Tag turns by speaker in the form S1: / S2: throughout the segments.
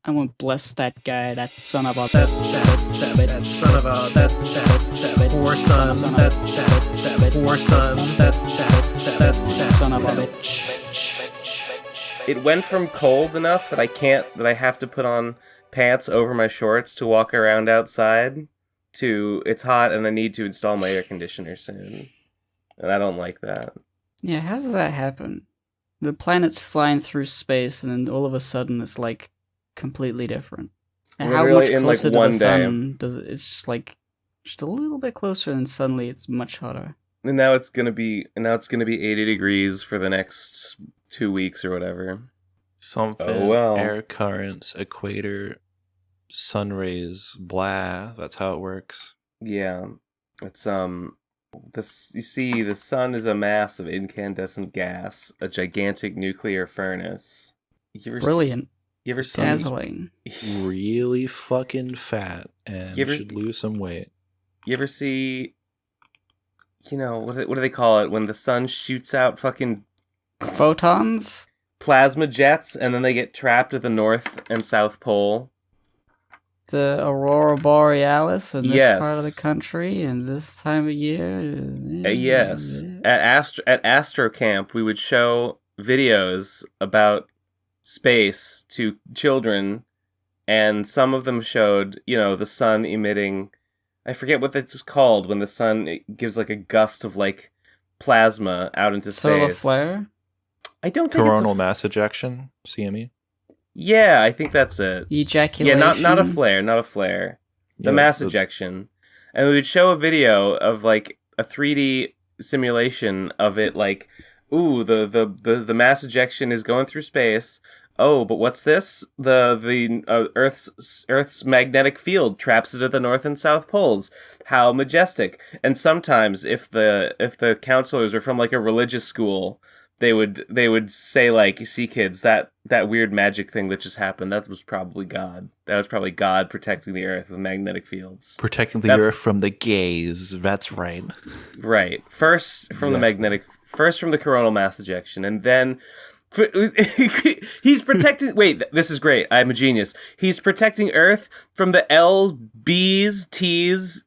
S1: I want to bless that guy, that son of a
S2: that son of a that poor son, that poor son, that
S1: son of a bitch.
S3: It went from cold enough that I have to put on pants over my shorts to walk around outside, to it's hot and I need to install my air conditioner soon. And I don't like that.
S1: Yeah, how does that happen? The planet's flying through space and then all of a sudden it's like completely different. And how
S3: Literally
S1: much
S3: in,
S1: closer
S3: like,
S1: to
S3: one
S1: the
S3: day.
S1: sun does it? It's just like just a little bit closer, and suddenly it's much hotter.
S3: And now it's gonna be 80 degrees for the next 2 weeks or whatever.
S4: Something,
S3: Oh, well.
S4: air currents, equator, sun rays, blah. That's how it works.
S3: Yeah, it's you see, the sun is a mass of incandescent gas, a gigantic nuclear furnace.
S1: Brilliant.
S3: You ever see?
S1: Dazzling.
S4: Really fucking fat and should lose some weight.
S3: You ever see? You know what do they call it when the sun shoots out fucking
S1: Photons?
S3: plasma jets and then they get trapped at the North and South Pole?
S1: The Aurora Borealis in this
S3: Yes.
S1: part of the country and this time of year?
S3: Yes. At Astro Camp, we would show videos about space to children, and some of them showed, the sun emitting, I forget what it's called, when the sun gives like a gust of like plasma out into space.
S1: Solar flare?
S3: I don't think
S4: Coronal mass ejection, CME.
S3: Yeah, I think that's it.
S1: Ejaculation?
S3: Yeah, not a flare. The mass ejection. And we would show a video of like a 3D simulation of it, like, ooh, the mass ejection is going through space. Oh, but what's this? The Earth's magnetic field traps it at the North and South poles. How majestic! And sometimes, if the counselors are from like a religious school, they would say, like, you see, kids, that weird magic thing that just happened, that was probably God. That was probably God protecting the Earth with magnetic fields.
S4: Protecting the Earth from the gays. That's right.
S3: Right. First from the coronal mass ejection, and then he's protecting. Wait, this is great. I'm a genius. He's protecting Earth from the L, B's, T's,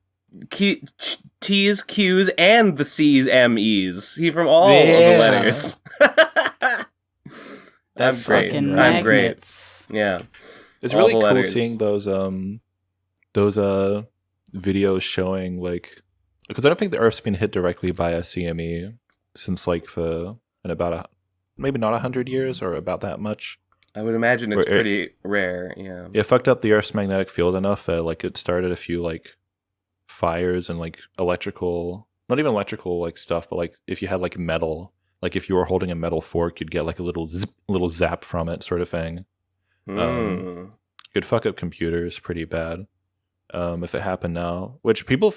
S3: Q's, and the C's, M's. He from all of the letters.
S1: That's
S3: great.
S1: fucking
S3: I'm great.
S1: magnets.
S3: Yeah.
S4: It's
S3: All
S4: really
S3: the
S4: cool
S3: letters.
S4: seeing those videos showing, like, because I don't think the Earth's been hit directly by a CME since like maybe not 100 years or about that much.
S3: I would imagine it's pretty rare. Yeah.
S4: It fucked up the Earth's magnetic field enough that like it started a few like fires and like not even electrical like stuff, but like if you had like metal, like if you were holding a metal fork, you'd get like a little zap from it, sort of thing. Could fuck up computers pretty bad if it happened now. Which people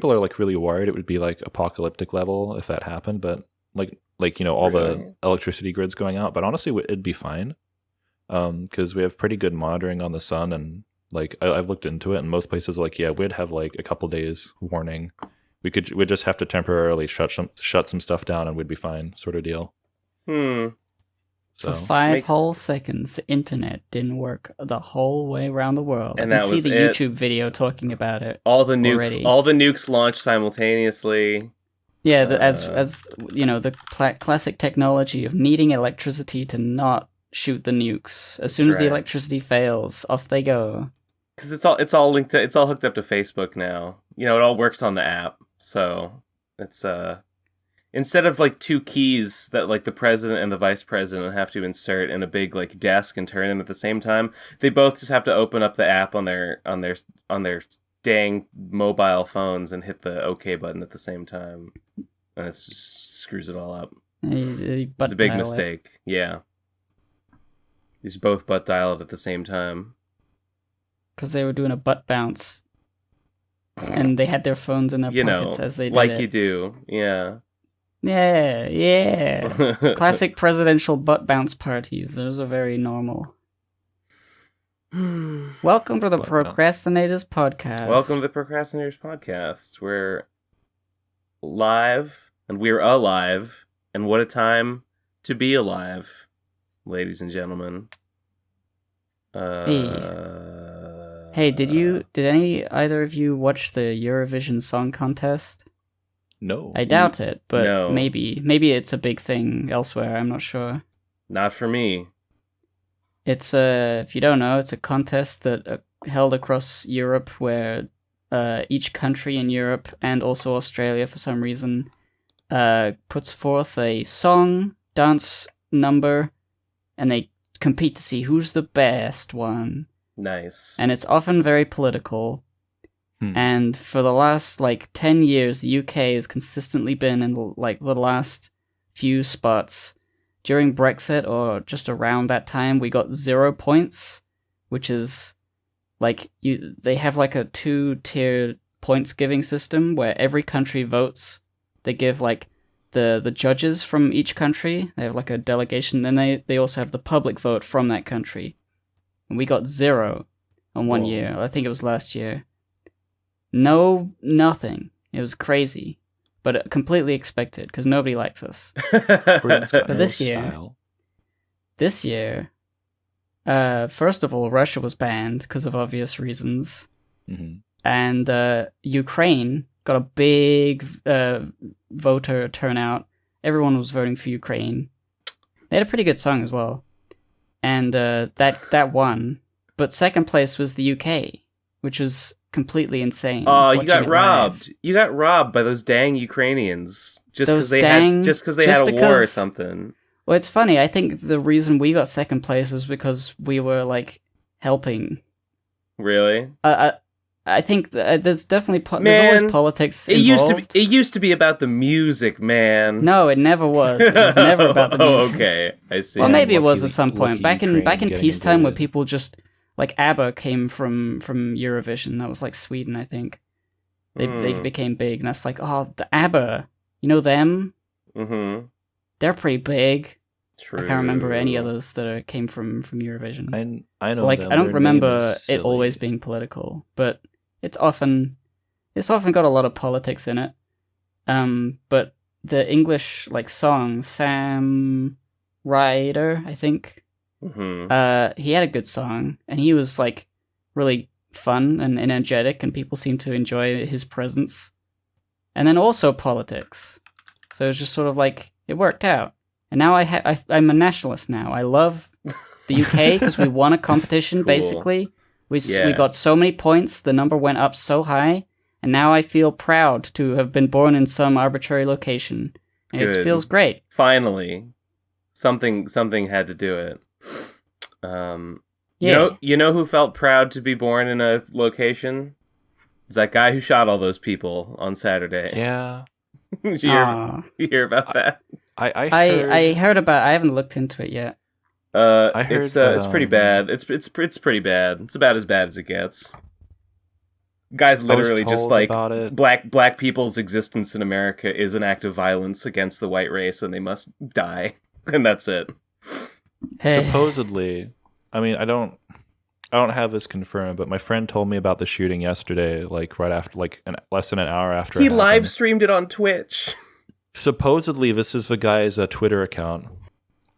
S4: are like really worried it would be like apocalyptic level if that happened, but like all the electricity grids going out. But honestly, it'd be fine because we have pretty good monitoring on the sun, and like I've looked into it, and most places are like, yeah, we'd have like a couple days warning. We'd just have to temporarily shut some stuff down, and we'd be fine, sort of deal.
S1: For 5 whole seconds, the internet didn't work the whole way around the world.
S3: And
S1: I
S3: that
S1: can see
S3: was
S1: the
S3: it.
S1: YouTube video talking about it.
S3: All the nukes,
S1: already.
S3: all the nukes launched simultaneously.
S1: Yeah, as you know, the classic technology of needing electricity to not shoot the nukes. As soon as the electricity fails, off they go.
S3: Because it's all linked to, it's all hooked up to Facebook now. It all works on the app. So it's instead of like 2 keys that like the president and the vice president have to insert in a big like desk and turn them at the same time, they both just have to open up the app on their dang mobile phones and hit the OK button at the same time, and it just screws it all up. It's a big mistake. Yeah, these both butt dial it at the same time
S1: because they were doing a butt bounce, and they had their phones in their pockets as they did
S3: like
S1: it.
S3: you do. Yeah.
S1: Yeah. Classic presidential butt bounce parties. Those are very normal. Welcome to the Procrastinators podcast.
S3: Welcome to the Procrastinators podcast. We're live, and we're alive, and what a time to be alive, ladies and gentlemen.
S1: Hey, did either of you watch the Eurovision Song Contest?
S4: No.
S1: I doubt it, but
S3: No.
S1: maybe it's a big thing elsewhere. I'm not sure.
S3: Not for me.
S1: It's if you don't know, it's a contest that held across Europe where each country in Europe and also Australia for some reason puts forth a song, dance number, and they compete to see who's the best one.
S3: Nice.
S1: And it's often very political. And for the last 10 years, the UK has consistently been in the last few spots. During Brexit or just around that time, we got 0 points, which is they have a 2-tier points giving system where every country votes. They give the judges from each country. They have a delegation. Then they also have the public vote from that country. And we got 0 on one year. I think it was last year. No, nothing. It was crazy, but completely expected because nobody likes us. But this year, first of all, Russia was banned because of obvious reasons, and Ukraine got a big voter turnout. Everyone was voting for Ukraine. They had a pretty good song as well, and that won. But second place was the UK, which was completely insane.
S3: Oh, you got robbed. Live. You got robbed by those dang Ukrainians just because they had a war or something.
S1: Well, it's funny. I think the reason we got second place was because we were helping.
S3: Really?
S1: I think there's definitely there's always politics involved.
S3: It used to be about the music, man.
S1: No, it never was. It was never about the music.
S3: Oh, okay. I see.
S1: Well, maybe it was at some point back in peacetime where people just. ABBA came from Eurovision. That was Sweden, I think. They became big, and that's the ABBA. You know them? Mm-hmm. They're pretty big.
S3: True.
S1: I can't remember any others that came from Eurovision.
S4: I know them.
S1: I don't remember it always being political, but it's often got a lot of politics in it. But the English song, Sam Ryder, I think. Mm-hmm. He had a good song, and he was really fun and energetic, and people seemed to enjoy his presence. And then also politics, so it was just sort of it worked out. And now I'm a nationalist now. I love the UK because we won a competition. Cool. Basically, we got so many points, the number went up so high, and now I feel proud to have been born in some arbitrary location. And it feels great.
S3: Finally, something had to do it. You know who felt proud to be born in a location? It's that guy who shot all those people on Saturday.
S4: Yeah.
S3: Did you hear about that?
S1: I heard about. I haven't looked into it yet.
S3: I heard it's pretty bad. It's pretty bad. It's about as bad as it gets. Guys literally just black people's existence in America is an act of violence against the white race, and they must die, and that's it.
S1: Hey.
S4: Supposedly, I mean, I don't have this confirmed, but my friend told me about the shooting yesterday, right after, less than an hour after.
S3: He live streamed it on Twitch.
S4: Supposedly, this is the guy's Twitter account.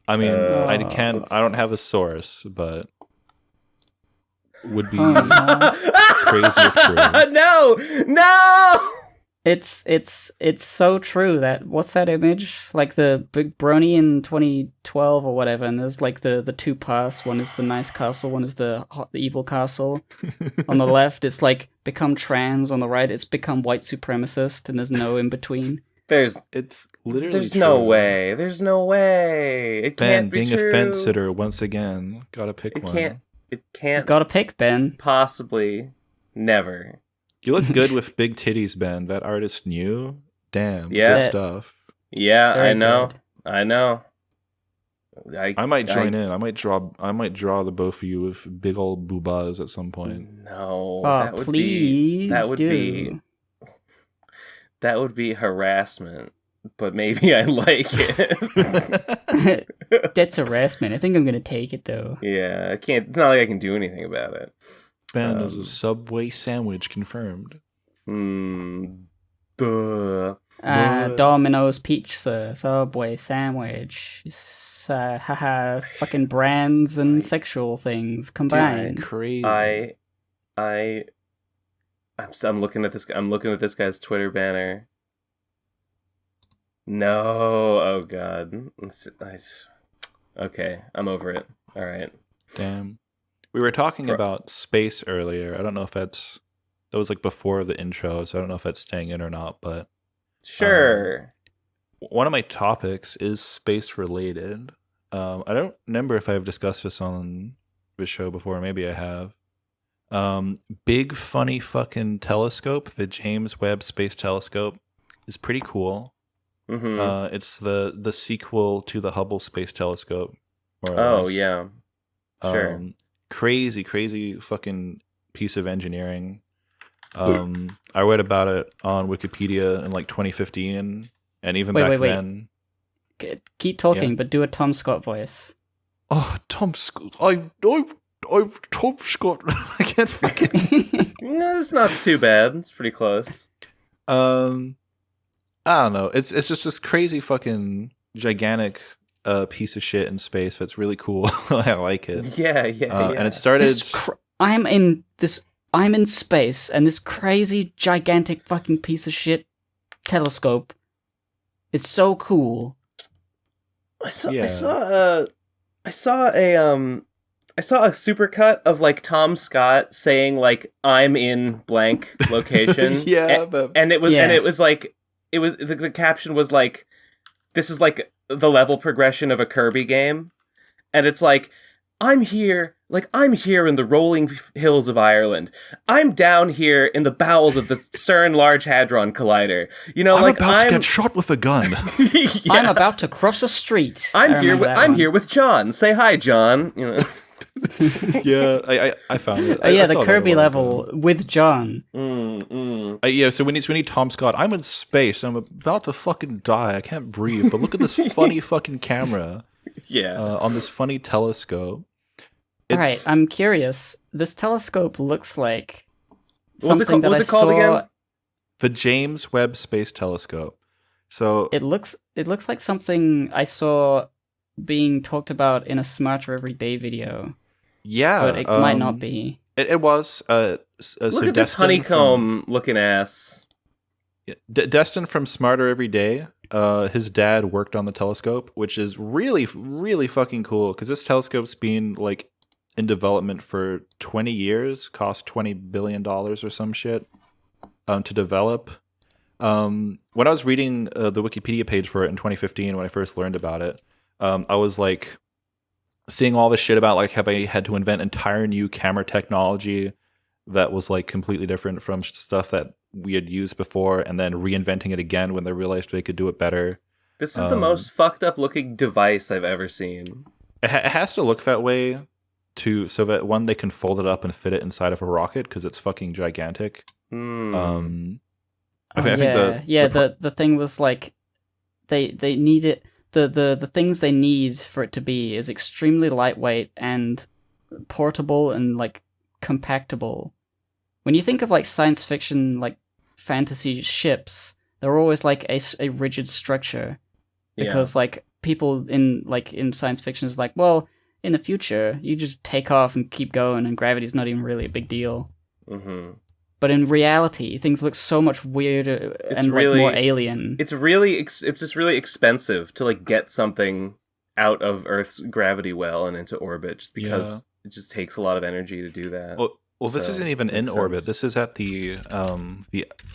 S4: I mean, I don't have a source, but would be crazy if true.
S3: No.
S1: It's so true that what's that image the big brony in 2012 or whatever, and there's the two paths. One is the nice castle, one is the evil castle. On the left it's become trans, on the right it's become white supremacist, and there's no in between.
S4: It's literally
S3: there's
S4: true.
S3: no way it can't be
S4: being
S3: true.
S4: A fence sitter once again, gotta pick one.
S3: It can't
S1: you gotta pick, Ben.
S3: Possibly never.
S4: You look good with big titties, Ben. That artist knew. Damn,
S3: yeah.
S4: Good stuff.
S3: Yeah,
S1: Very
S3: I know.
S1: good.
S3: I know.
S4: I might join in. I might draw the both of you with big old boobas at some point.
S3: No,
S1: that
S3: would be harassment. But maybe I like it.
S1: That's harassment. I think I'm gonna take it though.
S3: Yeah, I can't. It's not like I can do anything about it.
S4: Ben is a Subway sandwich confirmed.
S3: Duh.
S1: Domino's pizza, Subway sandwich, haha, fucking brands and sexual things combined.
S4: Dude, crazy.
S3: I'm looking at this. I'm looking at this guy's Twitter banner. No, oh god. Okay, I'm over it. All right.
S4: Damn. We were talking about space earlier. I don't know if that was like before the intro, so I don't know if that's staying in or not, but
S3: sure.
S4: One of my topics is space related. I don't remember if I've discussed this on the show before. Maybe I have. Big funny fucking telescope, the James Webb Space Telescope, is pretty cool.
S3: Mm-hmm.
S4: It's the sequel to the Hubble Space Telescope.
S3: Oh yeah, sure.
S4: Crazy fucking piece of engineering. I read about it on Wikipedia in like 2015, and even back then.
S1: Keep talking, but do a Tom Scott voice.
S4: Oh, Tom Scott! I'm Tom Scott. I can't fucking.
S3: Yeah, it's not too bad. It's pretty close.
S4: I don't know. It's just this crazy fucking gigantic piece of shit in space that's really cool. I like it.
S3: Yeah.
S4: And it started.
S1: I'm in space, and this crazy gigantic fucking piece of shit telescope. It's so cool.
S3: I saw a supercut of like Tom Scott saying like I'm in blank location.
S4: Yeah,
S3: and it was like the caption was like, this is like the level progression of a Kirby game, and it's like I'm here in the rolling hills of Ireland. I'm down here in the bowels of the CERN Large Hadron Collider. You know,
S4: I'm about to get shot with a gun.
S1: Yeah. I'm about to cross a street.
S3: I'm here with John. Say hi, John. You know.
S4: Yeah, I found it.
S1: The Kirby level with John.
S4: So we need Tom Scott. I'm in space. I'm about to fucking die. I can't breathe. But look at this funny fucking camera.
S3: Yeah.
S4: On this funny telescope.
S1: All right, I'm curious. This telescope looks like
S3: something that I saw. Again?
S4: The James Webb Space Telescope. So
S1: it looks like something I saw being talked about in a Smarter Everyday video.
S4: Yeah,
S1: but it might not be.
S4: It was.
S3: Look at this honeycomb-looking ass.
S4: Yeah, Destin from Smarter Everyday. His dad worked on the telescope, which is really, really fucking cool. Because this telescope's been like in development for 20 years, cost $20 billion or some shit to develop. When I was reading the Wikipedia page for it in 2015, when I first learned about it, I was like seeing all this shit about like how they had to invent entire new camera technology that was like completely different from stuff that we had used before, and then reinventing it again when they realized they could do it better.
S3: This is the most fucked up looking device I've ever seen.
S4: It has to look that way so that one, they can fold it up and fit it inside of a rocket because it's fucking gigantic.
S1: The thing was like they need it. The things they need for it to be is extremely lightweight and portable and like compactable. When you think of like science fiction, like fantasy ships, they're always like a rigid structure because like people in science fiction is like, well, in the future you just take off and keep going and gravity's not even really a big deal.
S3: Mm-hmm.
S1: But in reality, things look so much weirder and like more alien.
S3: It's just really expensive to like get something out of Earth's gravity well and into orbit, just because it just takes a lot of energy to do that.
S4: Well, this isn't even in orbit. This is at the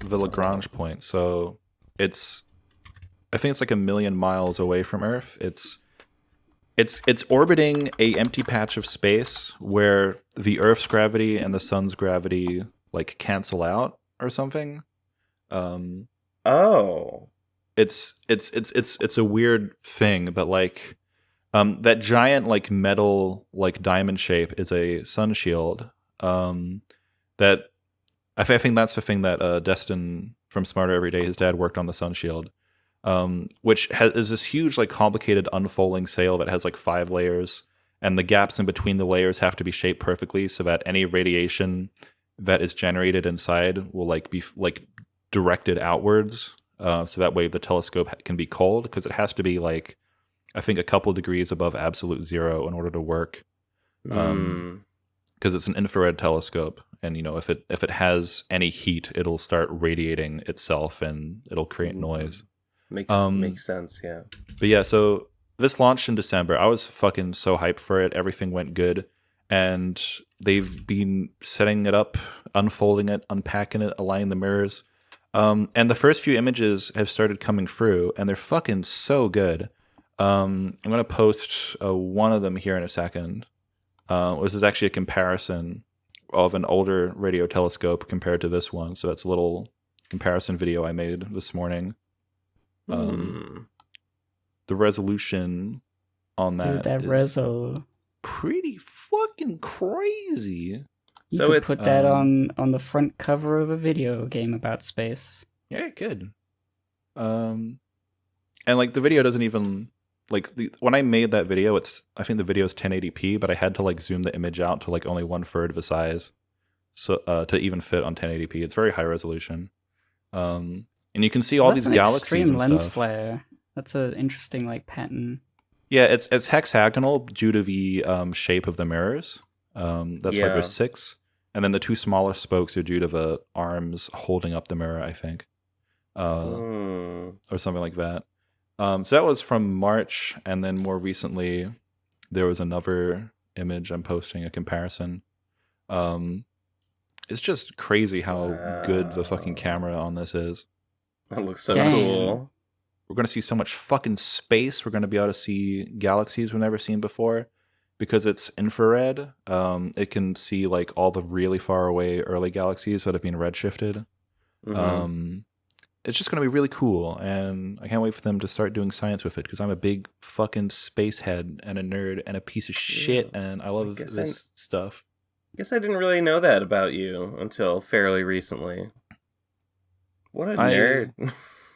S4: Lagrange point. So I think it's like 1 million miles away from Earth. It's orbiting a empty patch of space where the Earth's gravity and the sun's gravity like cancel out or something. It's a weird thing, but like that giant like metal like diamond shape is a sun shield. That I think that's the thing that Destin from Smarter Everyday, his dad worked on the sun shield, which is this huge like complicated unfolding sail that has like 5 layers, and the gaps in between the layers have to be shaped perfectly so that any radiation that is generated inside will like be like directed outwards so that way the telescope can be cold, because it has to be like, I think, a couple degrees above absolute zero in order to work. Because it's an infrared telescope, and if it has any heat, it'll start radiating itself and it'll create noise.
S3: Makes sense, yeah.
S4: But yeah, so this launched in December. I was fucking so hyped for it. Everything went good, and they've been setting it up, unfolding it, unpacking it, aligning the mirrors. And the first few images have started coming through, and they're fucking so good. I'm gonna post one of them here in a second. This is actually a comparison of an older radio telescope compared to this one. So that's a little comparison video I made this morning. The resolution on that,
S1: Dude,
S4: is
S1: reso,
S4: pretty fucking crazy.
S1: you
S3: So
S1: could
S3: it's,
S1: put that on the front cover of a video game about space.
S4: Yeah, it could. And like the video doesn't even like when I made that video, I think the video is 1080p, but I had to like zoom the image out to like only 1/3 the size, so to even fit on 1080p. It's very high resolution, and you can see
S1: So
S4: all
S1: that's
S4: these
S1: an
S4: galaxies
S1: extreme
S4: and
S1: lens
S4: stuff.
S1: flare. That's an interesting like pattern.
S4: Yeah, it's hexagonal due to the shape of the mirrors. That's why there's 6, and then the 2 smaller spokes are due to the arms holding up the mirror, I think, or something like that. So that was from March, and then more recently, there was another image I'm posting, a comparison. It's just crazy how good the fucking camera on this is.
S3: That looks so
S1: Dang.
S3: cool.
S4: We're going to see so much fucking space. We're going to be able to see galaxies we've never seen before. Because it's infrared, it can see like all the really far away early galaxies that have been redshifted. It's just going to be really cool, and I can't wait for them to start doing science with it, because I'm a big fucking space head and a nerd and a piece of shit, and I love this stuff.
S3: I guess I didn't really know that about you until fairly recently. What a nerd.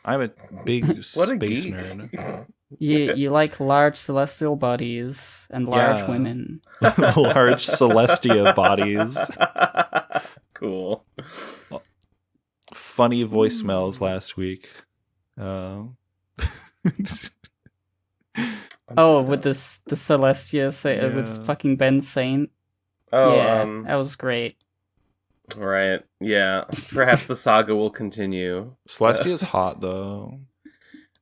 S4: I'm a big
S3: What a
S4: space
S3: geek.
S4: nerd.
S1: You like large celestial bodies and large women.
S4: Large celestia bodies.
S3: Cool.
S4: Funny voicemails last week.
S1: Oh, with the Celestia with fucking BenSaint.
S3: Oh,
S1: yeah, that was great.
S3: Right. Yeah. Perhaps the saga will continue.
S4: Celestia's hot though.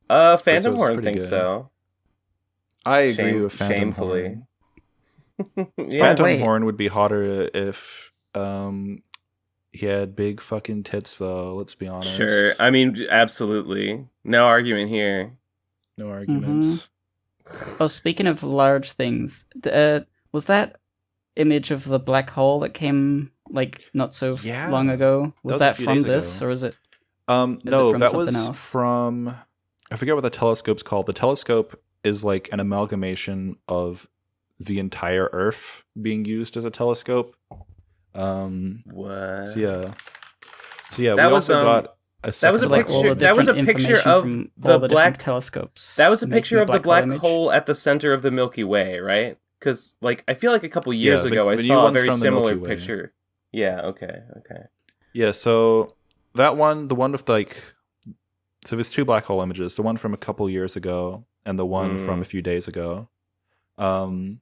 S3: Phantom Horn
S4: pretty
S3: thinks
S4: good.
S3: so.
S4: I agree with Phantom
S3: Shamefully.
S4: Horn.
S3: Yeah.
S4: Phantom
S1: wait.
S4: Horn would be hotter if he had big fucking tits though, let's be honest.
S3: Sure. I mean, absolutely. No argument here.
S4: No arguments.
S1: Oh, speaking of large things, was that image of the black hole that came like not so
S4: Yeah.
S1: long ago? Was
S4: That was
S1: that
S4: a few
S1: from
S4: days
S1: this,
S4: ago.
S1: or is it?
S4: No,
S1: it from
S4: that
S1: something
S4: was
S1: else?
S4: from, I forget what the telescope's called. The telescope is like an amalgamation of the entire Earth being used as a telescope.
S3: What?
S4: So yeah, we
S3: That was,
S4: also got a
S3: that was a
S4: second
S1: Like
S4: black
S1: all
S3: picture-
S1: the
S4: hole.
S3: that was a
S1: different
S3: picture
S1: information
S3: of
S1: from
S3: the
S1: all the
S3: black-
S1: different telescopes.
S3: That was a
S1: making
S3: picture of the black
S1: image.
S3: hole at the center of the Milky Way, right? Because, like, I feel like a couple years
S4: Yeah,
S3: ago I
S4: the new
S3: saw a
S4: one's
S3: very
S4: from the
S3: similar
S4: Milky Way.
S3: picture. Yeah. Okay.
S4: Yeah, so that one, the one with like, so there's 2 black hole images. The one from a couple years ago and the one from a few days ago. The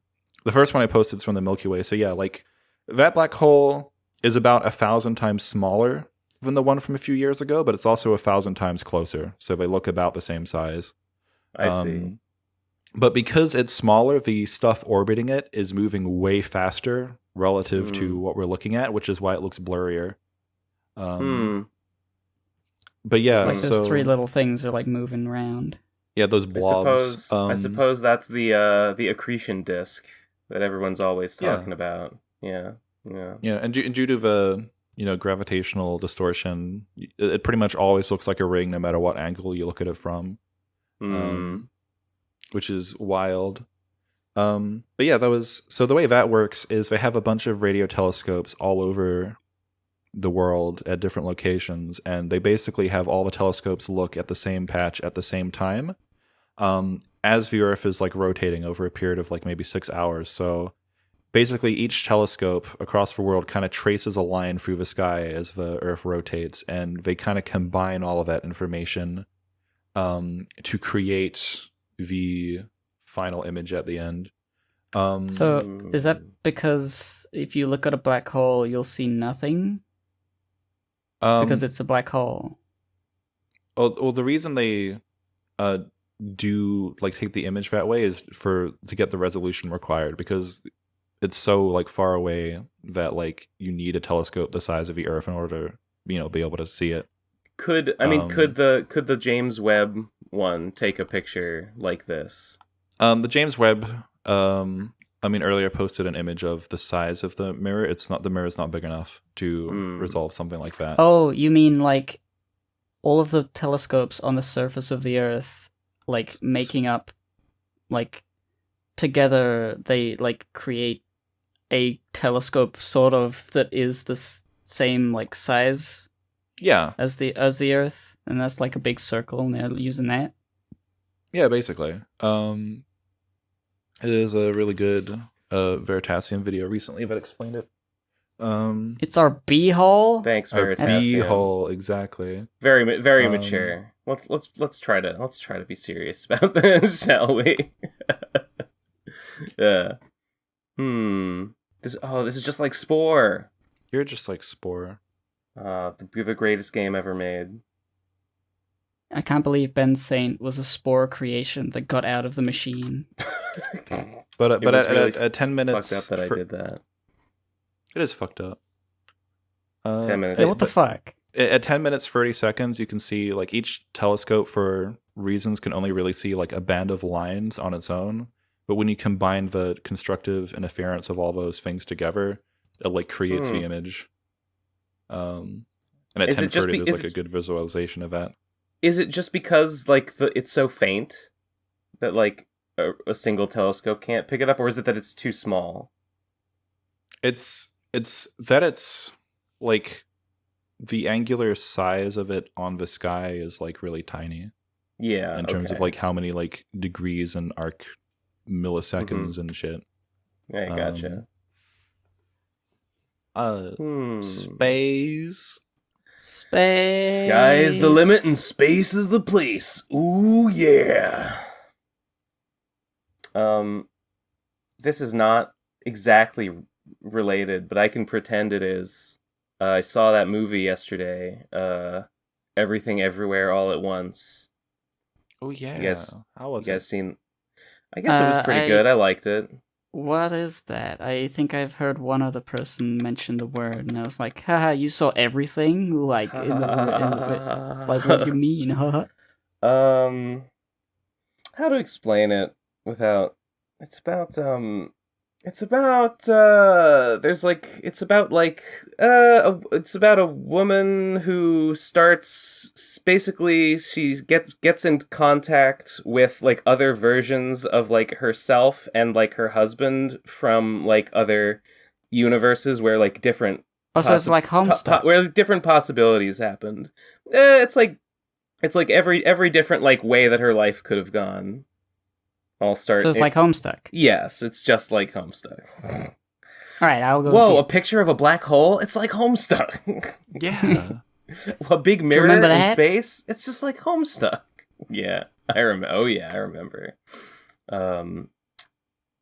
S4: first one I posted is from the Milky Way. So yeah, like that black hole is about 1,000 times smaller than the one from a few years ago, but it's also 1,000 times closer. So they look about the same size.
S3: I see.
S4: But because it's smaller, the stuff orbiting it is moving way faster relative to what we're looking at, which is why it looks blurrier. But yeah,
S1: Like
S4: so
S1: those 3 little things are like moving around.
S4: yeah, those blobs.
S3: I suppose that's the accretion disk that everyone's always talking about. Yeah.
S4: Yeah, and due to the gravitational distortion, it pretty much always looks like a ring, no matter what angle you look at it from, which is wild. But yeah, so the way that works is they have a bunch of radio telescopes all over the world at different locations, and they basically have all the telescopes look at the same patch at the same time, as the Earth is like rotating over a period of like maybe 6 hours. So basically each telescope across the world kind of traces a line through the sky as the Earth rotates, and they kind of combine all of that information to create the final image at the end.
S1: So is that because if you look at a black hole, you'll see nothing? Because it's a black hole.
S4: Well, the reason they do like take the image that way is to get the resolution required, because it's so like far away that like you need a telescope the size of the Earth in order to be able to see it.
S3: Could the James Webb one take a picture like this?
S4: The James Webb, earlier posted an image of the size of the mirror. The mirror is not big enough to resolve something like that.
S1: Oh, you mean like all of the telescopes on the surface of the Earth, like making up, like together, they like create a telescope sort of that is the same like size, as the Earth, and that's like a big circle, and they're using that.
S4: Yeah, basically. It is a really good Veritasium video recently that explained it.
S1: It's our B-hole.
S3: Thanks,
S4: our
S3: Veritasium.
S4: B-hole, exactly.
S3: Very mature. Let's try to be serious about this, shall we? Yeah. This is just like Spore.
S4: You're just like Spore.
S3: The greatest game ever made.
S1: I can't believe GibBenSaint was a Spore creation that got out of the machine.
S4: But
S3: really
S4: at 10 minutes,
S3: fucked up that I did that.
S4: It is fucked up.
S3: 10 minutes.
S1: Hey, what the fuck?
S4: At 10 minutes 30 seconds, you can see like each telescope for reasons can only really see like a band of lines on its own. But when you combine the constructive interference of all those things together, it like creates the image. And at 10:30, there's like a good visualization of that.
S3: Is it just because like it's so faint that like a single telescope can't pick it up, or is it that it's too small?
S4: It's like the angular size of it on the sky is like really tiny.
S3: Yeah.
S4: In terms of like how many like degrees and arc milliseconds and shit.
S3: Yeah, gotcha.
S4: Space.
S3: Sky is the limit and space is the place. Ooh yeah. This is not exactly related, but I can pretend it is. I saw that movie yesterday. Everything Everywhere All at Once.
S4: Oh yeah.
S3: How was it? You guys seen? I guess it was pretty good. I liked it.
S1: What is that? I think I've heard one other person mention the word, and I was like, haha, you saw everything? Like, like what do you mean, huh?
S3: How to explain it without... It's about a woman who starts, basically she gets in contact with like other versions of like herself and like her husband from like other universes where like different
S1: so it's like Homestuck,
S3: where different possibilities happened. It's like every different like way that her life could have gone.
S1: So it's like Homestuck.
S3: Yes, it's just like Homestuck.
S1: All right, I'll go.
S3: Whoa, a picture of a black hole? It's like Homestuck.
S4: Yeah.
S3: A big mirror in space? It's just like Homestuck. Yeah, I remember. Oh yeah, I remember.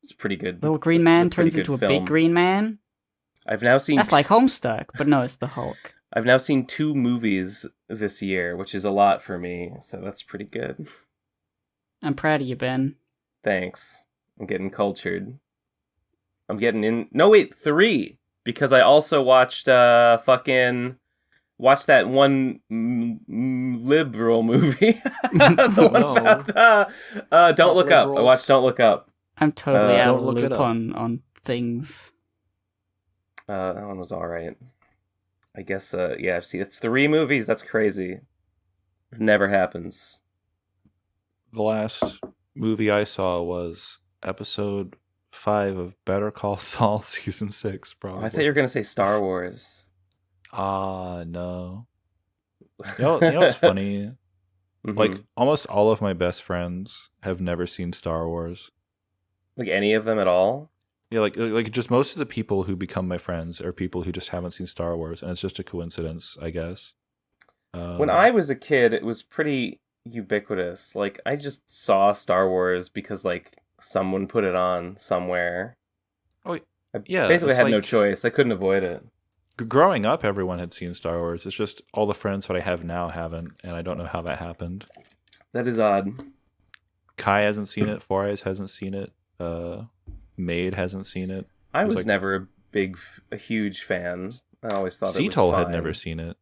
S3: It's pretty good.
S1: Little green man turns into a big green man.
S3: I've now seen.
S1: That's like Homestuck, but no, it's the Hulk.
S3: I've now seen 2 movies this year, which is a lot for me. So that's pretty good.
S1: I'm proud of you, Ben.
S3: Thanks. I'm getting cultured. I'm getting in... No, wait, 3. Because I also watched, watched that one liberal movie. The one about, Don't Look Up. I watched Don't Look Up.
S1: I'm totally out of the loop on things.
S3: That one was alright. I guess, yeah, I've seen... It's 3 movies. That's crazy. It never happens.
S4: The last movie I saw was episode 5 of Better Call Saul season 6, probably.
S3: Oh, I thought you were gonna say Star Wars.
S4: No. You know what's funny? Like almost all of my best friends have never seen Star Wars.
S3: Like any of them at all?
S4: Yeah, like just most of the people who become my friends are people who just haven't seen Star Wars, and it's just a coincidence, I guess.
S3: When I was a kid, it was pretty ubiquitous. Like, I just saw Star Wars because, like, someone put it on somewhere.
S4: Oh,
S3: I
S4: yeah.
S3: basically had no
S4: like,
S3: choice. I couldn't avoid it.
S4: Growing up, everyone had seen Star Wars. It's just all the friends that I have now haven't, and I don't know how that happened.
S3: That is odd.
S4: Kai hasn't seen it. Four Eyes hasn't seen it. Maid hasn't seen it.
S3: I was
S4: like,
S3: never a huge fan. I always thought it was
S4: Ceetol
S3: fine.
S4: had never seen it.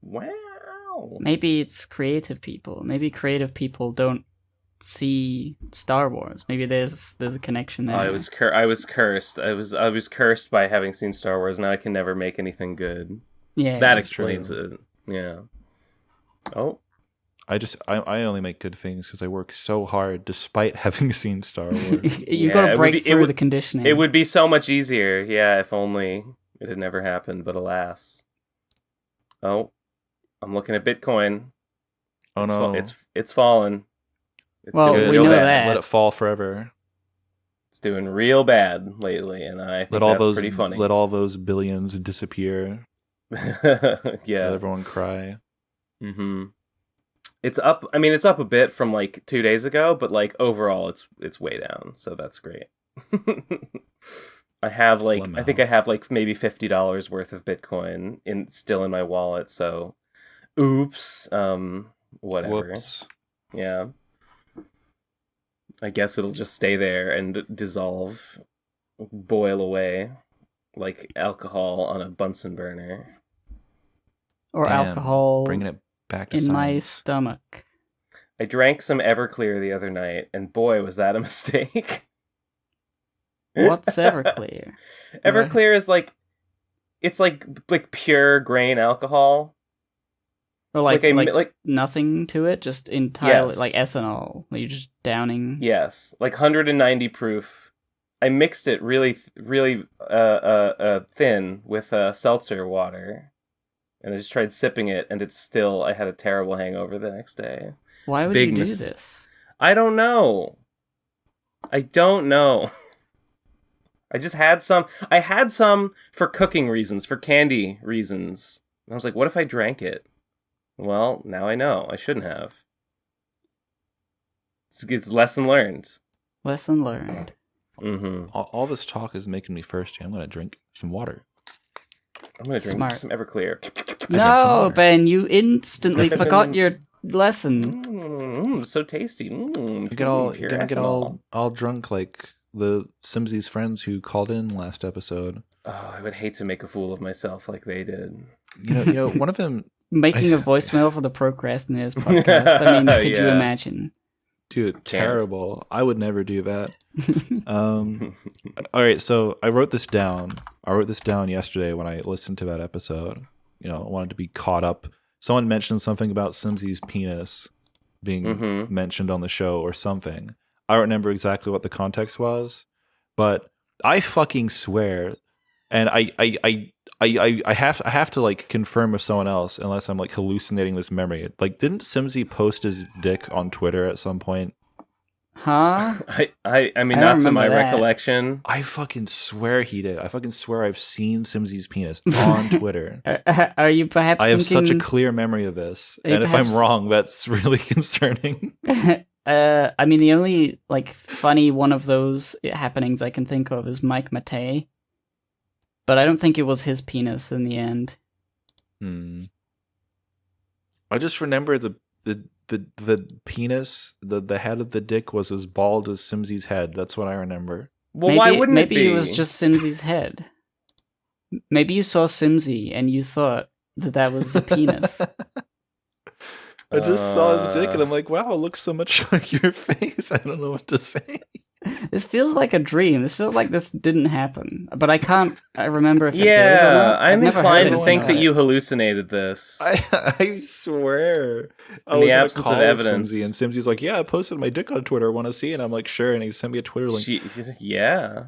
S3: Wow.
S1: Maybe it's creative people. Maybe creative people don't see Star Wars. Maybe there's a connection there.
S3: I was cursed. I was cursed by having seen Star Wars. Now I can never make anything good.
S1: Yeah,
S3: That
S1: that's
S3: explains
S1: true.
S3: it. Yeah. Oh.
S4: I only make good things because I work so hard despite having seen Star Wars.
S1: You got to break through the conditioning.
S3: It would be so much easier, yeah, if only it had never happened, but alas. Oh, I'm looking at Bitcoin.
S4: Oh no.
S3: It's fallen. It's
S1: Well,
S3: doing
S1: we
S3: real
S1: know
S3: bad.
S1: that.
S4: Let it fall forever.
S3: It's doing real bad lately, and I think that's pretty funny.
S4: Let all those billions disappear.
S3: Yeah.
S4: Let everyone cry.
S3: Mm-hmm. It's up. I mean, it's up a bit from like 2 days ago, but like overall, it's way down. So that's great. I think I have like maybe $50 worth of Bitcoin still in my wallet. So, oops. Whatever.
S4: Whoops.
S3: Yeah. I guess it'll just stay there and dissolve, boil away, like alcohol on a Bunsen burner.
S1: Or
S4: Damn,
S1: alcohol
S4: bringing it back to
S1: in my
S4: science.
S1: stomach.
S3: I drank some Everclear the other night, and boy, was that a mistake.
S1: What's Everclear?
S3: Everclear is like, it's like pure grain alcohol.
S1: Or like
S3: like
S1: nothing to it, just entirely
S3: Yes.
S1: like ethanol. You're just downing.
S3: yes, like 190 proof. I mixed it really thin with seltzer water, and I just tried sipping it, and I had a terrible hangover the next day.
S1: Why would
S3: Big
S1: you do
S3: mis-
S1: this?
S3: I don't know. I just had some. I had some for cooking reasons, for candy reasons. And I was like, what if I drank it? Well, now I know. I shouldn't have. It's lesson learned.
S1: Lesson learned.
S3: Mm-hmm.
S4: All this talk is making me thirsty. I'm going to drink some water.
S3: I'm going to drink
S1: Smart.
S3: some Everclear.
S1: No,
S4: water.
S1: Ben, you instantly forgot your lesson.
S3: So tasty.
S4: You
S3: Pure
S4: gonna get
S3: ethanol.
S4: all drunk like the Simsy's friends who called in last episode.
S3: Oh, I would hate to make a fool of myself like they did.
S4: You know, one of them,
S1: Making a voicemail for the Procrastinators podcast. I mean, could you
S3: Yeah.
S1: imagine?
S4: dude, terrible. I would never do that. All right, so I wrote this down. Yesterday when I listened to that episode. You know, I wanted to be caught up. Someone mentioned something about Simsy's penis being mentioned on the show or something. I don't remember exactly what the context was, but I fucking swear, and I have to like confirm with someone else unless I'm like hallucinating this memory. Like, didn't Simsy post his dick on Twitter at some point?
S1: Huh?
S3: I mean,
S1: I don't
S3: not to my
S1: remember that.
S3: recollection.
S4: I fucking swear he did. I fucking swear I've seen Simsy's penis on Twitter.
S1: Are you perhaps
S4: I have
S1: thinking...
S4: such a clear memory of this.
S1: Are you
S4: And if I'm
S1: perhaps-
S4: wrong, that's really concerning.
S1: I mean, the only like funny one of those happenings I can think of is Mike Matei, but I don't think it was his penis in the end.
S4: I just remember the penis, the head of the dick was as bald as Simsy's head. That's what I remember.
S3: Well, why wouldn't it be?
S1: Maybe it was just Simsy's head. Maybe you saw Simsy and you thought that was a penis.
S4: I just saw his dick and I'm like, wow, it looks so much like your face. I don't know what to say.
S1: This feels like a dream. This feels like this didn't happen, but I remember if it did or
S3: Yeah,
S1: not. I've
S3: I'm
S1: never
S3: inclined
S1: heard
S3: to
S1: of
S3: think that
S1: it.
S3: you hallucinated this.
S4: I swear. I
S3: In
S4: was
S3: the
S4: in a
S3: absence of
S4: call with
S3: evidence.
S4: Simsy, and Simsy's like, yeah, I posted my dick on Twitter. Want to see it? And I'm like, sure. And he sent me a Twitter link.
S3: Yeah.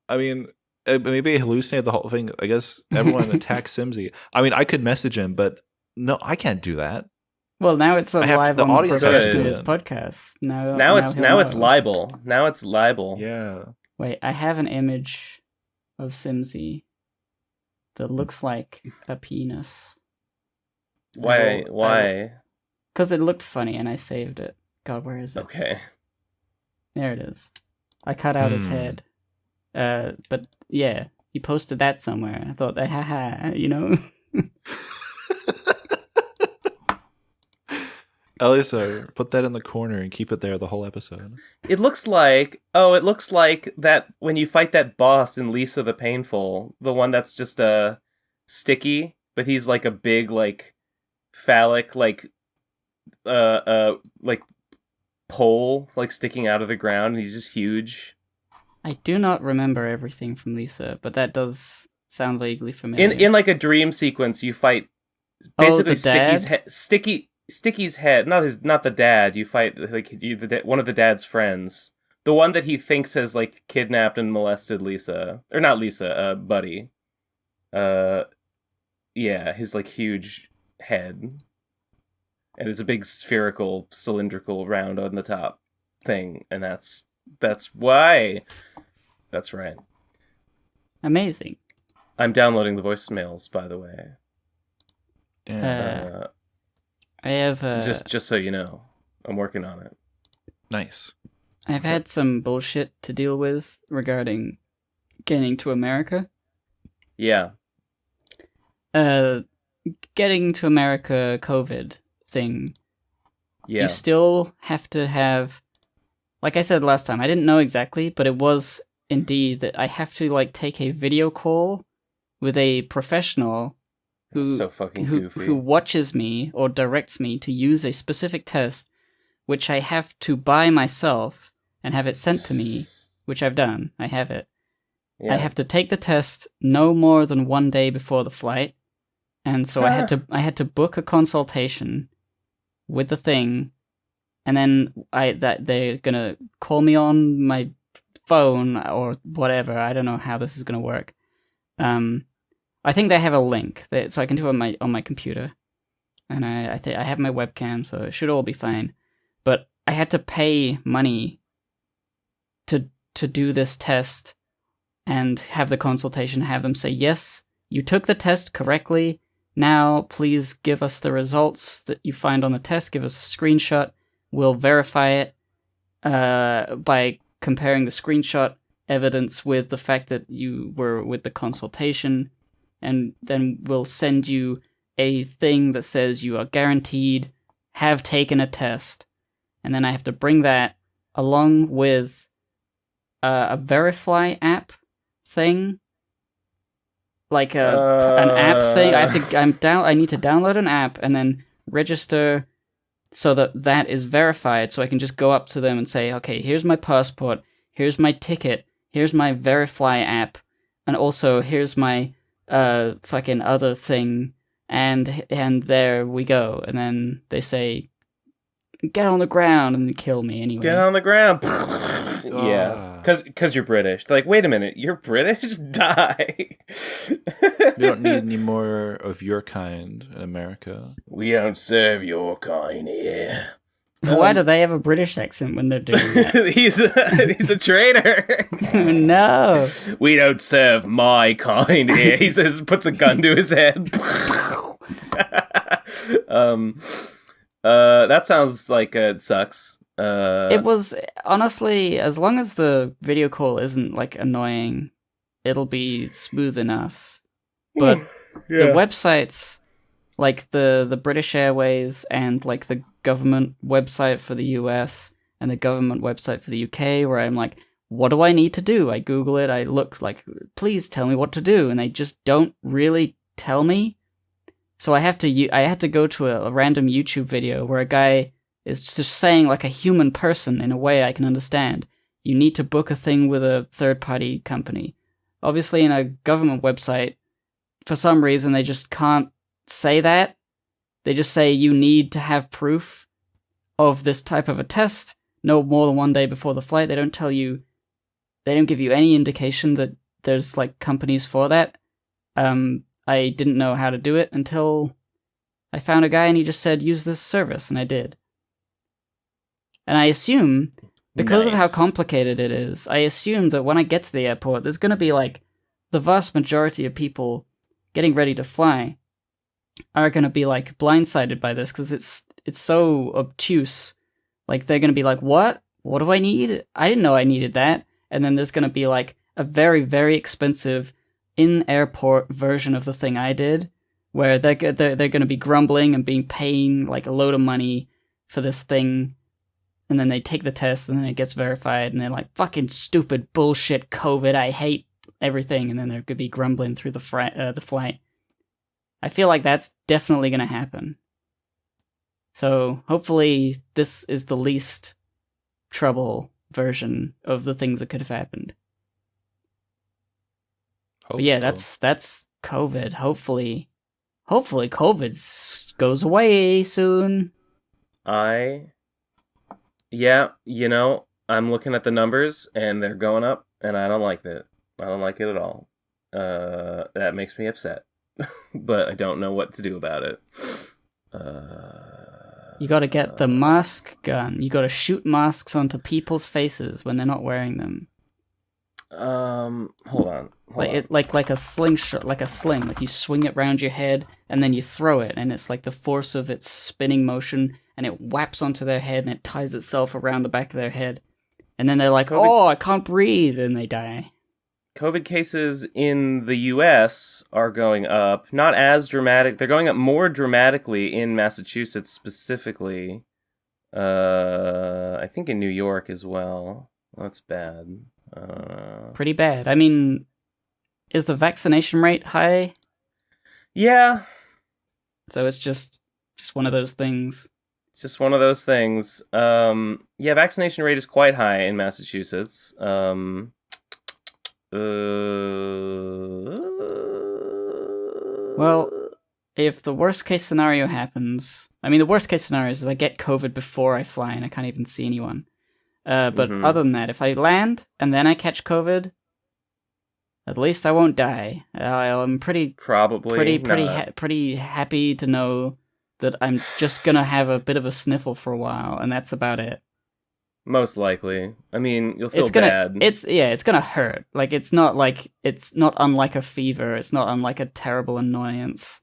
S4: I mean, maybe I hallucinated the whole thing. I guess everyone attacked Simsy. I mean, I could message him, but no, I can't do that.
S1: Well, now it's live
S4: the
S1: on the
S4: audience has to do
S1: Procrastinators
S4: it.
S1: podcast. Now
S3: Now it's
S1: he'll know.
S3: libel. Now it's libel.
S4: Yeah.
S1: Wait, I have an image of Simsy that looks like a penis.
S3: Why? Why?
S1: Because it looked funny and I saved it. God, where is it?
S3: Okay.
S1: There it is. I cut out his head. But yeah, he posted that somewhere. I thought, haha, you know?
S4: Elisa, put that in the corner and keep it there the whole episode.
S3: It looks like that when you fight that boss in Lisa the Painful, the one that's just sticky, but he's like a big like phallic like pole like sticking out of the ground, and he's just huge.
S1: I do not remember everything from Lisa, but that does sound vaguely familiar.
S3: In like a dream sequence, you fight basically Sticky's head, not the dad. You fight like one of the dad's friends, the one that he thinks has like kidnapped and molested Lisa, or not Lisa, Buddy. Yeah, his like huge head, and it's a big spherical, cylindrical round on the top thing, and that's why. That's right.
S1: Amazing.
S3: I'm downloading the voicemails, by the way.
S1: I have
S3: just so you know, I'm working on it.
S4: Nice.
S1: I've had some bullshit to deal with regarding getting to America.
S3: Yeah.
S1: Getting to America COVID thing.
S3: Yeah.
S1: You still have to have, like I said last time, I didn't know exactly, but it was indeed that I have to like take a video call with a professional
S3: so fucking goofy.
S1: who watches me or directs me to use a specific test, which I have to buy myself and have it sent to me, which I've done. I have it. Yeah. I have to take the test no more than 1 day before the flight, and so I had to book a consultation with the thing, and then they're gonna call me on my phone or whatever. I don't know how this is gonna work. I think they have a link so I can do it on my computer, and I think I have my webcam, so it should all be fine. But I had to pay money to do this test and have the consultation, have them say, yes, you took the test correctly. Now please give us the results that you find on the test. Give us a screenshot. We'll verify it by comparing the screenshot evidence with the fact that you were with the consultation. And then we'll send you a thing that says you are guaranteed have taken a test. And then I have to bring that along with a Verify app thing. Like an app thing. I need to download an app and then register so that is verified, so I can just go up to them and say, okay, here's my passport, here's my ticket, here's my Verify app, and also here's my fucking other thing, and there we go. And then they say, get on the ground, and they kill me anyway.
S3: Get on the ground. Yeah, because you're British. They're like, wait a minute, you're British? Die.
S4: We don't need any more of your kind in America.
S3: We don't serve your kind here.
S1: Why do they have a British accent when they're doing that?
S3: he's a traitor.
S1: No.
S3: We don't serve my kind here. He says, puts a gun to his head. That sounds like it sucks.
S1: It was, honestly, as long as the video call isn't like annoying, it'll be smooth enough. But the websites, like the British Airways and like the government website for the US and the government website for the UK, where I'm like, what do I need to do? I Google it, I look like, please tell me what to do, and they just don't really tell me. So I had to go to a random YouTube video where a guy is just saying like a human person in a way I can understand. You need to book a thing with a third-party company. Obviously in a government website, for some reason they just can't say that. They just say you need to have proof of this type of a test no more than 1 day before the flight. They don't give you any indication that there's like companies for that. I didn't know how to do it until I found a guy and he just said, use this service, and I did. And I assume because of how
S3: Nice.
S1: complicated it is, I assume that when I get to the airport, there's going to be like the vast majority of people getting ready to fly are going to be like blindsided by this because it's so obtuse. Like they're going to be like, "What? What do I need? I didn't know I needed that." And then there's going to be like a very, very expensive in-airport version of the thing I did, where they're going to be grumbling and being paying like a load of money for this thing. And then they take the test, and then it gets verified, and they're like, "Fucking stupid bullshit COVID, I hate everything." And then they're gonna be grumbling through the flight. I feel like that's definitely gonna happen. So hopefully, this is the least trouble version of the things that could have happened.
S4: Hope
S1: But yeah,
S4: so.
S1: that's COVID. Hopefully, COVID goes away soon.
S3: Yeah, I'm looking at the numbers and they're going up, and I don't like it. I don't like it at all. That makes me upset, but I don't know what to do about it.
S1: You gotta get the mask gun. You gotta shoot masks onto people's faces when they're not wearing them.
S3: Hold on.
S1: Like a slingshot, like a sling. Like you swing it round your head and then you throw it, and it's like the force of its spinning motion, and it whaps onto their head and it ties itself around the back of their head. And then they're like, "Oh, I can't breathe," and they die.
S3: COVID cases in the U.S. are going up. Not as dramatic. They're going up more dramatically in Massachusetts specifically. I think in New York as well. That's bad.
S1: Pretty bad. I mean, is the vaccination rate high?
S3: Yeah.
S1: So it's just one of those things.
S3: It's just one of those things. Yeah, vaccination rate is quite high in Massachusetts. Well,
S1: if the worst case scenario happens, I mean, the worst case scenario is I get COVID before I fly and I can't even see anyone. But other than that, if I land and then I catch COVID, at least I won't die. I'm pretty happy to know that I'm just gonna have a bit of a sniffle for a while, and that's about it.
S3: Most likely. I mean, you'll feel
S1: It's gonna,
S3: bad.
S1: it's gonna hurt. Like it's not unlike a fever. It's not unlike a terrible annoyance,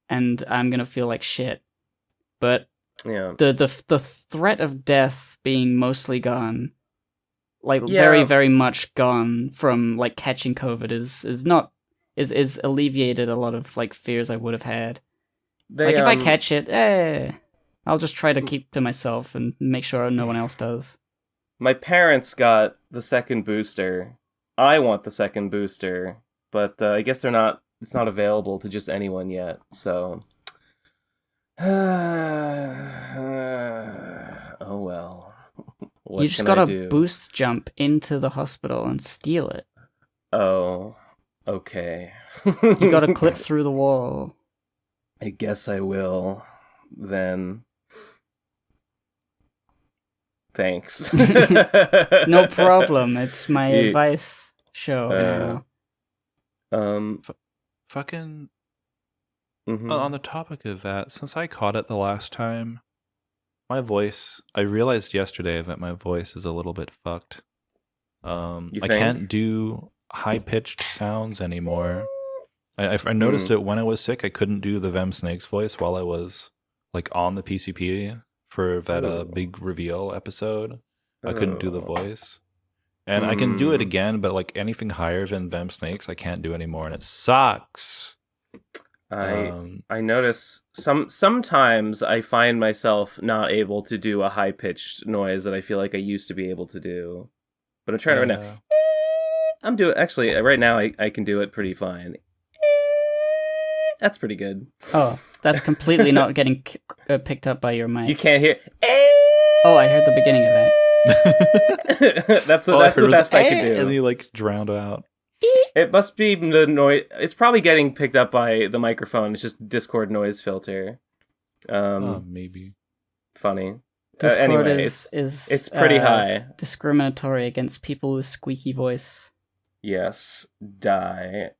S1: and I'm gonna feel like shit. But
S3: yeah.
S1: the threat of death being mostly gone, very, very much gone from like catching COVID is alleviated a lot of like fears I would have had. Like if I catch it, I'll just try to keep to myself and make sure no one else does.
S3: My parents got the second booster. I want the second booster, but I guess it's not available to just anyone yet. So oh well. What
S1: You just
S3: can
S1: gotta
S3: I do?
S1: boost jump into the hospital and steal it.
S3: Oh, okay.
S1: You gotta clip through the wall.
S3: I guess I will, then. Thanks.
S1: No problem. It's my advice show.
S4: Fucking.
S3: Mhm.
S4: On the topic of that, since I caught it the last time, my voice. I realized yesterday that my voice is a little bit fucked.
S3: You
S4: I
S3: think?
S4: can't do high pitched sounds anymore. I noticed it when I was sick. I couldn't do the VemSnake's voice while I was like on the PCP for that big reveal episode. I couldn't do the voice, and I can do it again, but like anything higher than VemSnake's, I can't do anymore, and it sucks.
S3: I notice sometimes I find myself not able to do a high pitched noise that I feel like I used to be able to do, but I'm trying right now. I'm doing actually right now. I can do it pretty fine. That's pretty good.
S1: Oh, that's completely not getting picked up by your mic.
S3: You can't hear.
S1: Oh, I heard the beginning of that.
S3: That's the best I can do.
S4: And you like drowned out.
S3: It must be the noise. It's probably getting picked up by the microphone. It's just Discord noise filter.
S4: Maybe.
S3: Funny.
S1: Discord
S3: Anyway,
S1: is
S3: it's pretty high.
S1: Discriminatory against people with squeaky voice.
S3: Yes. Die.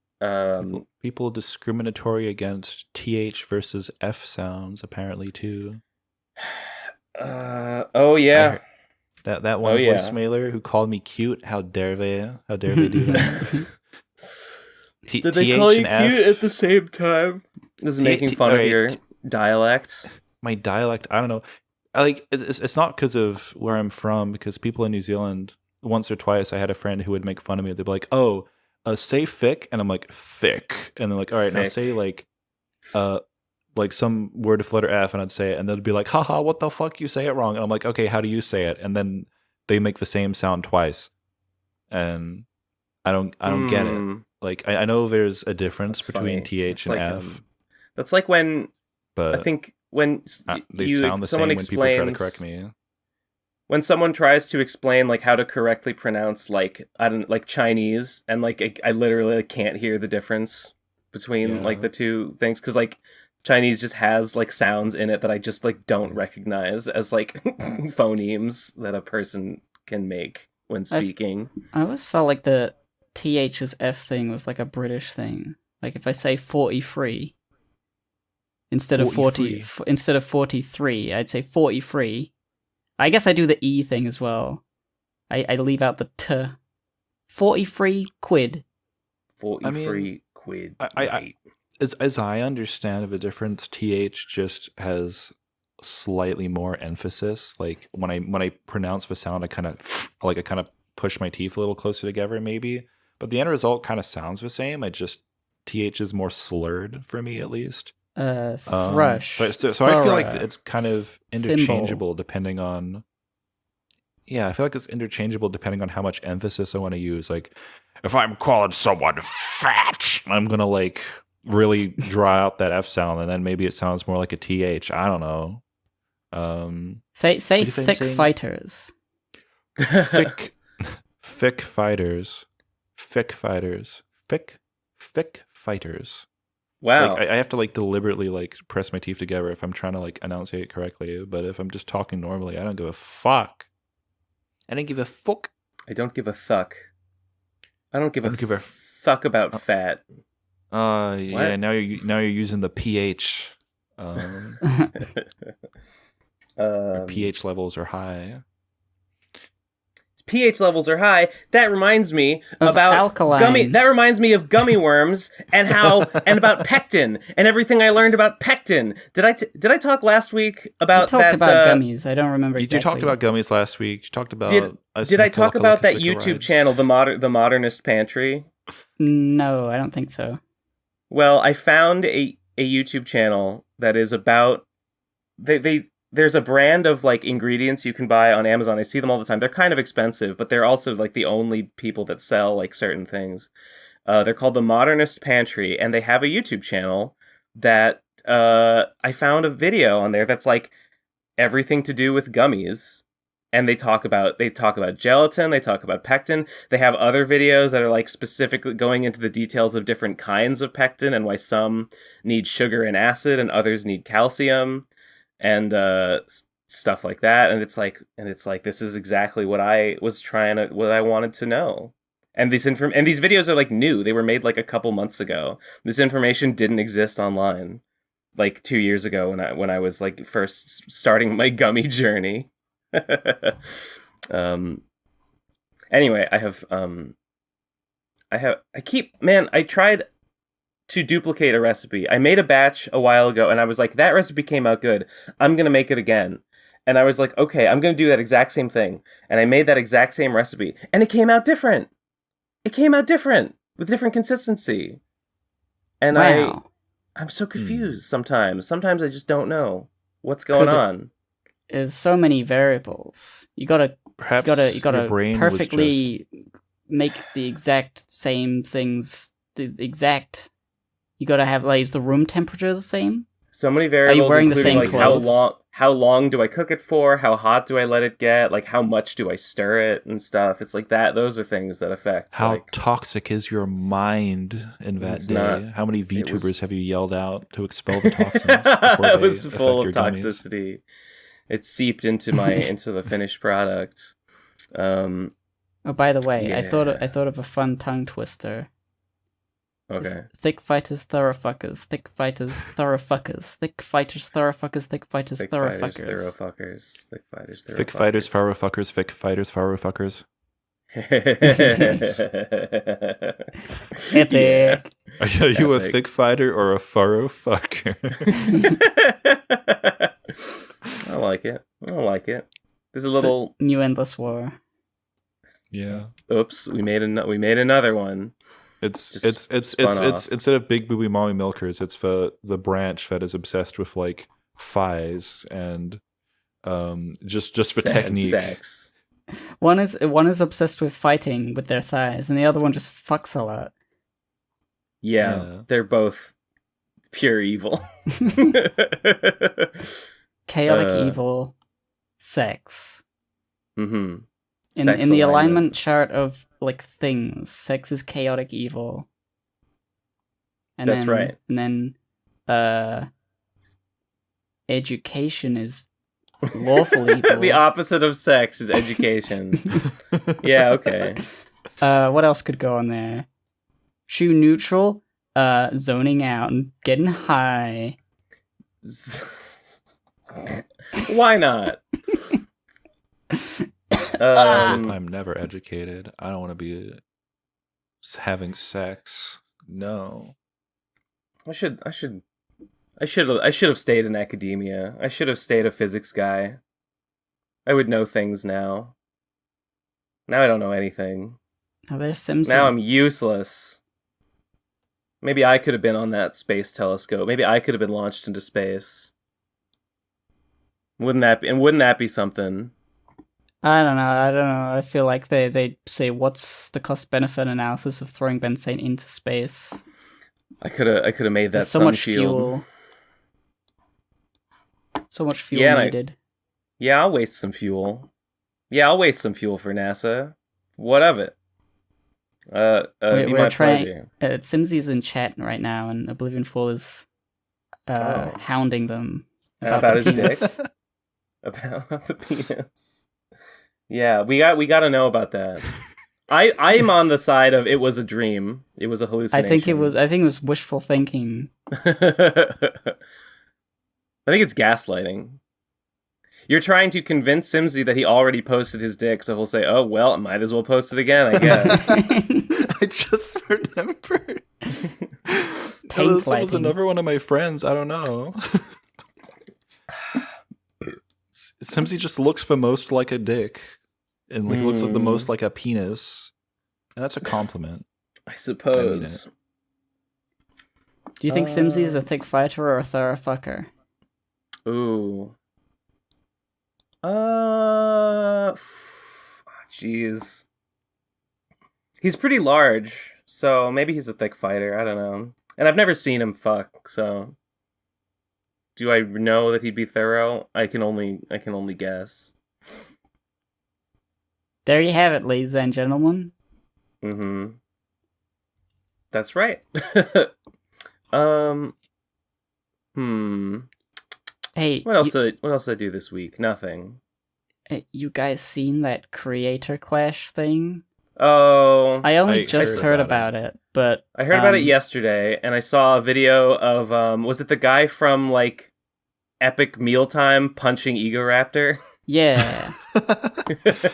S4: People discriminatory against TH versus F sounds, apparently, too.
S3: Oh, yeah.
S4: That one voicemailer who called me cute. How dare they? How dare they do that?
S3: Did they call you cute at the same time? This is making fun of your dialect.
S4: My dialect, I don't know. It's not because of where I'm from, because people in New Zealand, once or twice, I had a friend who would make fun of me. They'd be like, "Oh, say thick," and I'm like, "Thick," and they're like, "All right, now say like some word with letter F," and I'd say it, and they'd be like, "Haha, what the fuck? You say it wrong." And I'm like, "Okay, how do you say it?" And then they make the same sound twice, and I don't get it. Like I know there's a difference between TH and F.
S3: That's like when,
S4: but
S3: I think when
S4: they sound the same when people try to correct me.
S3: When someone tries to explain like how to correctly pronounce like Chinese, and like I literally can't hear the difference between like the two things, because like Chinese just has like sounds in it that I just like don't recognize as like phonemes that a person can make when speaking.
S1: I always felt like the TH as F thing was like a British thing. Like if I say 43 instead of 43, I'd say 43. I guess I do the E thing as well. I leave out the T. 43 quid.
S3: 43 quid.
S4: As I understand the difference, TH just has slightly more emphasis. Like when I pronounce the sound, I kind of push my teeth a little closer together, maybe. But the end result kind of sounds the same. TH is more slurred for me, at least.
S1: Thrush.
S4: So I feel like it's kind of interchangeable depending on. Yeah, I feel like it's interchangeable depending on how much emphasis I want to use. Like, if I'm calling someone fat, I'm gonna like really draw out that F sound, and then maybe it sounds more like a TH. I don't know.
S1: Say thick fighters.
S4: Thick fighters. Thick fighters.
S3: Wow.
S4: Like, I have to like deliberately like press my teeth together if I'm trying to like enunciate it correctly. But if I'm just talking normally, I don't give a fuck. I don't give a fuck.
S3: I don't give a thuck. I don't give a fuck about fat.
S4: Yeah. Now you're using the pH. Your pH levels are high.
S3: pH levels are high. That reminds me
S1: about alkaline.
S3: That reminds me of gummy worms and and about pectin and everything I learned about pectin. Did I talk last week about
S1: you talked about gummies? I don't remember.
S4: You talked about gummies last week. You talked about.
S3: Did I talk about that YouTube channel, the Modernist Pantry?
S1: No, I don't think so.
S3: Well, I found a YouTube channel that is about there's a brand of like ingredients you can buy on Amazon. I see them all the time. They're kind of expensive, but they're also like the only people that sell like certain things. They're called the Modernist Pantry, and they have a YouTube channel that I found a video on there that's like everything to do with gummies. And they talk about gelatin, they talk about pectin. They have other videos that are like specifically going into the details of different kinds of pectin and why some need sugar and acid and others need calcium. And stuff like that, and it's like this is exactly what I wanted to know. And these videos are like new; they were made like a couple months ago. This information didn't exist online like 2 years ago when I was like first starting my gummy journey. Anyway, I tried to duplicate a recipe. I made a batch a while ago, and I was like, that recipe came out good. I'm going to make it again. And I was like, okay, I'm going to do that exact same thing. And I made that exact same recipe, and it came out different. It came out different, with different consistency. And
S1: wow.
S3: I'm so confused sometimes. Sometimes I just don't know what's going on.
S1: There's so many variables. You gotta perfectly make the exact same things, you gotta have, like, is the room temperature the same?
S3: So many variables. Are you
S1: wearing the same clothes?
S3: How long do I cook it for? How hot do I let it get? Like, how much do I stir it and stuff? It's like that. Those are things that affect.
S4: How toxic is your mind in that day? How many VTubers have you yelled out to expel the toxins?
S3: It was full of toxicity. It seeped into the finished product.
S1: Oh, by the way, yeah. I thought of a fun tongue twister.
S3: Okay.
S1: Thick fighters, thorough fuckers. Thick fighters, thorough fuckers. Thick fighters, thorough fuckers. Thick fighters,
S3: Thick
S1: thorough
S3: fighters,
S1: fuckers.
S3: thorough fuckers. Thick fighters, thorough
S4: Thick fighters, faro fuckers. Thick fighters, faro fuckers.
S1: Epic.
S4: Are you a thick fighter or a faro fucker?
S3: I like it. I like it. There's a little
S1: New endless war.
S4: Yeah.
S3: Oops, we made another one.
S4: It's
S3: Just
S4: it's instead of big booby mommy milkers, it's the branch that is obsessed with like thighs and just for technique.
S3: Sex.
S1: One is obsessed with fighting with their thighs, and the other one just fucks a lot.
S3: Yeah, they're both pure evil.
S1: Chaotic evil, sex.
S3: Mm-hmm.
S1: In the alignment chart of like things, sex is chaotic evil. And
S3: That's right.
S1: And then education is lawful evil.
S3: The opposite of sex is education. Yeah, okay.
S1: What else could go on there? Shoe neutral, zoning out and getting high.
S3: Why not?
S4: I'm never educated. I don't want to be having sex. No.
S3: I should have stayed in academia. I should have stayed a physics guy. I would know things now. Now I don't know anything.
S1: Oh, there's Simpson.
S3: Now I'm useless. Maybe I could have been on that space telescope. Maybe I could have been launched into space. Wouldn't that be something?
S1: I don't know. I feel like they say, what's the cost-benefit analysis of throwing BenSaint into space?
S3: I could have made that
S1: There's so
S3: sun
S1: much
S3: shield.
S1: fuel. So much fuel needed.
S3: Yeah, I'll waste some fuel. Yeah, I'll waste some fuel for NASA. What of it? Be my pleasure.
S1: Simsy's in chat right now, and Oblivion Fall is hounding them
S3: about his
S1: penis.
S3: dick. About the penis. Yeah, we got to know about that. I am on the side of it was a dream. It was a hallucination.
S1: I think it was wishful thinking.
S3: I think it's gaslighting. You're trying to convince Simsy that he already posted his dick, so he'll say, "Oh well, I might as well post it again, I guess."
S4: I just remembered. This was another one of my friends. I don't know. Simsy just looks the most like a dick, and like looks the most like a penis, and that's a compliment.
S3: I suppose.
S1: Do you think Simsy is a thick fighter or a thorough fucker?
S3: Ooh. Jeez. He's pretty large, so maybe he's a thick fighter. I don't know. And I've never seen him fuck, so do I know that he'd be thorough? I can only guess.
S1: There you have it, ladies and gentlemen.
S3: Mm-hmm. That's right.
S1: Hey,
S3: what else did I do this week? Nothing.
S1: You guys seen that creator clash thing?
S3: Oh,
S1: I only just heard about it, but
S3: I heard about it yesterday, and I saw a video of was it the guy from like Epic Mealtime punching Egoraptor?
S1: Yeah,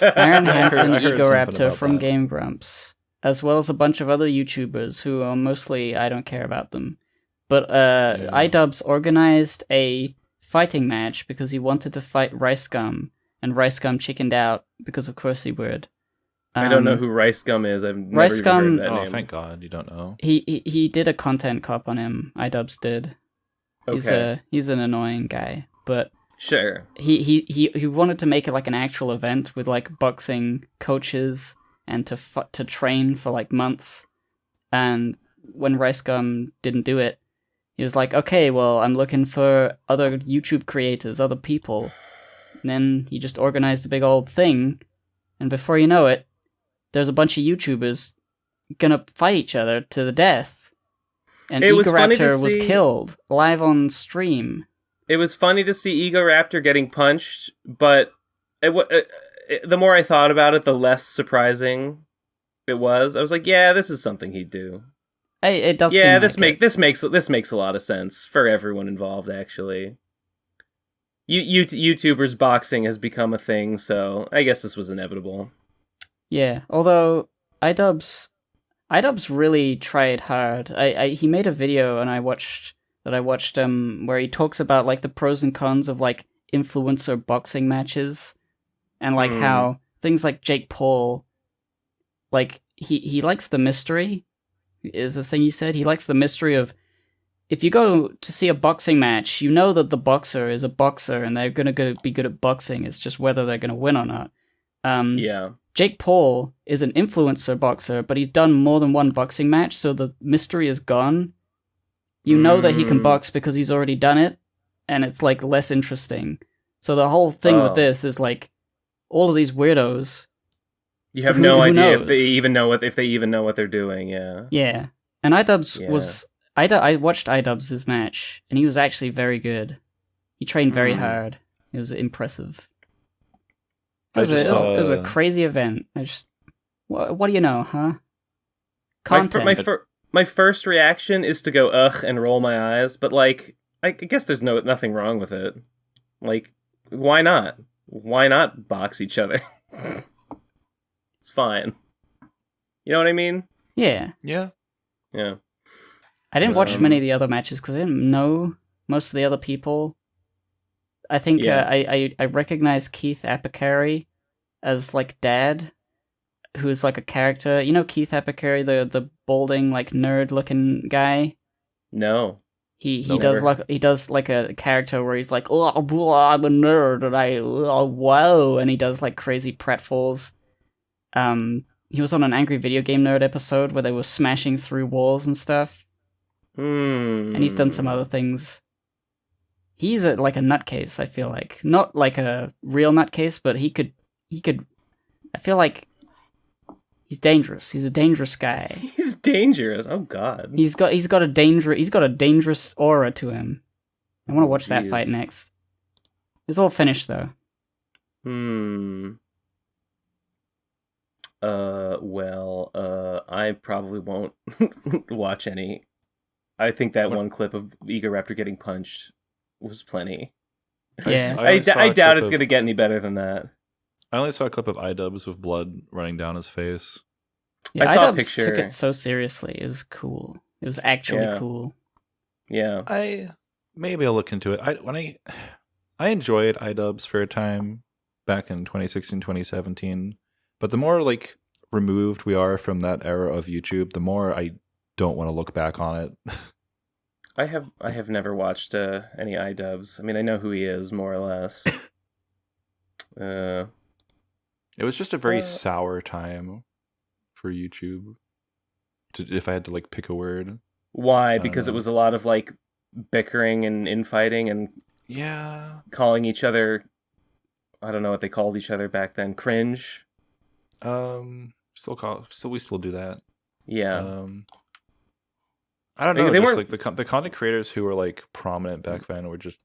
S1: Aaron Hansen,
S4: I heard
S1: Egoraptor from
S4: that.
S1: Game Grumps, as well as a bunch of other YouTubers who are mostly I don't care about them. But iDubbbz organized a fighting match because he wanted to fight Rice Gum, and Rice Gum chickened out because of course he would.
S3: I don't know who Rice Gum is. I've never
S1: Rice
S3: even
S1: Gum,
S3: heard that name.
S4: Thank God you don't know.
S1: He did a content cop on him. iDubbbz did.
S3: Okay.
S1: He's an annoying guy, but
S3: Sure.
S1: he wanted to make it like an actual event with like boxing coaches and to train for like months. And when Rice Gum didn't do it, he was like, okay, well, I'm looking for other YouTube creators, other people. And then he just organized a big old thing, and before you know it, there's a bunch of YouTubers gonna fight each other to the death. And Egoraptor was killed live on stream.
S3: It was funny to see Egoraptor getting punched, but the more I thought about it, the less surprising it was. I was like, yeah, this is something he'd do.
S1: It does.
S3: Yeah,
S1: seem
S3: this makes a lot of sense for everyone involved. Actually, YouTubers boxing has become a thing, so I guess this was inevitable.
S1: Yeah, although iDubbbz really tried hard. He made a video and I watched where he talks about like the pros and cons of like influencer boxing matches, and like how things like Jake Paul, like he likes the mystery, is the thing he said. He likes the mystery of, if you go to see a boxing match, you know that the boxer is a boxer and they're gonna be good at boxing. It's just whether they're gonna win or not.
S3: Yeah.
S1: Jake Paul is an influencer boxer, but he's done more than one boxing match, so the mystery is gone. You know that he can box because he's already done it, and it's like less interesting. So the whole thing with this is like all of these weirdos.
S3: You have no idea if they even know what they're doing. Yeah.
S1: Yeah, and iDubbbz was I watched iDubbbz's match, and he was actually very good. He trained very hard. It was impressive. It was a crazy event. What do you know, huh? Content.
S3: My first reaction is to go ugh and roll my eyes, but like I guess there's nothing wrong with it. Like, why not? Why not box each other? It's fine. You know what I mean?
S1: Yeah.
S4: Yeah.
S3: Yeah.
S1: I didn't watch many of the other matches because I didn't know most of the other people. I think I recognize Keith Apicary as like Dad, who's like a character. You know Keith Apicary, the balding like nerd looking guy.
S3: No.
S1: He does like a character where he's like, oh, I'm a nerd, and whoa, and he does like crazy pratfalls. He was on an Angry Video Game Nerd episode where they were smashing through walls and stuff. And he's done some other things. He's like a nutcase, I feel like. Not like a real nutcase, but he could I feel like he's dangerous. He's a dangerous guy.
S3: He's dangerous. Oh god.
S1: He's got a dangerous aura to him. I want to watch that fight next. It's all finished though.
S3: I probably won't watch any. I think that one clip of Egoraptor getting punched was plenty.
S1: Yeah.
S3: I doubt it's going to get any better than that.
S4: I only saw a clip of iDubbbz with blood running down his face.
S1: Yeah,
S3: I saw a
S1: iDubbbz
S3: picture.
S1: took it so seriously. It was cool. It was actually cool.
S3: Yeah.
S4: Maybe I'll look into it. I enjoyed iDubbbz for a time back in 2016, 2017. But the more like removed we are from that era of YouTube, the more I don't want to look back on it.
S3: I have never watched any iDubbbz. I mean, I know who he is more or less.
S4: It was just a very sour time for YouTube. If I had to like pick a word.
S3: Why? Because it was a lot of like bickering and infighting and calling each other. I don't know what they called each other back then. Cringe.
S4: We still do that.
S3: Yeah.
S4: I don't know. They weren't like the content creators who were like prominent back then were just,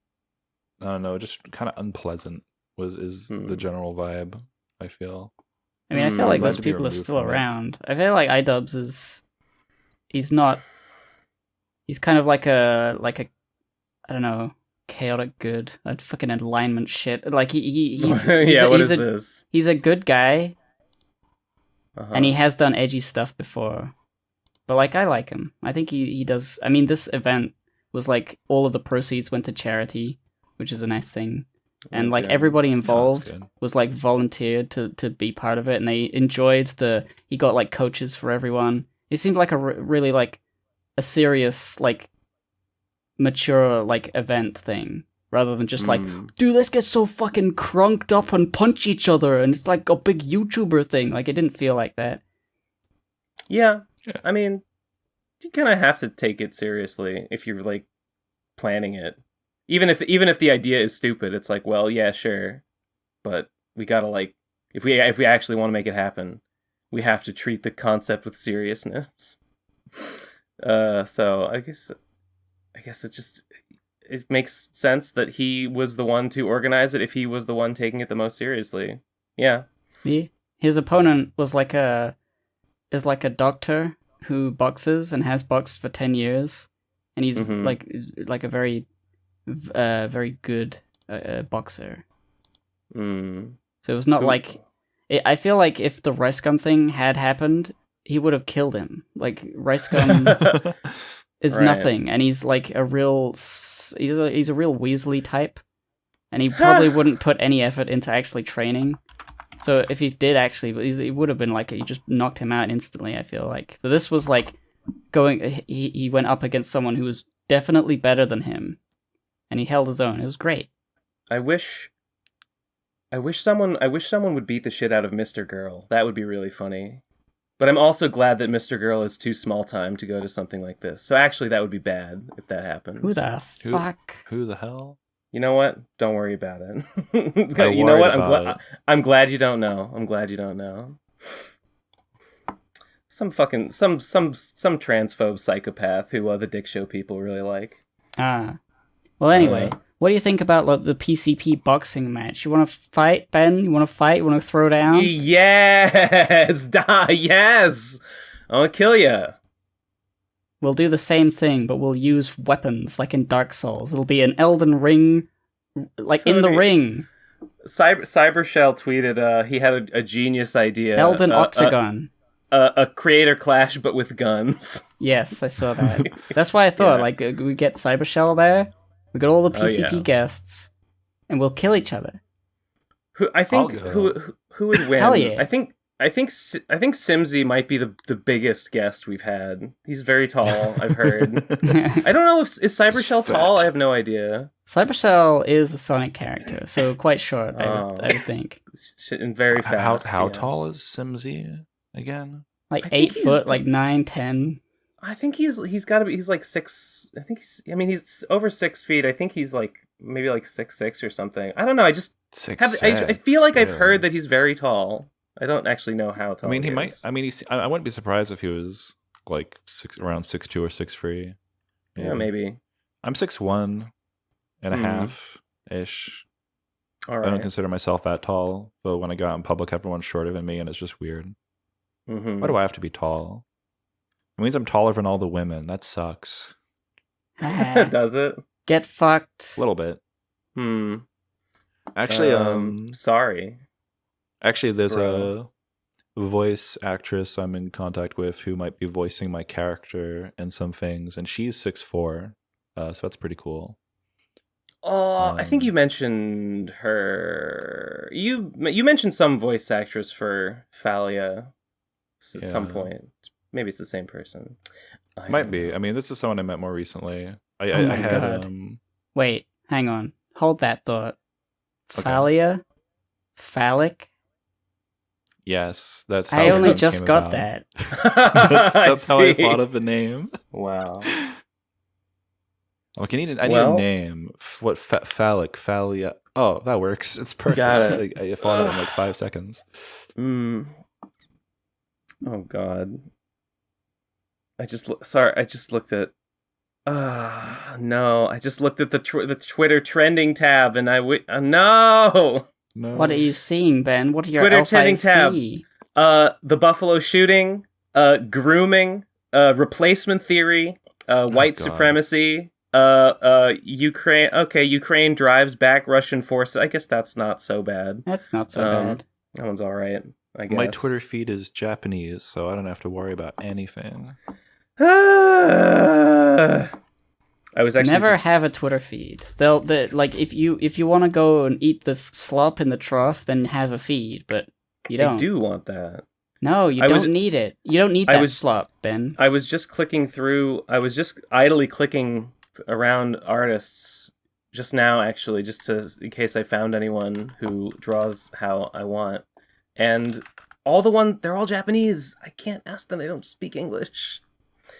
S4: I don't know, just kind of unpleasant. Is the general vibe? I feel.
S1: I mean, I feel like those people are still around. I feel like iDubbbz he's kind of like a I don't know, chaotic good, like fucking alignment shit. Like he's
S3: this?
S1: He's a good guy. And he has done edgy stuff before. But, like, I like him. I think he does... I mean, this event was, like, all of the proceeds went to charity, which is a nice thing. And, like, everybody involved was, like, volunteered to be part of it. And they enjoyed he got, like, coaches for everyone. It seemed like a really, like, a serious, like, mature, like, event thing. Rather than just like, dude, let's get so fucking crunked up and punch each other, and it's like a big YouTuber thing. Like, it didn't feel like that.
S3: Yeah. I mean, you kind of have to take it seriously if you're like planning it. Even if the idea is stupid, it's like, well, yeah, sure, but we gotta like, if we actually want to make it happen, we have to treat the concept with seriousness. So I guess it makes sense that he was the one to organize it if he was the one taking it the most seriously. Yeah.
S1: His opponent was like a doctor who boxes and has boxed for 10 years, and he's like a very very good boxer. So it was not like I feel like if the rice gum thing had happened, he would have killed him. Like rice gum is nothing, and he's like a real he's a real Weasley type, and he probably wouldn't put any effort into actually training. So if he did actually, it would have been like he just knocked him out instantly. I feel like, but this was like he went up against someone who was definitely better than him, and he held his own. It was great.
S3: I wish someone would beat the shit out of Mr. Girl. That would be really funny. But I'm also glad that Mr. Girl is too small time to go to something like this. So actually, that would be bad if that happened.
S1: Who the fuck?
S4: Who the hell?
S3: You know what? Don't worry about it. You know what? I'm glad you don't know. I'm glad you don't know. Some transphobe psychopath who the Dick Show people really like.
S1: Well, anyway, what do you think about like the PCP boxing match? You want to fight, Ben? You want to fight? You want to throw down?
S3: Yes, yes. I want to kill you.
S1: We'll do the same thing, but we'll use weapons like in Dark Souls. It'll be an Elden Ring, like so in the ring.
S3: Cybershell tweeted he had a genius idea.
S1: Elden Octagon.
S3: A creator clash, but with guns.
S1: Yes, I saw that. That's why I thought, like, we get Cybershell there, we got all the PCP guests, and we'll kill each other.
S3: Who would win?
S1: Hell yeah.
S3: I think Simsy might be the biggest guest we've had. He's very tall, I've heard. I don't know is Cybershell tall? I have no idea.
S1: Cybershell is a Sonic character, so quite short, I would think.
S3: And very fast.
S4: How tall is Simsy again?
S1: Like 8 foot, like 9, 10.
S3: I think he's got to be. He's like 6. I think he's over 6 feet. I think he's like maybe like 6'6" or something. I don't know. I just I feel like I've heard that he's very tall. I don't actually know how tall.
S4: I mean, he might.
S3: Is.
S4: I mean, I wouldn't be surprised if he was like around 6'2" or 6'3".
S3: Yeah, maybe.
S4: I'm 6'1" and a half ish.
S3: All right.
S4: I don't consider myself that tall, but when I go out in public, everyone's shorter than me, and it's just weird. Why do I have to be tall? It means I'm taller than all the women. That sucks.
S3: Does it?
S1: Get fucked.
S4: A little bit. Actually,
S3: sorry.
S4: Actually, there's a voice actress I'm in contact with who might be voicing my character in some things, and she's 6'4", so that's pretty cool.
S3: I think you mentioned her. You mentioned some voice actress for Thalia at some point. Maybe it's the same person.
S4: Might be. I mean, this is someone I met more recently. I had. God.
S1: Wait, hang on. Hold that thought. Thalia? Phallic?
S4: Yes, that's how
S1: I only
S4: it
S1: just
S4: came
S1: got
S4: about.
S1: that.
S4: That's how I thought of the name.
S3: Wow.
S4: Okay, I need a name. What phallic? Thalia? Oh, that works. It's perfect.
S3: Got it.
S4: I thought it in like 5 seconds.
S3: Oh God. I just looked at. No! I just looked at the Twitter trending tab, and no.
S1: What are you seeing, Ben? What are your
S3: Twitter
S1: elf
S3: trending
S1: eyes
S3: tab?
S1: see?
S3: The Buffalo shooting, grooming, replacement theory, white supremacy, Ukraine. Okay, Ukraine drives back Russian forces. I guess that's not so bad.
S1: That's not so bad.
S3: That one's all right, I guess.
S4: My Twitter feed is Japanese, so I don't have to worry about anything.
S3: I was actually
S1: never have a Twitter feed. Like if you want to go and eat the slop in the trough, then have a feed, but you don't.
S3: I do want that.
S1: No, you don't need it. You don't need that slop, Ben.
S3: I was just clicking through. I was just idly clicking around artists just now, actually, just in case I found anyone who draws how I want, and they're all Japanese. I can't ask them; they don't speak English.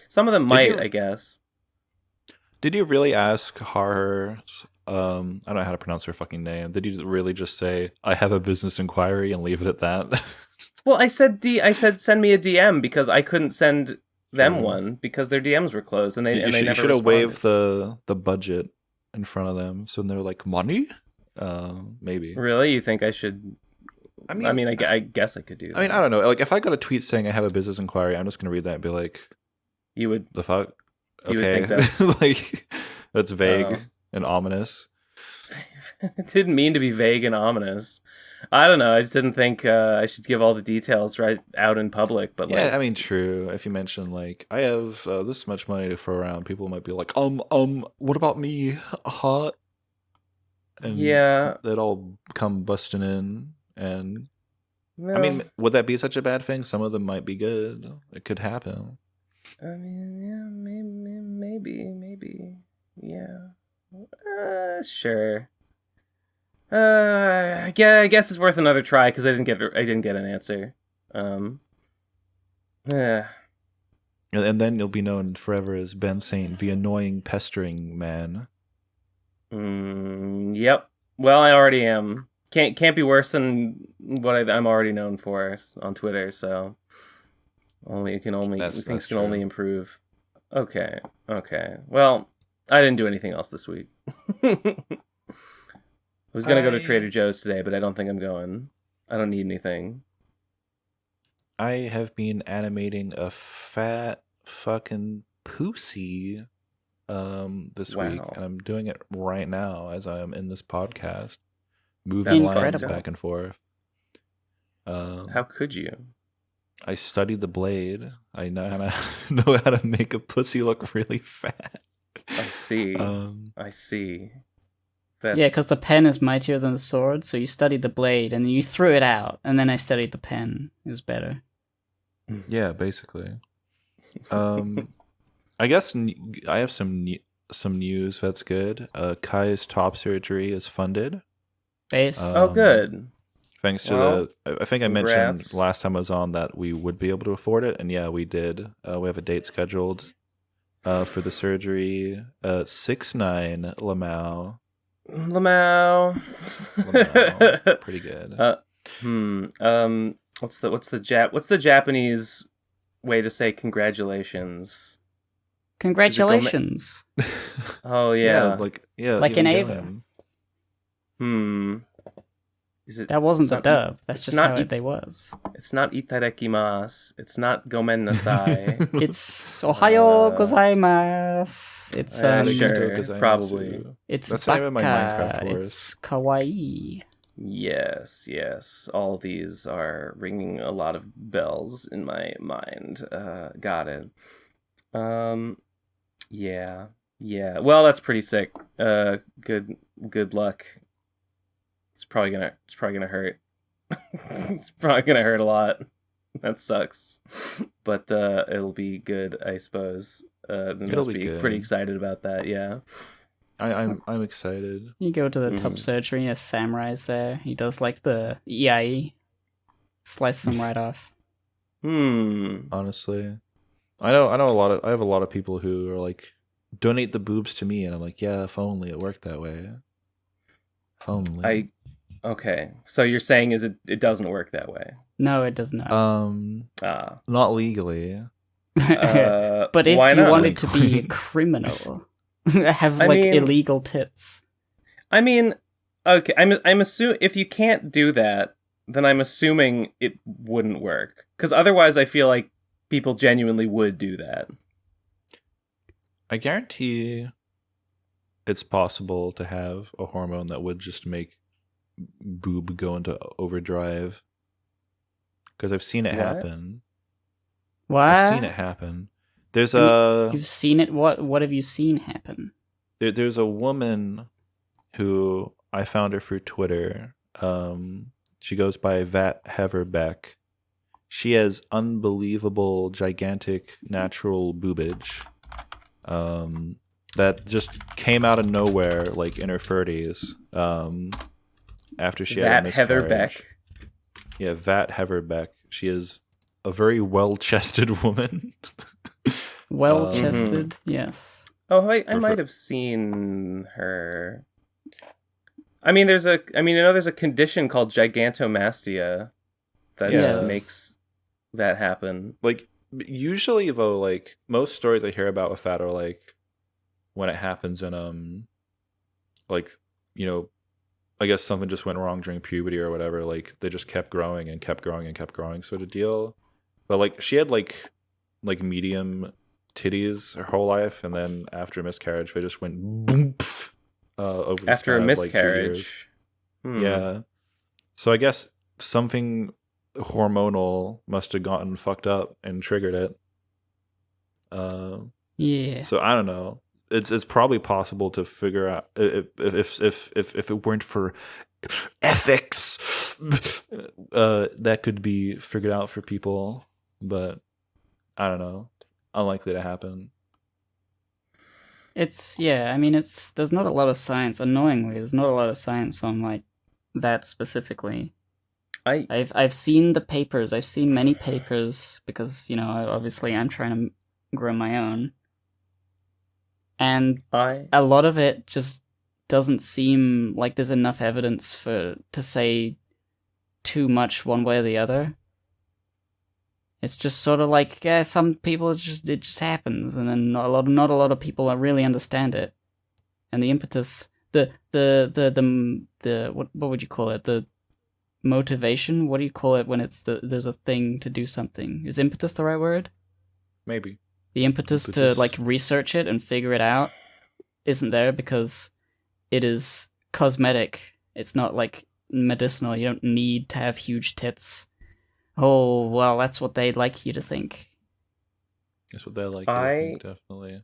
S3: Some of them might, I guess.
S4: Did you really ask her? I don't know how to pronounce her fucking name. Did you really just say, "I have a business inquiry" and leave it at that?
S3: Well, I said send me a DM because I couldn't send them one because their DMs were closed and they never
S4: You should have waved the budget in front of them, so they're like, money? Maybe.
S3: Really? You think I should I guess I could do that.
S4: I mean, I don't know. Like, if I got a tweet saying I have a business inquiry, I'm just gonna read that and be like,
S3: you would
S4: the fuck?
S3: You
S4: Okay,
S3: would think that's
S4: like that's vague and ominous.
S3: It didn't mean to be vague and ominous. I don't know. I just didn't think I should give all the details right out in public. But
S4: yeah, I mean, true. If you mention like I have this much money to throw around, people might be like, what about me? Hot. And
S3: yeah,
S4: they'd all come busting in, and
S3: no,
S4: I mean, would that be such a bad thing? Some of them might be good. It could happen.
S3: I mean, yeah, maybe, yeah. Sure. I guess it's worth another try because I didn't get an answer. Yeah.
S4: And then you'll be known forever as GibBenSaint, the annoying, pestering man.
S3: Yep. Well, I already am. Can't be worse than what I'm already known for on Twitter. So things can only improve. Okay. Well, I didn't do anything else this week. I was gonna go to Trader Joe's today, but I don't think I'm going. I don't need anything.
S4: I have been animating a fat fucking pussy this week, and I'm doing it right now as I am in this podcast, moving lines back and forth.
S3: How could you?
S4: I studied the blade. I know how to make a pussy look really fat.
S3: I see. I see.
S1: Yeah, because the pen is mightier than the sword, so you studied the blade, and you threw it out, and then I studied the pen. It was better.
S4: Yeah, basically. I guess I have some news that's good. Kai's top surgery is funded.
S1: Oh,
S3: good.
S4: Thanks to I think I mentioned last time I was on that we would be able to afford it, and yeah, we did. We have a date scheduled for the surgery. 6'9" Lamau. Pretty good.
S3: What's the Japanese way to say congratulations?
S1: Congratulations.
S3: Oh yeah.
S1: Like in Ava.
S3: Is it?
S1: That wasn't the dub. That's just how they was.
S3: It's not itadakimasu. It's not gomen nasai.
S1: It's ohayo gozaimasu. It's
S3: sure, probably.
S1: It's
S4: that's
S1: baka.
S4: my Minecraft horse.
S1: It's kawaii.
S3: Yes. All these are ringing a lot of bells in my mind. Got it. Yeah. Well, that's pretty sick. Good luck. It's probably gonna hurt. It's probably gonna hurt a lot. That sucks. But it'll be good, I suppose. It'll be pretty excited about that. Yeah.
S4: I'm excited.
S1: You go to the top surgery, a samurai's there. He does like the iai. Slice them right off.
S4: Honestly. I have a lot of people who are like, donate the boobs to me, and I'm like, yeah, if only it worked that way. If only.
S3: Okay. So you're saying it doesn't work that way?
S1: No, it does not.
S4: Not legally.
S1: But if you wanted to be a criminal, have illegal tits.
S3: I mean, okay. I'm assuming if you can't do that, then I'm assuming it wouldn't work. Because otherwise, I feel like people genuinely would do that.
S4: I guarantee it's possible to have a hormone that would just make boob go into overdrive. Because I've seen it happen.
S1: What?
S4: I've seen it happen.
S1: You've seen it? What have you seen happen?
S4: There's a woman who I found her through Twitter. She goes by Vat Heverbeck. She has unbelievable, gigantic, natural boobage. That just came out of nowhere, like in her 30s. After she had a miscarriage.
S3: Heatherbeck.
S4: Yeah, Vat Heverbeck. She is a very well-chested woman.
S1: Well-chested, yes.
S3: Oh, I might have seen her. I know there's a condition called gigantomastia that just makes that happen.
S4: Like, usually though, like most stories I hear about with that are like when it happens in like, you know, I guess something just went wrong during puberty or whatever. Like they just kept growing and kept growing and kept growing, sort of deal. But like she had like medium titties her whole life, and then after a miscarriage, they just went boom over the
S3: After a
S4: span of,
S3: miscarriage.
S4: Like, 2 years. Yeah. So I guess something hormonal must have gotten fucked up and triggered it.
S1: Yeah.
S4: So I don't know. It's probably possible to figure out if it weren't for ethics, that could be figured out for people. But I don't know. Unlikely to happen.
S1: There's not a lot of science. Annoyingly, there's not a lot of science on like that specifically. I've seen the papers. I've seen many papers because obviously I'm trying to grow my own, and a lot of it just doesn't seem like there's enough evidence to say too much one way or the other. It's just sort of like, yeah, some people it just happens, and then not a lot of people really understand it, and the impetus, the what would you call it? The motivation? What do you call it when there's a thing to do something? Is impetus the right word?
S4: Maybe.
S1: The impetus to like research it and figure it out isn't there because it is cosmetic. It's not like medicinal. You don't need to have huge tits. Oh, well, that's what they'd like you to think.
S4: That's what they like you to think, definitely.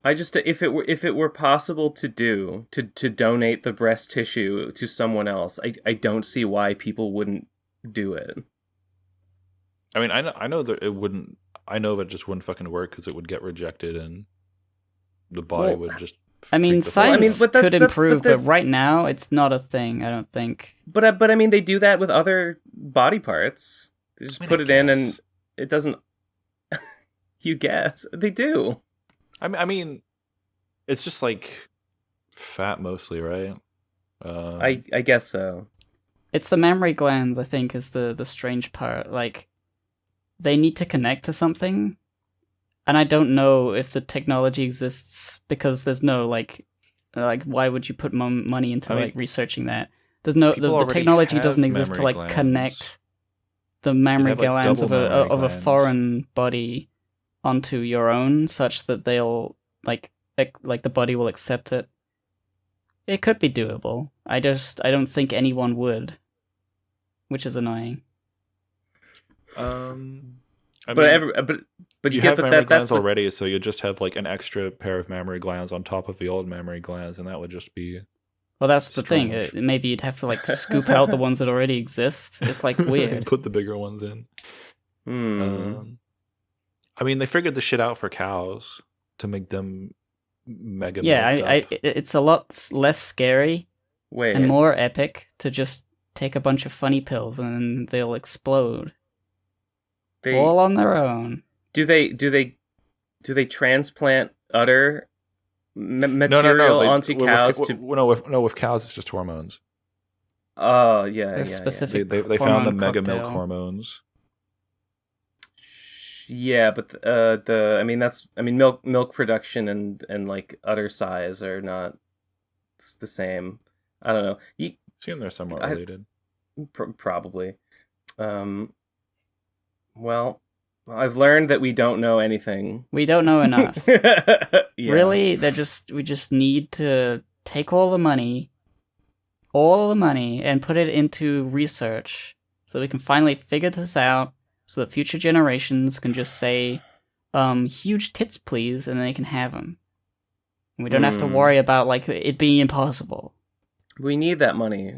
S3: I just, if it were possible to donate the breast tissue to someone else, I don't see why people wouldn't do it.
S4: I mean, I know that it wouldn't. I know that it just wouldn't fucking work because it would get rejected and the body would just.
S1: I mean, science could improve, but right now it's not a thing. I don't think.
S3: But I mean, they do that with other body parts. They just put it in, and it doesn't. You guess they do.
S4: I mean, it's just like fat mostly, right?
S3: I guess so.
S1: It's the mammary glands, I think, is the strange part. Like, they need to connect to something, and I don't know if the technology exists because there's no like why would you put money into like researching that? There's no the technology doesn't exist to like connect the mammary glands of a foreign body onto your own, such that they'll like the body will accept it. It could be doable. I don't think anyone would, which is annoying.
S4: But
S3: you
S4: have
S3: get
S4: mammary glands
S3: that's
S4: already, so you just have like an extra pair of mammary glands on top of the old mammary glands, and that would just be.
S1: Well, that's the thing. Maybe you'd have to like scoop out the ones that already exist. It's like weird.
S4: Put the bigger ones in. I mean, they figured the shit out for cows to make them mega.
S1: Yeah, it's a lot less scary and more epic to just take a bunch of funny pills and they'll explode. All on their own.
S3: Do they transplant udder material onto cows?
S4: With cows it's just hormones.
S3: Oh yeah,
S1: There's specific.
S4: They found the mega milk hormones.
S3: Yeah, but milk production and like udder size are not the same. I don't know.
S4: Seem they're somewhat related.
S3: Probably. Well, I've learned that we don't know anything.
S1: We don't know enough.
S3: Yeah.
S1: Really, we just need to take all the money, and put it into research so we can finally figure this out so that future generations can just say, huge tits please, and they can have them. And we don't have to worry about like it being impossible.
S3: We need that money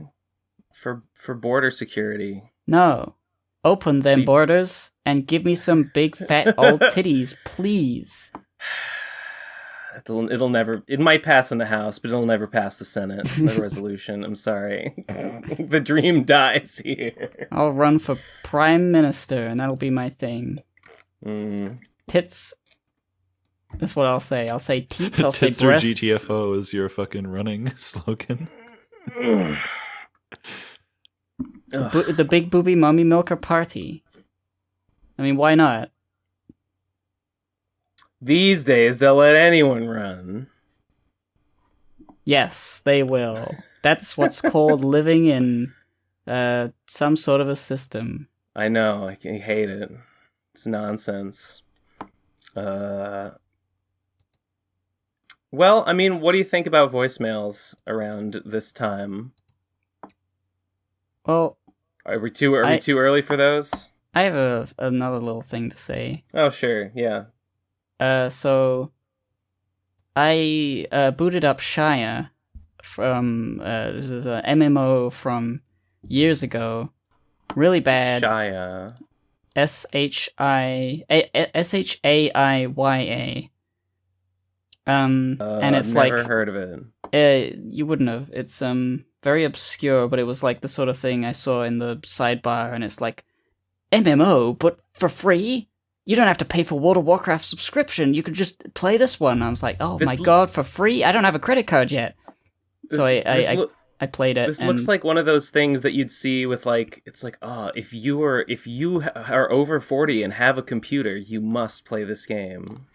S3: for border security.
S1: No. Open them borders and give me some big fat old titties, please.
S3: It'll never. It might pass in the House, but it'll never pass the Senate. The resolution. I'm sorry. The dream dies here.
S1: I'll run for Prime Minister, and that'll be my thing. Tits. That's what I'll say. I'll say teats. I'll say breasts.
S4: Tits or GTFO is your fucking running slogan.
S1: The Big Booby Mummy Milker Party. I mean, why not?
S3: These days, they'll let anyone run.
S1: Yes, they will. That's what's called living in some sort of a system.
S3: I know. I hate it. It's nonsense. Well, I mean, what do you think about voicemails around this time?
S1: Well,
S3: are we too early for those?
S1: I have another little thing to say.
S3: Oh, sure, yeah.
S1: So I booted up Shire from this is a MMO from years ago. Really bad.
S3: Shire.
S1: Shaiya. And it's
S3: I've never heard of it.
S1: You wouldn't have. It's very obscure, but it was like the sort of thing I saw in the sidebar, and it's like MMO, but for free. You don't have to pay for World of Warcraft subscription. You could just play this one. I was like, oh my god, for free? I don't have a credit card yet. So I played it.
S3: This looks like one of those things that you'd see with like, it's like, if you are over 40 and have a computer, you must play this game.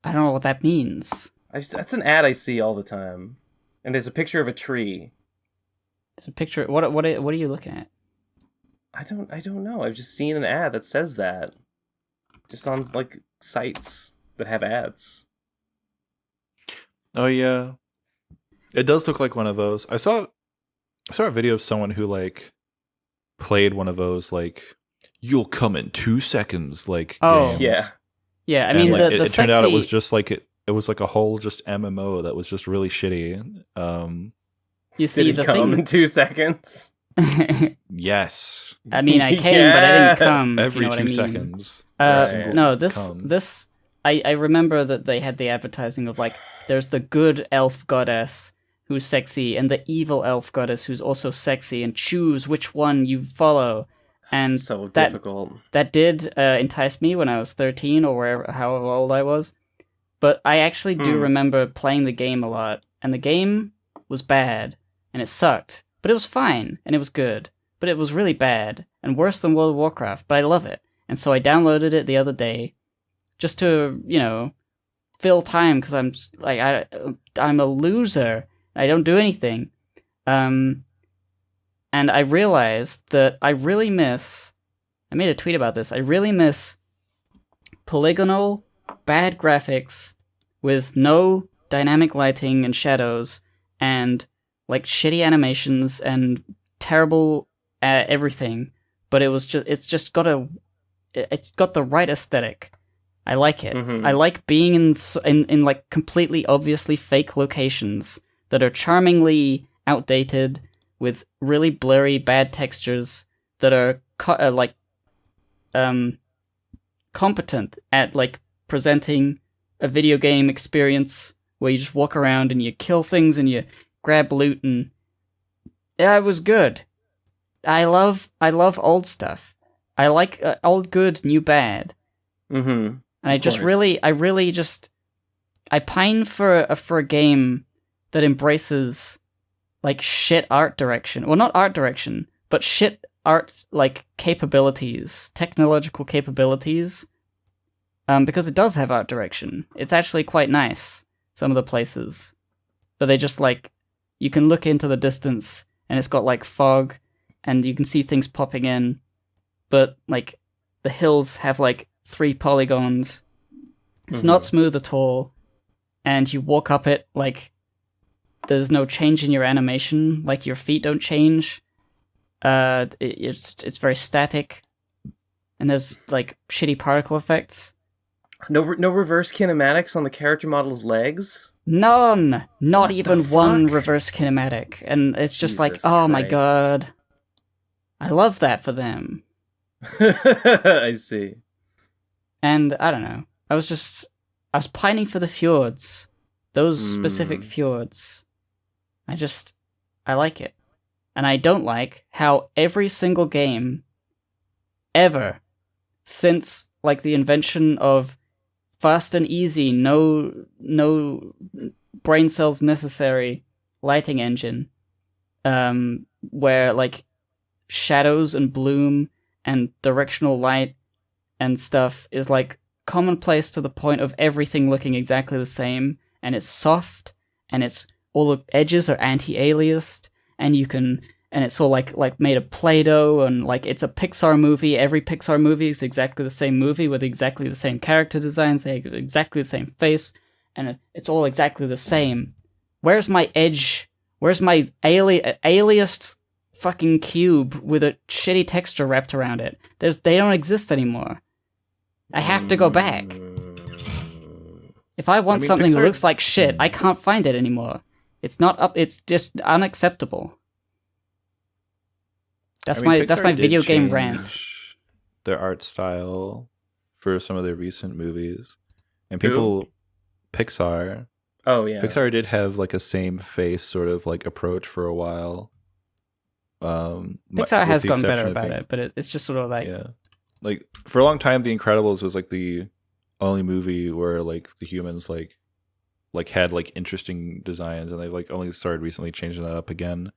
S1: I don't know what that means.
S3: That's an ad I see all the time, and there's a picture of a tree.
S1: It's a picture. What are you looking at?
S3: I don't know. I've just seen an ad that says that, just on like sites that have ads.
S4: Oh yeah, it does look like one of those. I saw a video of someone who like played one of those like you'll come in 2 seconds like games.
S1: Yeah, I mean,
S4: like,
S1: the
S4: it
S1: sexy...
S4: turned out it was just like it was like a whole just MMO that was just really shitty.
S1: You see,
S3: Did it come in 2 seconds?
S4: Yes.
S1: I mean, I came, but I didn't come.
S4: Every
S1: you know
S4: 2 seconds.
S1: No, this. I remember that they had the advertising of like, there's the good elf goddess who's sexy, and the evil elf goddess who's also sexy, and choose which one you follow. And
S3: so difficult.
S1: That did entice me when I was 13 or however old I was. But I actually do remember playing the game a lot. And the game was bad. And it sucked. But it was fine. And it was good. But it was really bad. And worse than World of Warcraft. But I love it. And so I downloaded it the other day. Just to, fill time. Because I'm a loser. I don't do anything. And I realized that I really miss... I made a tweet about this. I really miss polygonal, bad graphics with no dynamic lighting and shadows and like shitty animations and terrible everything. But it's got the right aesthetic. I like it. Mm-hmm. I like being in like completely obviously fake locations that are charmingly outdated with really blurry, bad textures that are competent at like presenting a video game experience where you just walk around and you kill things and you grab loot, and yeah, it was good. I love old stuff. I like old good, new bad. Mm-hmm. And I pine for a game that embraces like shit art direction. Well, not art direction, but shit art like capabilities, technological capabilities. Because it does have art direction. It's actually quite nice, some of the places. But they just like, you can look into the distance and it's got like fog and you can see things popping in. But like the hills have like 3 polygons. It's not smooth at all. And you walk up it like there's no change in your animation, like your feet don't change. It's very static, and there's like shitty particle effects.
S3: No reverse kinematics on the character model's legs.
S1: None, not even one reverse kinematic, and it's just Jesus like, oh Christ. My god, I love that for them.
S3: I see.
S1: And I don't know. I was pining for the fjords, those specific fjords. I like it. And I don't like how every single game ever since like the invention of fast and easy, no brain cells necessary lighting engine, where like shadows and bloom and directional light and stuff is like commonplace to the point of everything looking exactly the same, and it's soft and it's all the edges are anti-aliased, and you can, and it's all like made of Play-Doh, and like it's a Pixar movie. Every Pixar movie is exactly the same movie with exactly the same character designs. They have exactly the same face, and it's all exactly the same. Where's my edge? Where's my aliased fucking cube with a shitty texture wrapped around it? They don't exist anymore. I have to go back. If I want something that looks like shit, I can't find it anymore. It's not up. It's just unacceptable. That's my video game rant.
S4: Their art style for some of their recent movies, and Pixar.
S3: Oh yeah,
S4: Pixar did have like a same face sort of like approach for a while.
S1: Pixar has gotten better about it, but it's just sort of like
S4: like for a long time, The Incredibles was like the only movie where like the humans like had like interesting designs, and they've like only started recently changing that up again.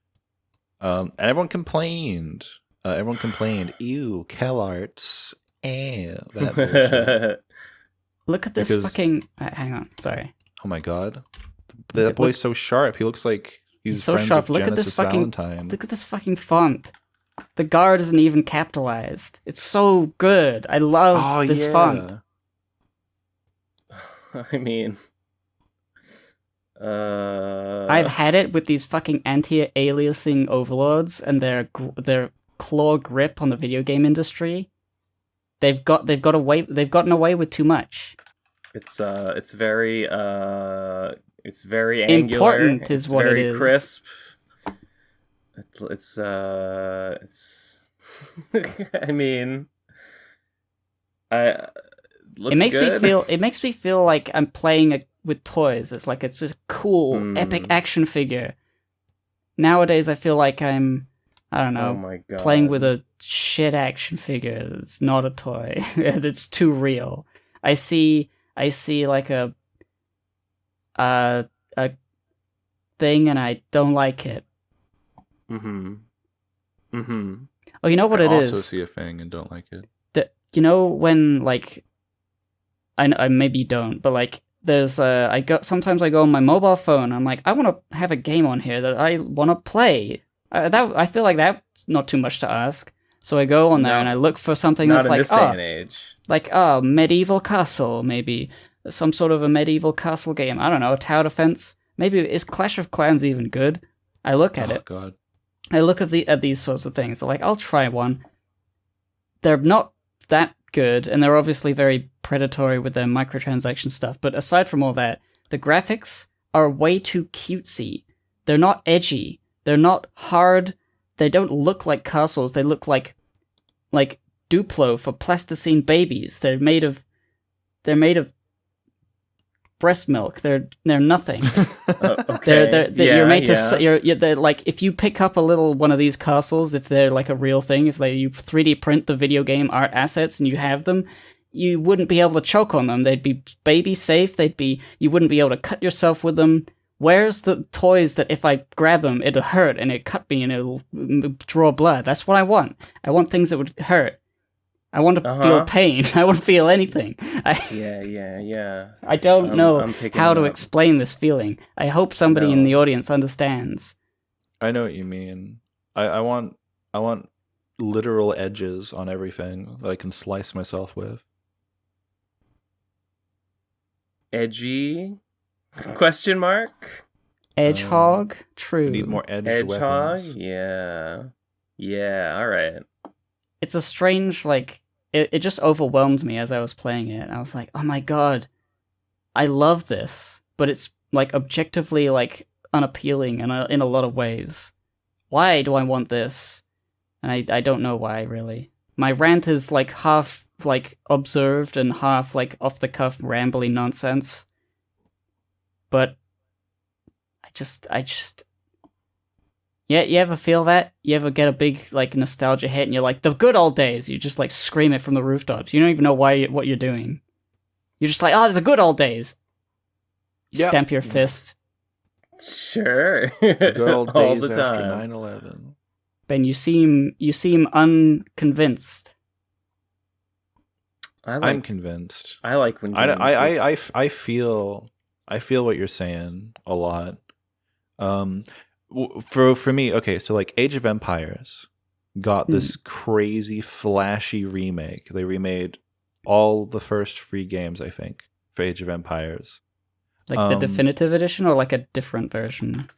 S4: And everyone complained. Ew, CalArts. That bullshit.
S1: Look at this fucking. Hang on, sorry.
S4: Oh my god, that boy's so sharp. He looks like he's
S1: so
S4: friends
S1: sharp.
S4: with
S1: Look at
S4: Genesis
S1: this fucking.
S4: Valentine.
S1: Look at this fucking font. The guard isn't even capitalized. It's so good. I love this font.
S3: I mean,
S1: I've had it with these fucking anti-aliasing overlords and their claw grip on the video game industry. They've gotten away with too much.
S3: It's very angular.
S1: Important is what it is.
S3: Very crisp. It's I mean,
S1: it makes
S3: good.
S1: It makes me feel like I'm playing with toys. It's like it's just a cool, epic action figure. Nowadays, I feel like I'm, I don't know,
S3: oh my God,
S1: playing with a shit action figure. It's not a toy. It's too real. I see like a thing, and I don't like it.
S3: Mm-hmm.
S1: Oh, you know what it is?
S4: I also see a thing and don't like it.
S1: You know when like, I maybe you don't, but like there's sometimes I go on my mobile phone. I'm like, I want to have a game on here that I want to play. I feel like that's not too much to ask. So I go on there and I look for something that's like,
S3: day and age.
S1: Like medieval castle, maybe some sort of a medieval castle game. I don't know, a tower defense. Maybe is Clash of Clans even good? I look at it.
S4: God.
S1: I look at these sorts of things. Like, I'll try one. They're not that good, and they're obviously very predatory with their microtransaction stuff. But aside from all that, the graphics are way too cutesy. They're not edgy. They're not hard. They don't look like castles. They look like Duplo for plasticine babies. They're made of breast milk. They're nothing.
S3: Okay.
S1: You're made to. They're like, if you pick up a little one of these castles, if they're like a real thing, if you 3D print the video game art assets and you have them, you wouldn't be able to choke on them. They'd be baby safe. You wouldn't be able to cut yourself with them. Where's the toys that if I grab them, it'll hurt and it'll cut me and it'll draw blood? That's what I want. I want things that would hurt. I want to feel pain. I want to feel anything.
S3: Yeah.
S1: I don't know how to explain this feeling. I hope somebody in the audience understands.
S4: I know what you mean. I want literal edges on everything that I can slice myself with.
S3: Edgy? Question mark?
S1: Edgehog? True.
S4: We need more edged weapons.
S3: Yeah. Yeah, alright.
S1: It's a strange, like, it just overwhelmed me as I was playing it. I was like, oh my god, I love this, but it's, like, objectively, like, unappealing in a lot of ways. Why do I want this? And I don't know why, really. My rant is, like, half, like, observed and half, like, off-the-cuff, rambly nonsense. But I just... Yeah, you ever feel that? You ever get a big, like, nostalgia hit and you're like, the good old days? You just, like, scream it from the rooftops. You don't even know what you're doing. You're just like, the good old days. Yep. Stamp your fist.
S3: Sure.
S4: The good old
S3: All
S4: days
S3: the
S4: after
S3: time.
S4: 9/11.
S1: Ben, you seem unconvinced.
S4: I'm convinced.
S3: I like when games
S4: I feel what you're saying a lot. For me, okay, so like Age of Empires got this crazy flashy remake. They remade all the first 3 games, I think, for Age of Empires.
S1: Like the definitive edition or like a different version?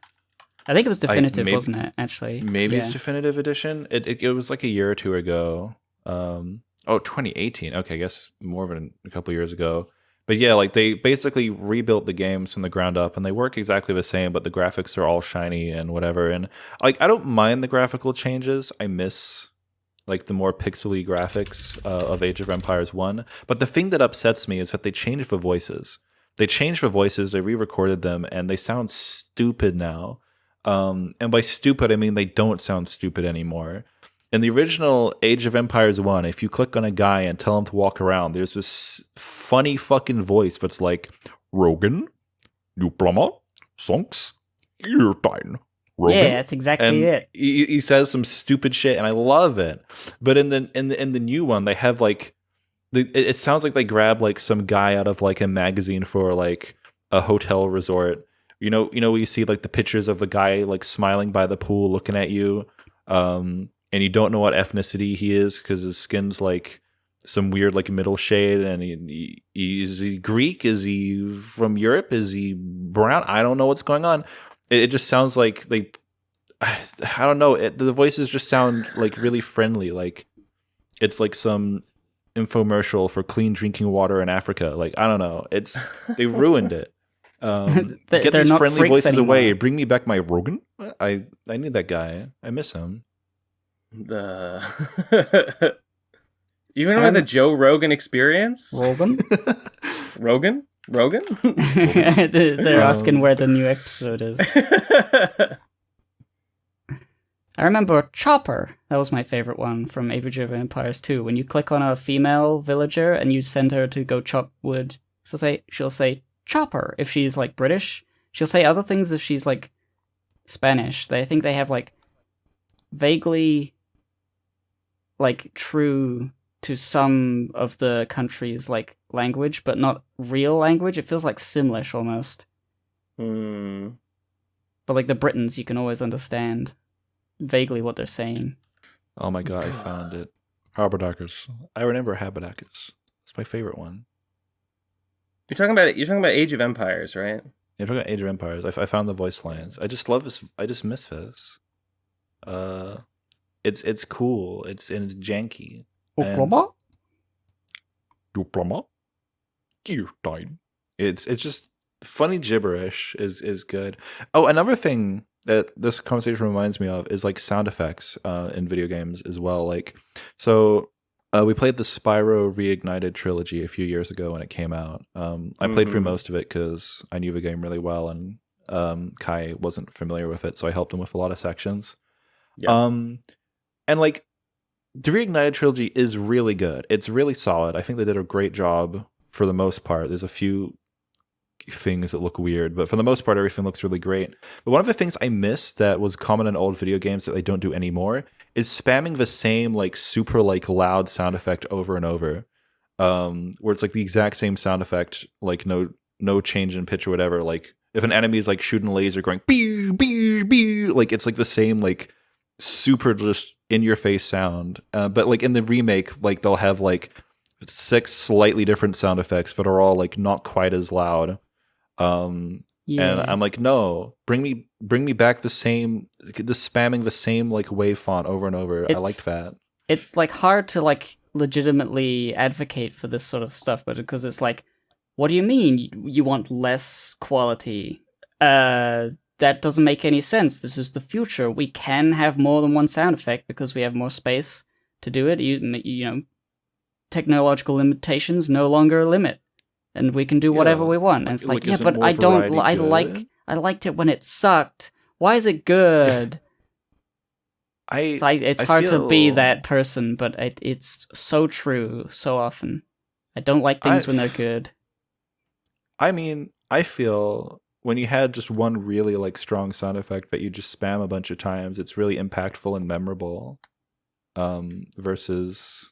S1: I think it was definitive, wasn't it, actually?
S4: Maybe it's definitive edition. It was like a year or 2 ago. 2018. Okay, I guess more than a couple years ago. But yeah, like they basically rebuilt the games from the ground up, and they work exactly the same, but the graphics are all shiny and whatever. And like I don't mind the graphical changes. I miss like the more pixely graphics of Age of Empires 1. But the thing that upsets me is that they changed the voices. They re-recorded them, and they sound stupid now. And by stupid, I mean they don't sound stupid anymore. In the original Age of Empires 1, if you click on a guy and tell him to walk around, there's this funny fucking voice that's like, Rogan, Duplama, Sonks, Eartine, Rogan.
S1: Yeah, that's exactly it.
S4: He says some stupid shit, and I love it. But in the new one, they have like, it sounds like they grab like some guy out of like a magazine for like a hotel resort. You know, where you see like the pictures of the guy like smiling by the pool, looking at you. And you don't know what ethnicity he is because his skin's like some weird like middle shade. And is he Greek? Is he from Europe? Is he brown? I don't know what's going on. It just sounds like I don't know. The voices just sound like really friendly. Like it's like some infomercial for clean drinking water in Africa. Like I don't know. They ruined it. Get these friendly voices anymore. Away. Bring me back my Rogan. I need that guy. I miss him.
S3: You remember the Joe Rogan Experience?
S1: Rogan?
S3: Rogan?
S1: They're asking where the new episode is. I remember Chopper. That was my favorite one from Age of Empires 2. When you click on a female villager and you send her to go chop wood, she'll say Chopper if she's like British. She'll say other things if she's like Spanish. I think they have like vaguely like true to some of the country's like language, but not real language. It feels like Simlish almost. But like the Britons, you can always understand vaguely what they're saying.
S4: Oh my god, I found it. Haberdakers. I remember Haberdakers. It's my favorite one.
S3: You're talking about Age of Empires, right?
S4: Yeah, I'm talking about Age of Empires. I found the voice lines. I just love this. I just miss this. It's cool. It's janky. Duplama? It's just funny gibberish is good. Oh, another thing that this conversation reminds me of is like sound effects in video games as well. Like, so we played the Spyro Reignited trilogy a few years ago when it came out. I played through most of it because I knew the game really well, and Kai wasn't familiar with it, so I helped him with a lot of sections. Yeah. And like the Reignited trilogy is really good. It's really solid. I think they did a great job for the most part. There's a few things that look weird, but for the most part, everything looks really great. But one of the things I missed that was common in old video games that they don't do anymore is spamming the same like super like loud sound effect over and over, where it's like the exact same sound effect, like no change in pitch or whatever. Like if an enemy is like shooting a laser going beep beep beep, like it's like the same like super just in your face sound. But like in the remake, like they'll have like 6 slightly different sound effects that are all like not quite as loud. And I'm like, no, bring me back the spamming the same like wave font over and over. I like that.
S1: It's like hard to like legitimately advocate for this sort of stuff, but because it's like, what do you mean you want less quality? That doesn't make any sense. This is the future. We can have more than one sound effect because we have more space to do it. You know, technological limitations no longer a limit. And we can do whatever we want. And it's like, yeah, but I don't. I liked it when it sucked. Why is it good? It's hard to be that person, but it's so true so often. I don't like things when they're good.
S4: I mean, I feel when you had just one really like strong sound effect that you just spam a bunch of times, it's really impactful and memorable. Versus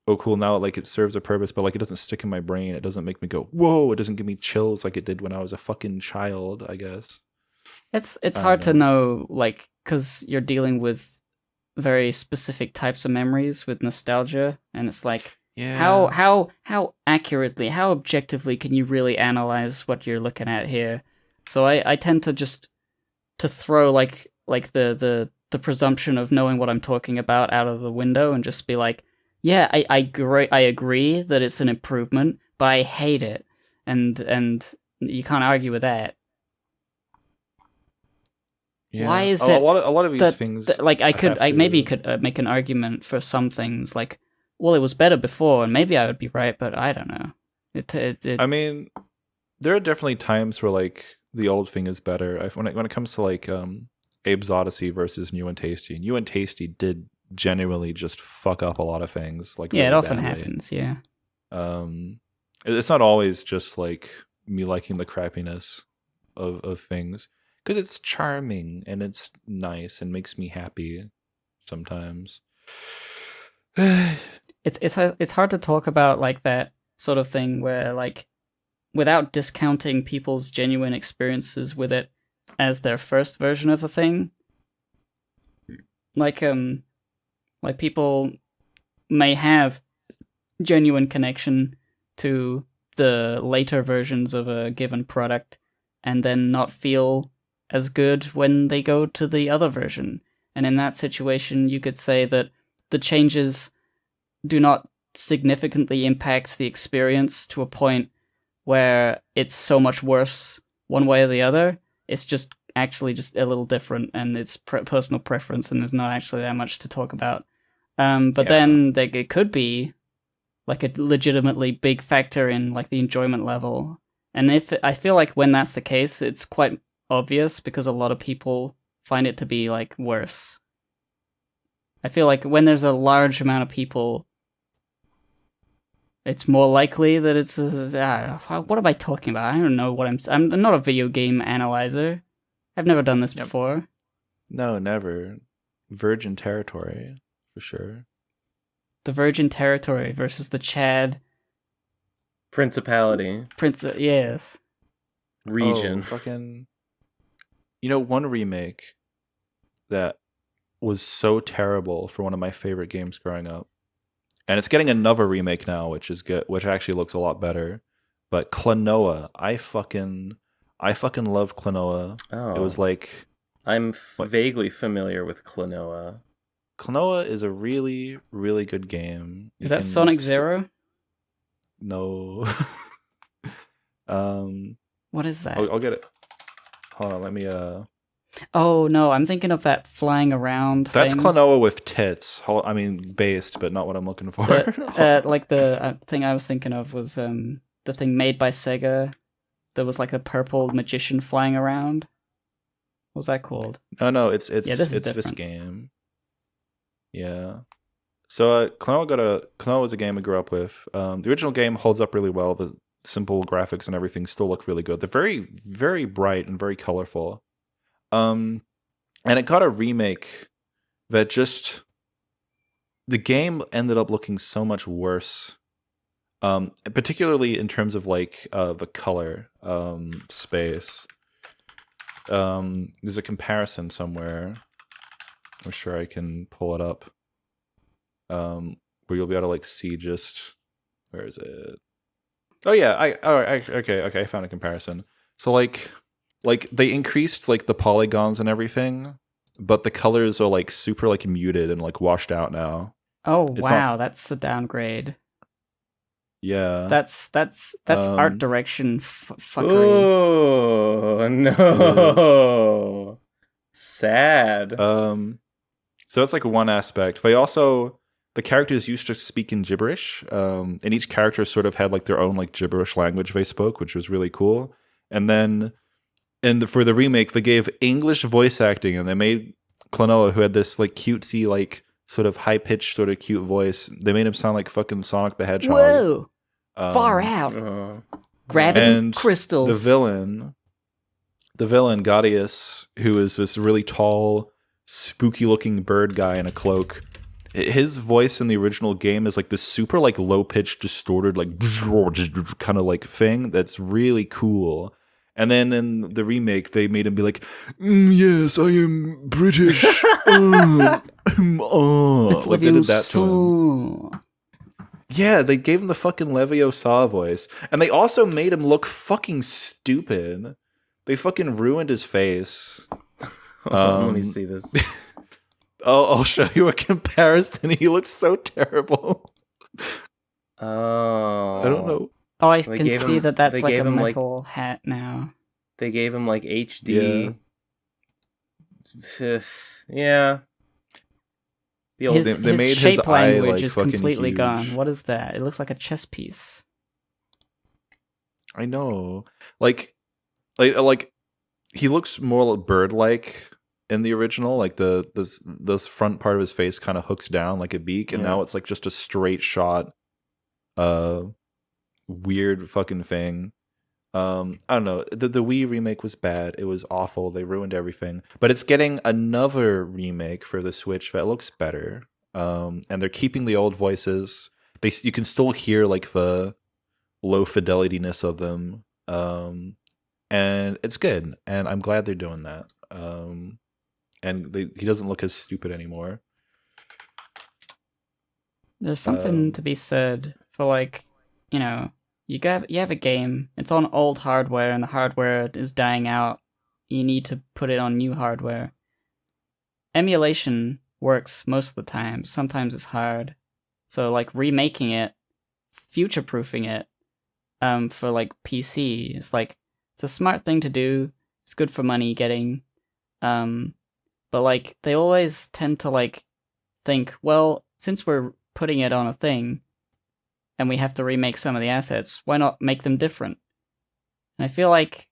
S4: oh cool, now like it serves a purpose, but like it doesn't stick in my brain. It doesn't make me go whoa. It doesn't give me chills like it did when I was a fucking child, I guess.
S1: It's hard to know, like, because you're dealing with very specific types of memories with nostalgia, and it's like, how accurately, how objectively can you really analyze what you're looking at here? So I tend to just to throw like the presumption of knowing what I'm talking about out of the window and just be like, yeah, I agree that it's an improvement, but I hate it, and you can't argue with that.
S4: Yeah.
S1: Why is
S4: a
S1: it
S4: lot of these things?
S1: Like I maybe could make an argument for some things, like, well, it was better before, and maybe I would be right, but I don't know.
S4: I mean, there are definitely times where like the old thing is better. When it comes to like Abe's Odyssey versus New and Tasty, New and Tasty did genuinely just fuck up a lot of things. Like
S1: yeah,
S4: really
S1: it often
S4: badly.
S1: happens. Yeah.
S4: It's not always just like me liking the crappiness of things. Because it's charming and it's nice and makes me happy sometimes.
S1: It's hard to talk about like that sort of thing where, like, without discounting people's genuine experiences with it as their first version of a thing. Like people may have genuine connection to the later versions of a given product and then not feel as good when they go to the other version. And in that situation, you could say that the changes do not significantly impact the experience to a point where it's so much worse one way or the other. It's just actually just a little different, and it's personal preference, and there's not actually that much to talk about. But then it could be like a legitimately big factor in like the enjoyment level. And I feel like when that's the case, it's quite obvious because a lot of people find it to be like worse. I feel like when there's a large amount of people, it's more likely that it's what am I talking about? I don't know what I'm not a video game analyzer. I've never done this before.
S4: No, never. Virgin territory, for sure.
S1: The Virgin Territory versus the Chad
S3: Principality.
S1: Yes.
S3: Region.
S4: Fucking. You know, one remake that was so terrible for one of my favorite games growing up, and it's getting another remake now, which is good, which actually looks a lot better. But Klonoa, I fucking love Klonoa.
S3: Oh,
S4: it was like
S3: I'm vaguely familiar with Klonoa.
S4: Klonoa is a really, really good game.
S1: Is that Sonic Zero?
S4: No.
S1: What is that?
S4: I'll get it. Hold on, let me.
S1: Oh no, I'm thinking of that flying around.
S4: That's
S1: thing.
S4: Klonoa with tits. I mean, based, but not what I'm looking for.
S1: Like the thing I was thinking of was the thing made by Sega. There was like a purple magician flying around. What was that called?
S4: No, it's this game. Yeah. So Klonoa was a game I grew up with. The original game holds up really well. The simple graphics and everything still look really good. They're very, very bright and very colorful. And it got a remake that just the game ended up looking so much worse. Particularly in terms of like the color space. There's a comparison somewhere. I'm sure I can pull it up. Where you'll be able to like see just where is it? Oh yeah, okay, I found a comparison. So like they increased like the polygons and everything, but the colors are like super like muted and like washed out now.
S1: Oh wow, that's a downgrade.
S4: Yeah,
S1: that's art direction fuckery.
S3: Oh no, sad.
S4: So that's like one aspect. But the characters used to speak in gibberish, and each character sort of had like their own like gibberish language they spoke, which was really cool. And then, for the remake, they gave English voice acting, and they made Klonoa, who had this like cutesy, like sort of high pitched, sort of cute voice. They made him sound like fucking Sonic the Hedgehog.
S1: Whoa, far out, grabbing crystals.
S4: The villain Gaudius, who is this really tall, spooky looking bird guy in a cloak. his voice in the original game is like this super like low pitched, distorted, like kind of like thing that's really cool. And then in the remake, they made him be like, "Yes, I am British."
S1: It's
S4: like they did that to him.
S1: Leviosa.
S4: Yeah, they gave him the fucking Leviosa voice, and they also made him look fucking stupid. They fucking ruined his face.
S3: Let me see this.
S4: I'll show you a comparison. He looks so terrible.
S3: Oh,
S4: I don't know.
S1: Oh, I
S3: They
S1: can
S3: gave
S1: see
S3: him-
S1: that that's
S3: they
S1: like
S3: gave
S1: a
S3: him, like-
S1: metal hat now.
S3: They gave him like HD. Yeah. The old
S1: His,
S4: They
S1: his
S4: made his
S1: shape
S4: eye,
S1: language
S4: like,
S1: is
S4: fucking
S1: completely
S4: huge.
S1: gone. What is that? It looks like a chess piece.
S4: I know. Like he looks more bird-like in the original. Like this front part of his face kind of hooks down like a beak, and
S3: Yeah.
S4: now it's like just a straight shot, weird fucking thing. I don't know. The Wii remake was bad. It was awful. They ruined everything. But it's getting another remake for the Switch that looks better. And they're keeping the old voices. You can still hear like the low fidelityness of them. And it's good. And I'm glad they're doing that. And he doesn't look as stupid anymore.
S1: There's something to be said for like, you know, you have a game, it's on old hardware and the hardware is dying out. You need to put it on new hardware. Emulation works most of the time. Sometimes it's hard. So like remaking it, future-proofing it, for like PC, it's a smart thing to do. It's good for money getting. But like they always tend to like think, well, since we're putting it on a thing and we have to remake some of the assets, why not make them different? And I feel like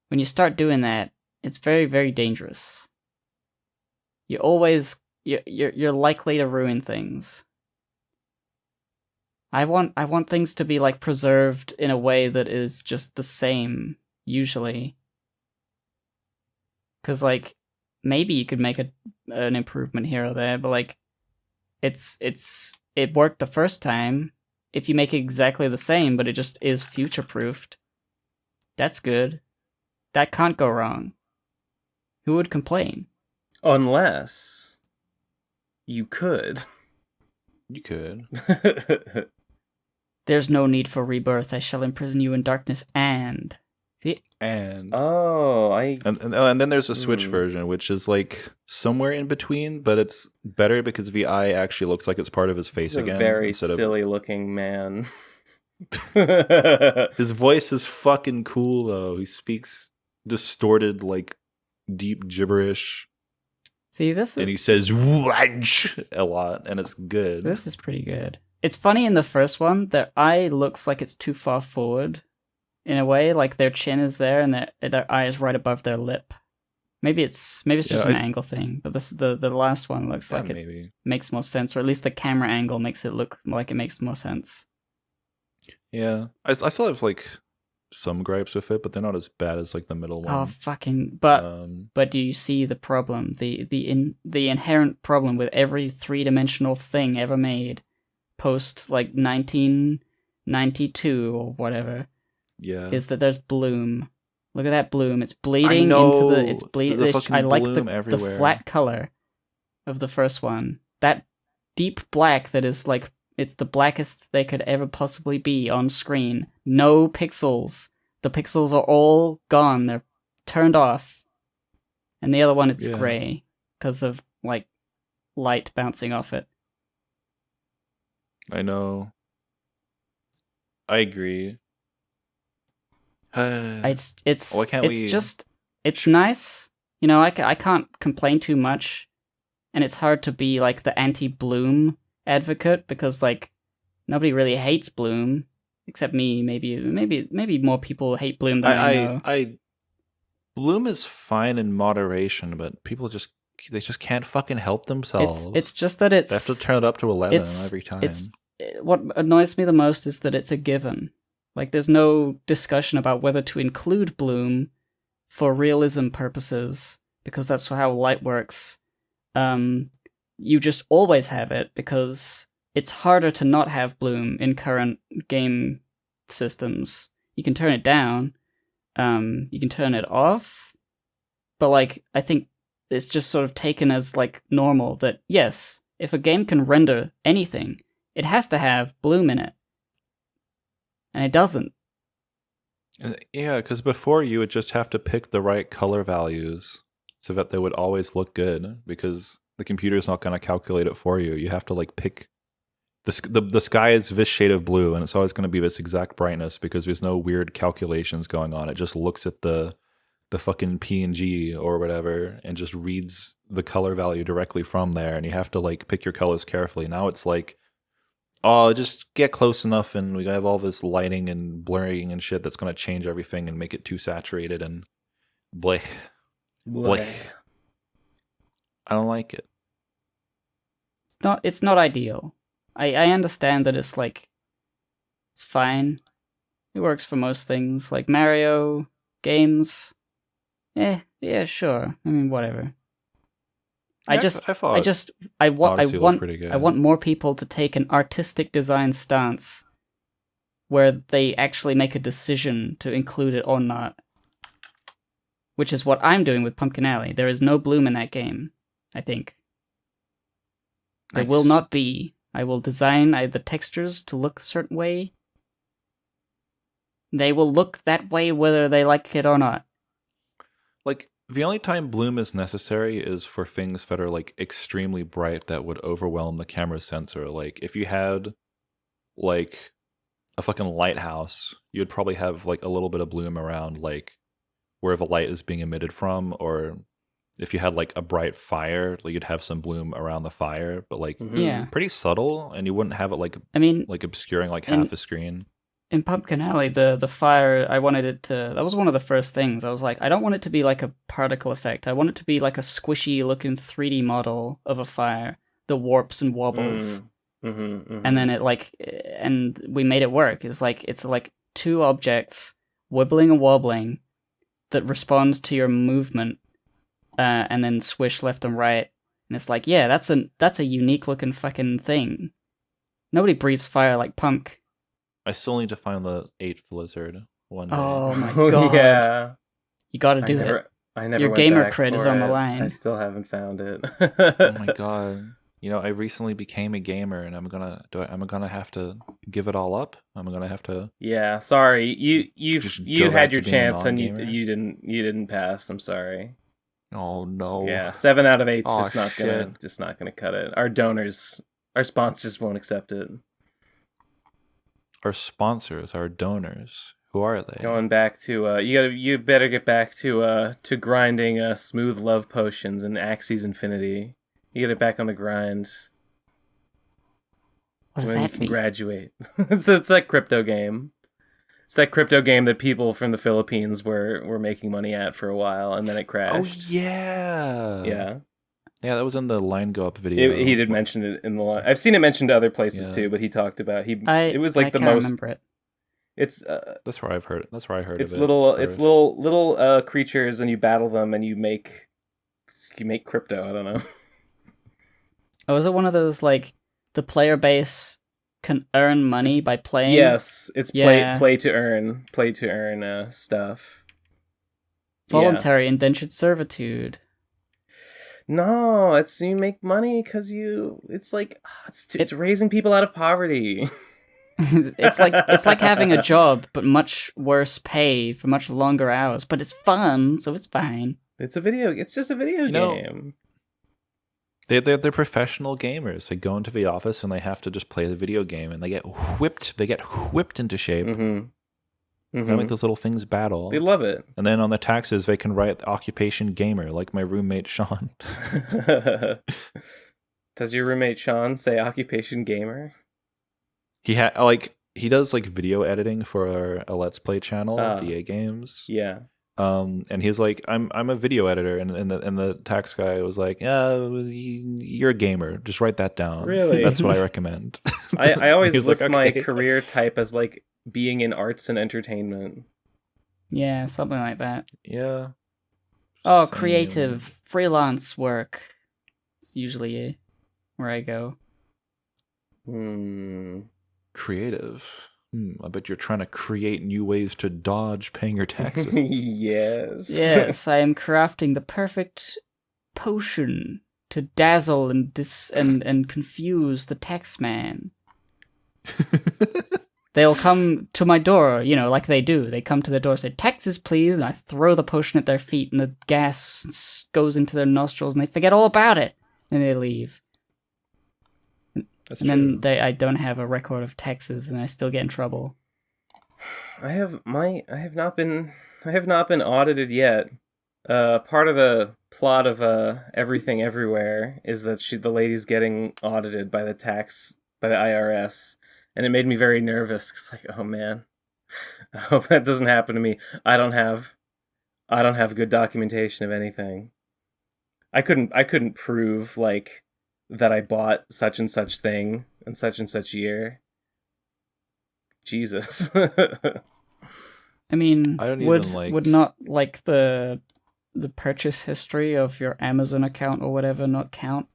S1: when you start doing that, it's very, very dangerous. You're likely to ruin things. I want things to be like preserved in a way that is just the same, usually. 'Cause like maybe you could make an improvement here or there, but like it worked the first time. If you make it exactly the same, but it just is future-proofed, that's good. That can't go wrong. Who would complain?
S3: Unless you could.
S4: You could.
S1: There's no need for rebirth. I shall imprison you in darkness and... See?
S4: And
S3: and
S4: then there's a Switch version, which is like somewhere in between, but it's better because the eye actually looks like it's part of his face
S3: he's a
S4: again.
S3: very
S4: instead of-
S3: silly looking man.
S4: His voice is fucking cool though. He speaks distorted, like deep gibberish,
S1: See, this is...
S4: and he says "Waj" a lot, and it's good.
S1: This is pretty good. It's funny in the first one, their eye looks like it's too far forward. In a way, like their chin is there and their eye is right above their lip. Maybe it's just an angle thing, but this the last one looks like it makes more sense, or at least the camera angle makes it look like it makes more sense.
S4: Yeah, I still have like some gripes with it, but they're not as bad as like the middle one.
S1: Oh fucking! But do you see the problem? The inherent problem with every 3-dimensional thing ever made, post like 1992 or whatever.
S4: Yeah,
S1: is that there's bloom. Look at that bloom. It's bleeding
S4: know.
S1: into the. It's bleeding.
S4: fucking
S1: I like
S4: bloom
S1: the
S4: everywhere.
S1: flat color of the first one. That deep black that is like it's the blackest they could ever possibly be on screen. No pixels. The pixels are all gone. They're turned off. And the other one, it's gray because of like light bouncing off it.
S4: I know. I agree.
S1: It's nice. You know, I can't complain too much, and it's hard to be like the anti-Bloom advocate because like nobody really hates Bloom except me. Maybe more people hate Bloom than I know.
S4: Bloom is fine in moderation, but people just can't fucking help themselves.
S1: It's just that they
S4: have to turn it up to 11 every time.
S1: What annoys me the most is that it's a given. Like, there's no discussion about whether to include bloom for realism purposes, because that's how light works. you just always have it because it's harder to not have bloom in current game systems. You can turn it down, you can turn it off, but like I think it's just sort of taken as like normal that yes, if a game can render anything, it has to have bloom in it. And it doesn't.
S4: Yeah, because before you would just have to pick the right color values so that they would always look good, because the computer's not going to calculate it for you. You have to like pick the sky is this shade of blue, and it's always going to be this exact brightness because there's no weird calculations going on. It just looks at the fucking PNG or whatever and just reads the color value directly from there, and you have to like pick your colors carefully. Now it's like, oh, just get close enough and we have all this lighting and blurring and shit that's going to change everything and make it too saturated and bleh. Bleh. I don't like it.
S1: It's not ideal. I understand that it's like, it's fine. It works for most things, like Mario games. Yeah, sure. I mean, whatever. I want more people to take an artistic design stance where they actually make a decision to include it or not. Which is what I'm doing with Pumpkin Alley. There is no bloom in that game, I think. There will not be. I will design the textures to look a certain way. They will look that way whether they like it or not.
S4: Like, the only time bloom is necessary is for things that are, like, extremely bright that would overwhelm the camera sensor. Like, if you had, like, a fucking lighthouse, you would probably have, like, a little bit of bloom around, like, where the light is being emitted from, or if you had, like, a bright fire, like, you'd have some bloom around the fire, but, like, pretty subtle, and you wouldn't have it, like, like obscuring, like, half the screen.
S1: In Pumpkin Alley, the fire, I wanted it to... That was one of the first things. I was like, I don't want it to be like a particle effect. I want it to be like a squishy-looking 3D model of a fire that warps and wobbles. And then it, like... And we made it work. It's like two objects wibbling and wobbling that respond to your movement and then swish left and right. And it's like, yeah, that's a unique-looking fucking thing. Nobody breathes fire like Punk.
S4: I still need to find the 8th lizard one day.
S1: Oh my god.
S3: Yeah.
S1: You gotta do it.
S3: I never
S1: Your
S3: went
S1: gamer
S3: back
S1: cred
S3: for
S1: is on the
S3: it.
S1: line.
S3: I still haven't found it.
S4: Oh my god. You know, I recently became a gamer and I'm gonna have to give it all up. I'm gonna have to...
S3: Yeah, sorry. You had your chance and you didn't pass. I'm sorry.
S4: Oh no.
S3: Yeah, 7 out of 8's just not gonna cut it. Our sponsors won't accept it.
S4: Our sponsors, our donors, who are they?
S3: Going back to you better get back to grinding smooth love potions and Axie's Infinity. You get it back on the grind.
S1: What does
S3: when
S1: that
S3: you can
S1: mean?
S3: graduate. It's that crypto game. It's that crypto game that people from the Philippines were making money at for a while, and then it crashed.
S4: Oh yeah. Yeah, that was in the Line Go Up video.
S3: He did mention it in the line. I've seen it mentioned to other places too, but he talked about it was like the most.
S1: Remember it.
S3: It's
S4: that's where I've heard it. That's where I heard
S3: it's
S4: of it.
S3: It's little creatures, and you battle them, and you make crypto. I don't know.
S1: Oh, is it one of those like the player base can earn money by playing?
S3: Yes, it's play to earn stuff.
S1: Voluntary indentured servitude.
S3: No, it's you make money because it's raising people out of poverty.
S1: it's like having a job, but much worse pay for much longer hours. But it's fun, so it's fine.
S3: It's just a video game.
S4: They're professional gamers. They go into the office and they have to just play the video game, and they get whipped. They get whipped into shape. They make those little things battle.
S3: They love it.
S4: And then on the taxes, they can write occupation gamer, like my roommate Sean.
S3: Does your roommate Sean say occupation gamer?
S4: He does like video editing for a Let's Play channel, DA Games.
S3: Yeah.
S4: And he's like, I'm a video editor, and the tax guy was like, you're a gamer. Just write that down.
S3: Really?
S4: That's what I recommend.
S3: I always list
S4: like,
S3: my
S4: okay.
S3: career type as like being in arts and entertainment.
S1: Yeah, something like that.
S4: Yeah.
S1: Oh, creative freelance work. It's usually where I go.
S4: Creative. I bet you're trying to create new ways to dodge paying your taxes.
S3: Yes.
S1: Yes, I am crafting the perfect potion to dazzle and and confuse the tax man. They'll come to my door, like they do. They come to the door, say, "Taxes, please," and I throw the potion at their feet, and the gas goes into their nostrils, and they forget all about it, and they leave.
S4: That's
S1: and
S4: true.
S1: then I don't have a record of taxes, and I still get in trouble.
S3: I have not been audited yet. Part of the plot of Everything Everywhere is that the lady's getting audited by the IRS, and it made me very nervous. Cause like, oh man, I hope that doesn't happen to me. I don't have good documentation of anything. I couldn't prove like that I bought such and such thing in such and such year. Jesus.
S1: I mean,
S4: I don't
S1: would not like the purchase history of your Amazon account or whatever not count?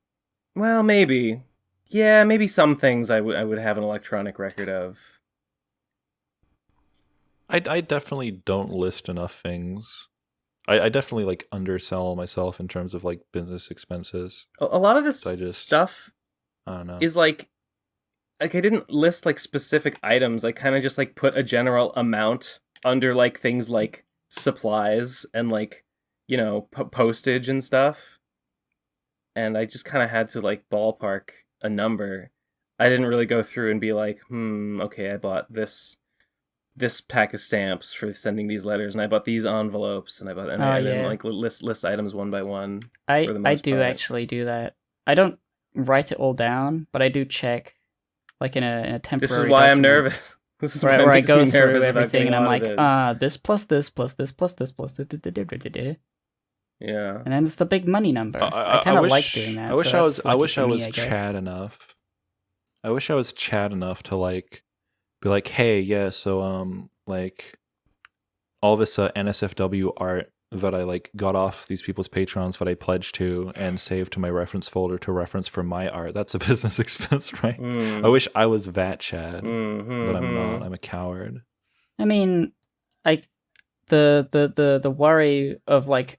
S3: Well, maybe. Yeah, maybe some things I would have an electronic record of.
S4: I definitely don't list enough things. I definitely like undersell myself in terms of like business expenses.
S3: A lot of this stuff
S4: I don't know.
S3: is like I didn't list like specific items. I kind of just like put a general amount under like things like supplies and like, postage and stuff. And I just kind of had to like ballpark a number. I didn't really go through and be like, okay, I bought this pack of stamps for sending these letters, and I bought these envelopes, and I then like list items one by one.
S1: I do actually do that. I don't write it all down, but I do check, like in a temporary.
S3: This is why
S1: document.
S3: I'm nervous. This is
S1: where I go through
S3: about
S1: everything, and I'm
S3: audited.
S1: like, this plus this plus this plus this plus this.
S3: Yeah.
S1: And then it's the big money number. I kind of like doing that.
S4: I wish I was
S1: guess.
S4: Chad enough. I wish I was Chad enough to like be like, hey, yeah, so like all this NSFW art that I like got off these people's patrons that I pledged to and saved to my reference folder to reference for my art. That's a business expense, right? I wish I was that Chad, but I'm not. I'm a coward.
S1: I mean, the worry of like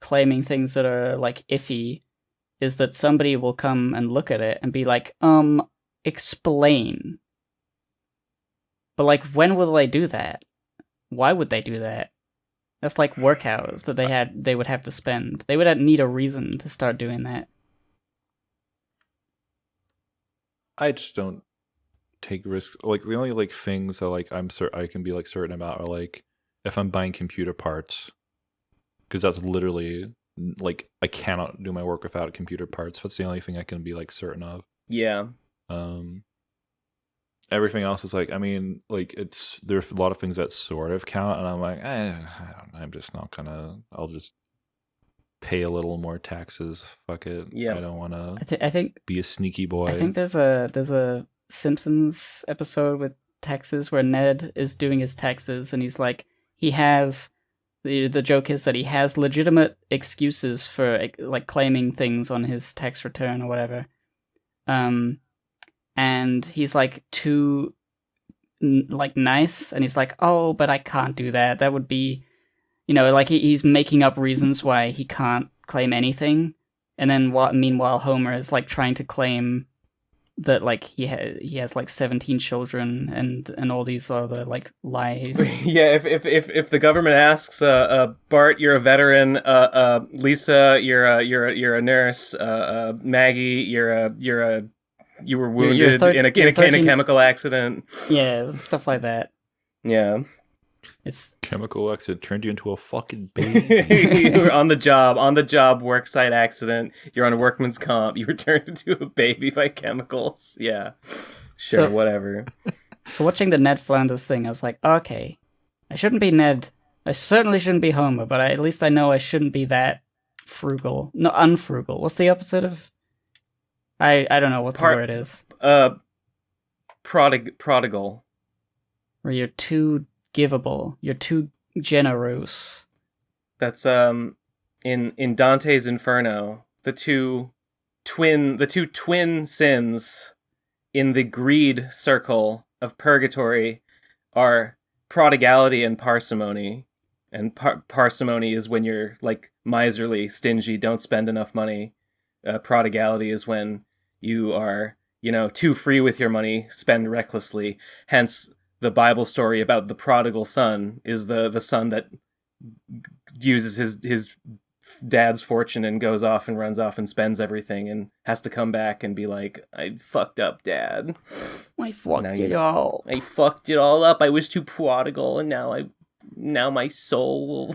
S1: claiming things that are like iffy is that somebody will come and look at it and be like, explain. But like, when will they do that? Why would they do that? That's like work hours that they would have to spend. They would need a reason to start doing that.
S4: I just don't take risks. Like the only like things that like I can be like certain about are like if I'm buying computer parts, because that's literally like I cannot do my work without computer parts. That's the only thing I can be like certain of.
S3: Yeah.
S4: Everything else is like, I mean, like there's a lot of things that sort of count, and I'm like, I'm just not gonna. I'll just pay a little more taxes. Fuck it.
S3: Yeah.
S4: I don't want to.
S1: I think
S4: be a sneaky boy.
S1: I think there's a Simpsons episode with taxes where Ned is doing his taxes, and he's like, he has. The joke is that he has legitimate excuses for like claiming things on his tax return or whatever. And he's like too like nice, and he's like, oh, but I can't do that. That would be, like he's making up reasons why he can't claim anything. And then meanwhile, Homer is like trying to claim that like he has like 17 children and all these other like lies.
S3: Yeah, if the government asks, Bart, you're a veteran, Lisa, you're a nurse, Maggie, you were wounded in a chemical accident.
S1: Yeah, stuff like that.
S3: Yeah.
S1: It's
S4: chemical accident turned you into a fucking baby.
S3: You were on the job worksite accident. You're on a workman's comp. You were turned into a baby by chemicals. Yeah. Sure, whatever.
S1: So watching the Ned Flanders thing, I was like, okay, I shouldn't be Ned. I certainly shouldn't be Homer, but at least I know I shouldn't be that frugal. No, unfrugal. What's the opposite of... I don't know what the word is.
S3: Prodigal.
S1: Where you're too giveable. You're too generous.
S3: That's in Dante's Inferno. The two two twin sins in the greed circle of purgatory are prodigality and parsimony. And parsimony is when you're like miserly, stingy, don't spend enough money. Prodigality is when you are, too free with your money, spend recklessly. Hence, the Bible story about the prodigal son is the son that uses his dad's fortune and goes off and runs off and spends everything and has to come back and be like, I fucked up, Dad.
S1: I fucked it all.
S3: I fucked it all up. I was too prodigal, and now my soul will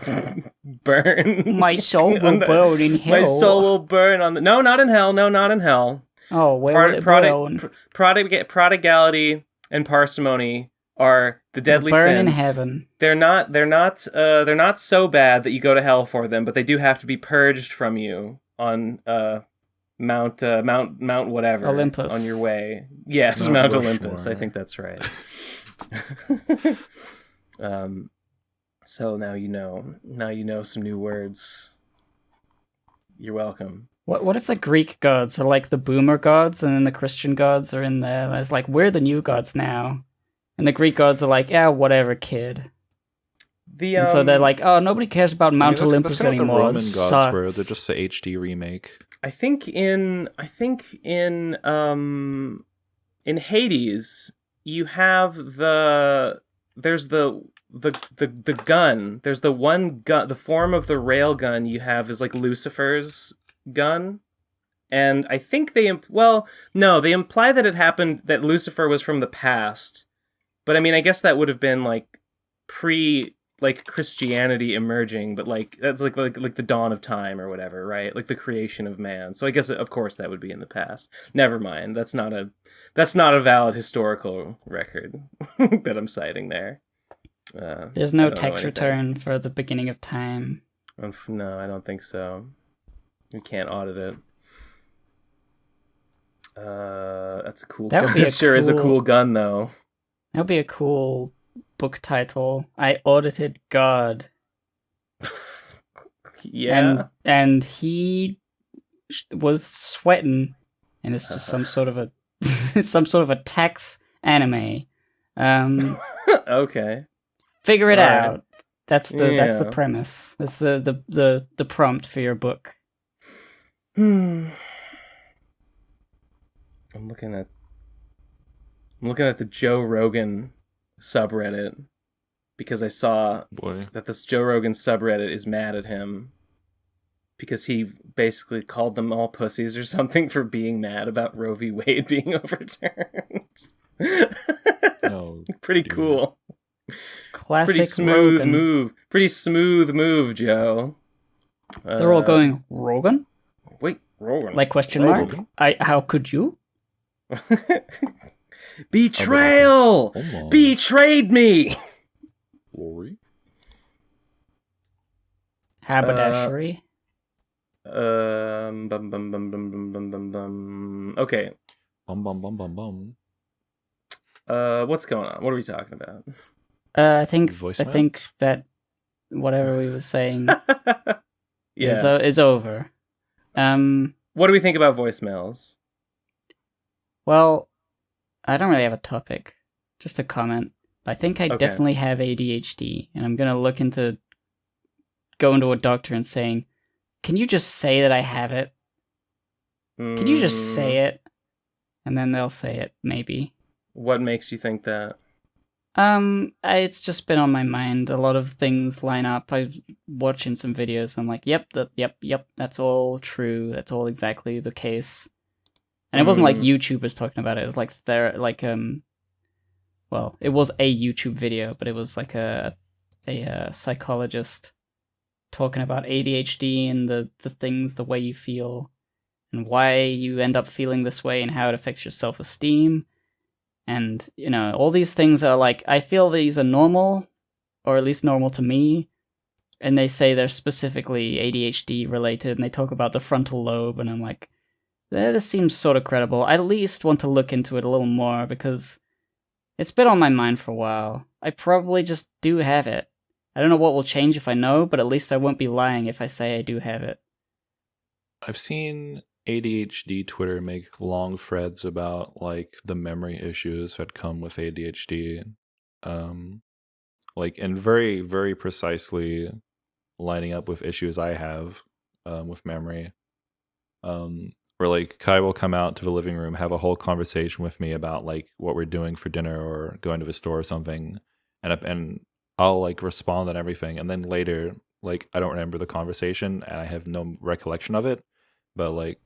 S3: burn.
S1: My soul will burn in hell.
S3: My soul will burn on the... No, not in hell. No, not in hell.
S1: Oh, where will it burn?
S3: Prodigality and parsimony are the deadly
S1: burn
S3: sins.
S1: In heaven.
S3: They're not so bad that you go to hell for them, but they do have to be purged from you on Mount whatever,
S1: Olympus,
S3: on your way. Yes, Mount Olympus. I think that's right. So now you know. Now you know some new words. You're welcome.
S1: What if the Greek gods are like the boomer gods, and then the Christian gods are in there? It's like, we're the new gods now. And the Greek gods are like, yeah, whatever, kid. And so they're like, oh, nobody cares about Mount Olympus
S4: that's
S1: anymore.
S4: The Roman gods
S1: sucks.
S4: were they're just the HD remake.
S3: I think in Hades you have there's the gun. There's the one gun. The form of the rail gun you have is like Lucifer's gun. And I think they imply that it happened, that Lucifer was from the past. But I mean, I guess that would have been like Christianity emerging, but like that's like the dawn of time or whatever, right? Like the creation of man. So I guess of course that would be in the past. Never mind. That's not a valid historical record that I'm citing there.
S1: There's no text return for the beginning of time.
S3: No, I don't think so. We can't audit it. That's a cool gun. It sure is a cool gun, though.
S1: That would be a cool book title. I audited God.
S3: Yeah.
S1: And he was sweating, and it's just some sort of a tax anime.
S3: Okay.
S1: Figure it out. That's the premise. That's the prompt for your book.
S3: I'm looking at the Joe Rogan subreddit because I saw that this Joe Rogan subreddit is mad at him because he basically called them all pussies or something for being mad about Roe v. Wade being overturned. Pretty cool.
S1: Classic
S3: Pretty smooth
S1: Rogan.
S3: move. Pretty smooth move, Joe.
S1: They're all going, Rogan?
S3: Wait, Rogan.
S1: Like question mark? How could you?
S3: Betrayal! Betrayed me!
S4: Glory?
S1: Haberdashery?
S3: Okay. What's going on? What are we talking about?
S1: I think that whatever we were saying is over.
S3: What do we think about voicemails?
S1: Well, I don't really have a topic, just a comment. I think I definitely have ADHD, and I'm gonna look into going to a doctor and saying, "Can you just say that I have it? Can you just say it?" And then they'll say it, maybe.
S3: What makes you think that?
S1: It's just been on my mind. A lot of things line up. I'm watching some videos. I'm like, yep, that's all true. That's all exactly the case. And it wasn't like YouTube was talking about it. It was like it was a YouTube video, but it was like a psychologist talking about ADHD and the things, the way you feel, and why you end up feeling this way, and how it affects your self-esteem. And, all these things are like, I feel these are normal, or at least normal to me. And they say they're specifically ADHD related, and they talk about the frontal lobe, and I'm like, this seems sort of credible. I at least want to look into it a little more, because it's been on my mind for a while. I probably just do have it. I don't know what will change if I know, but at least I won't be lying if I say I do have it.
S4: I've seen ADHD Twitter make long threads about like the memory issues that come with ADHD, like and very very precisely lining up with issues I have with memory. Where like Kai will come out to the living room, have a whole conversation with me about like what we're doing for dinner or going to the store or something, and I'll like respond on everything, and then later like I don't remember the conversation and I have no recollection of it, but like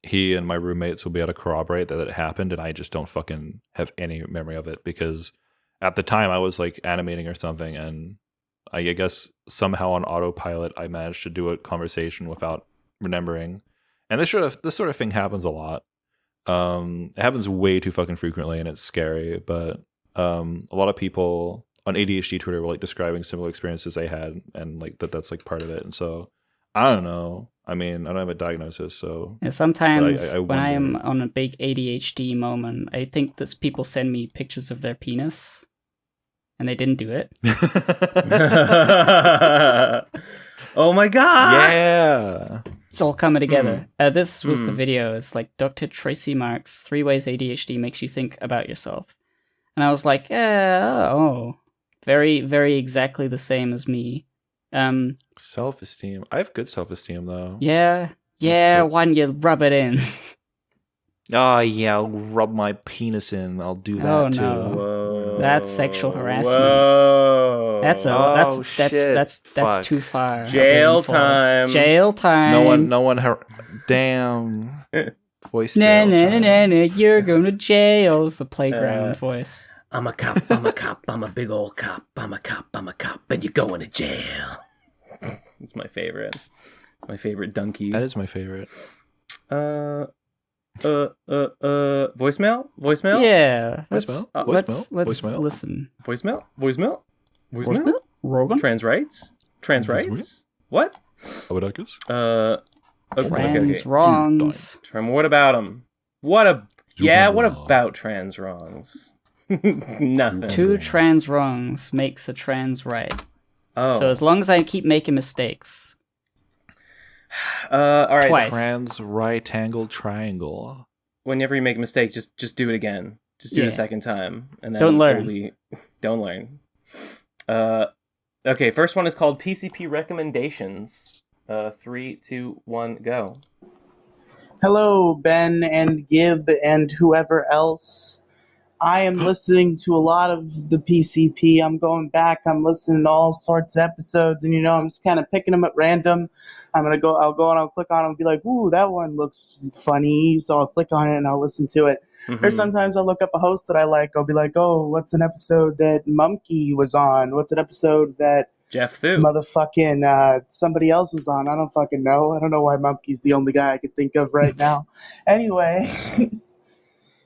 S4: he and my roommates will be able to corroborate that it happened, and I just don't fucking have any memory of it because at the time I was like animating or something, and I guess somehow on autopilot I managed to do a conversation without remembering. And this sort of thing happens a lot. It happens way too fucking frequently, and it's scary. But a lot of people on ADHD Twitter were like describing similar experiences they had, and like that's like part of it. And so I don't know. I mean, I don't have a diagnosis, so
S1: Yeah, sometimes
S4: I
S1: when I am
S4: wonder.
S1: on a big ADHD moment, I think that people send me pictures of their penis, and they didn't do it.
S3: Oh my god!
S4: Yeah.
S1: It's all coming together. This was the video. It's like Dr. Tracy Marks, 3 ways ADHD makes you think about yourself. And I was like, very, very exactly the same as me.
S4: Self-esteem. I have good self-esteem though.
S1: Yeah, why don't you rub it in?
S4: Oh yeah, I'll rub my penis in. I'll do that
S1: Oh,
S4: too.
S1: no.
S3: Whoa.
S1: That's sexual harassment.
S3: Whoa.
S1: That's too far.
S3: Jail time.
S1: Jail time.
S4: No one. Damn. Voice
S1: Na
S4: jail
S1: na na
S4: time.
S1: na, you're going to jail. It's the playground voice.
S2: I'm a cop, I'm a cop, I'm a big old cop, I'm a cop, and you're going to jail.
S3: It's my favorite. My favorite donkey.
S4: That is my favorite.
S3: Voicemail?
S1: Yeah.
S4: Voicemail?
S1: Let's
S4: Voicemail?
S1: listen.
S3: Voicemail?
S1: Rogan?
S3: Trans rights? What?
S4: Abadakis?
S1: Trans wrongs.
S3: What about them? What about trans wrongs? Nothing.
S1: 2 trans wrongs makes a trans right.
S3: Oh.
S1: So as long as I keep making mistakes.
S3: All right.
S1: Twice.
S4: Trans right angle triangle.
S3: Whenever you make a mistake, just do it again. Just do it
S1: Yeah.
S3: a second time, and then
S1: Don't learn.
S3: Don't learn. Okay. First one is called PCP recommendations. 3, 2, 1, go.
S5: Hello, Ben and Gib and whoever else. I am listening to a lot of the PCP. I'm going back. I'm listening to all sorts of episodes, and I'm just kind of picking them at random. I'll go and I'll click on it and be like, ooh, that one looks funny. So I'll click on it and I'll listen to it.
S3: Mhm.
S5: Or sometimes I'll look up a host that I like. I'll be like, oh, what's an episode that Milky was on? What's an episode that
S3: Jeff Thu.
S5: motherfucking somebody else was on? I don't fucking know. I don't know why Milky's the only guy I could think of right now. Anyway,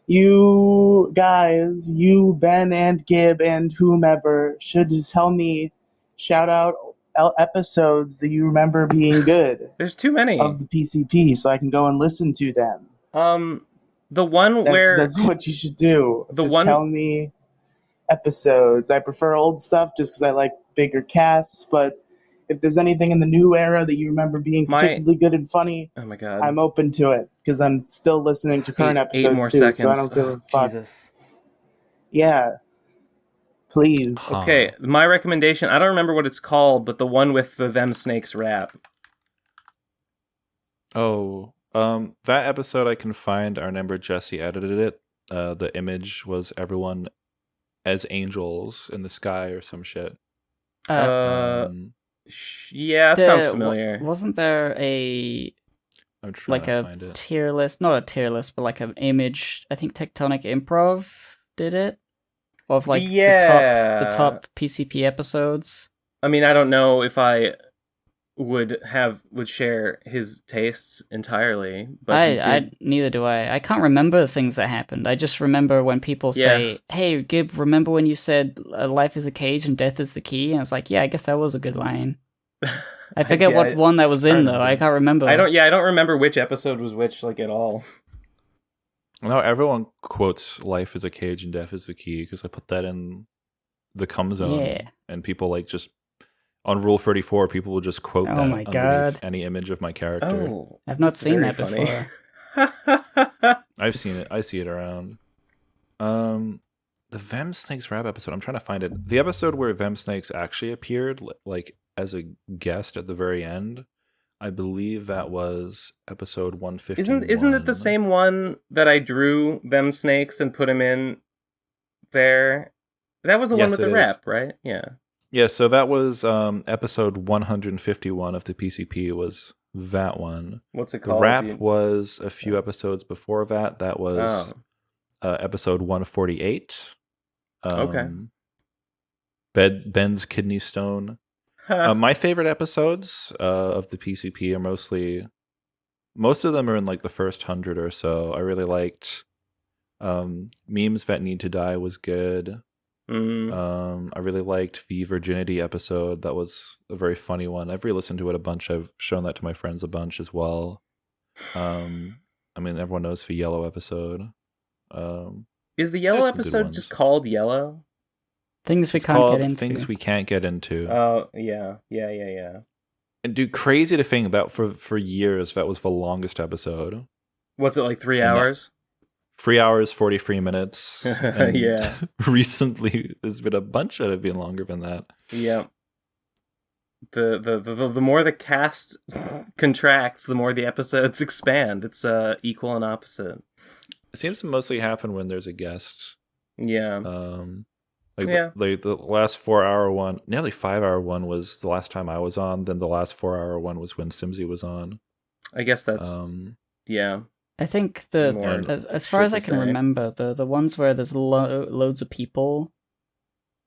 S5: you guys, you, Ben and Gib and whomever, should tell me, shout out episodes that you remember being good
S3: There's too many.
S5: of the PCP so I can go and listen to them.
S3: The one where
S5: That's what you should do.
S3: The
S5: Just
S3: one-
S5: tell me episodes. I prefer old stuff just because I like bigger casts, but if there's anything in the new era that you remember being particularly good and funny,
S3: oh my god,
S5: I'm open to it because I'm still listening to current episodes
S3: 8 more
S5: too,
S3: seconds.
S5: so I don't give a fuck.
S3: Jesus.
S5: Yeah. Please.
S3: Okay, my recommendation. I don't remember what it's called, but the one with the Them Snakes rap.
S4: Oh, that episode I can find. I remember Jesse edited it. The image was everyone as angels in the sky or some shit.
S3: Yeah, that sounds familiar.
S1: Wasn't there
S4: I'm trying
S1: like
S4: to
S1: a
S4: find it.
S1: tier list? Not a tier list, but like an image. I think Tectonic Improv did it. Of like the top PCP episodes.
S3: I mean, I don't know if I would share his tastes entirely, but he did.
S1: Neither do I. I can't remember the things that happened. I just remember when people say, "Hey, Gib, remember when you said life is a cage and death is the key?" And I was like, "Yeah, I guess that was a good line." I forget what one that was in though. I can't remember.
S3: I don't remember which episode was which, like, at all.
S4: No, everyone quotes "life is a cage and death is the key" because I put that in the cum zone,
S1: Yeah.
S4: and people like just on Rule 34, people will just quote that
S1: my
S4: underneath
S1: God.
S4: any image of my character.
S3: Oh,
S1: I've not seen
S3: very
S1: that
S3: funny.
S1: before.
S4: I've seen it. I see it around. The Vem Snakes rap episode. I'm trying to find it. The episode where Vem Snakes actually appeared, like as a guest at the very end. I believe that was episode 151.
S3: Isn't it the same one that I drew them snakes and put him in there? That was the one
S4: Yes,
S3: with the
S4: it is.
S3: rep, right? Yeah.
S4: Yeah, so that was episode 151 of the PCP was that one.
S3: What's it
S4: The
S3: called?
S4: rap was a few episodes before that. That was episode 148.
S3: Okay.
S4: Ben's Kidney Stone. My favorite episodes of the PCP are most of them are in like the first 100 or so. I really liked Memes That Need to Die was good. I really liked the Virginity episode. That was a very funny one. I've re-listened to it a bunch. I've shown that to my friends a bunch as well. I mean, everyone knows the Yellow episode.
S3: Is the Yellow
S4: there's some good
S3: episode
S4: ones.
S3: just called Yellow?
S1: Things we
S4: It's
S1: can't
S4: called
S1: get into.
S4: Things We Can't Get Into.
S3: Oh, yeah.
S4: And dude, crazy to think that for years that was the longest episode.
S3: What's it, like 3
S4: And that-
S3: hours?
S4: 3 hours, 43 minutes. And
S3: Yeah.
S4: Recently, there's been a bunch that have been longer than that.
S3: Yeah. The more the cast contracts, the more the episodes expand. It's equal and opposite.
S4: It seems to mostly happen when there's a guest.
S3: Yeah.
S4: The last 4 hour one, nearly 5 hour one was the last time I was on. Then the last 4 hour one was when Simsy was on.
S3: I guess that's yeah.
S1: I think
S3: More
S1: as far as I
S3: shit
S1: can
S3: to say.
S1: remember, the ones where there's loads of people,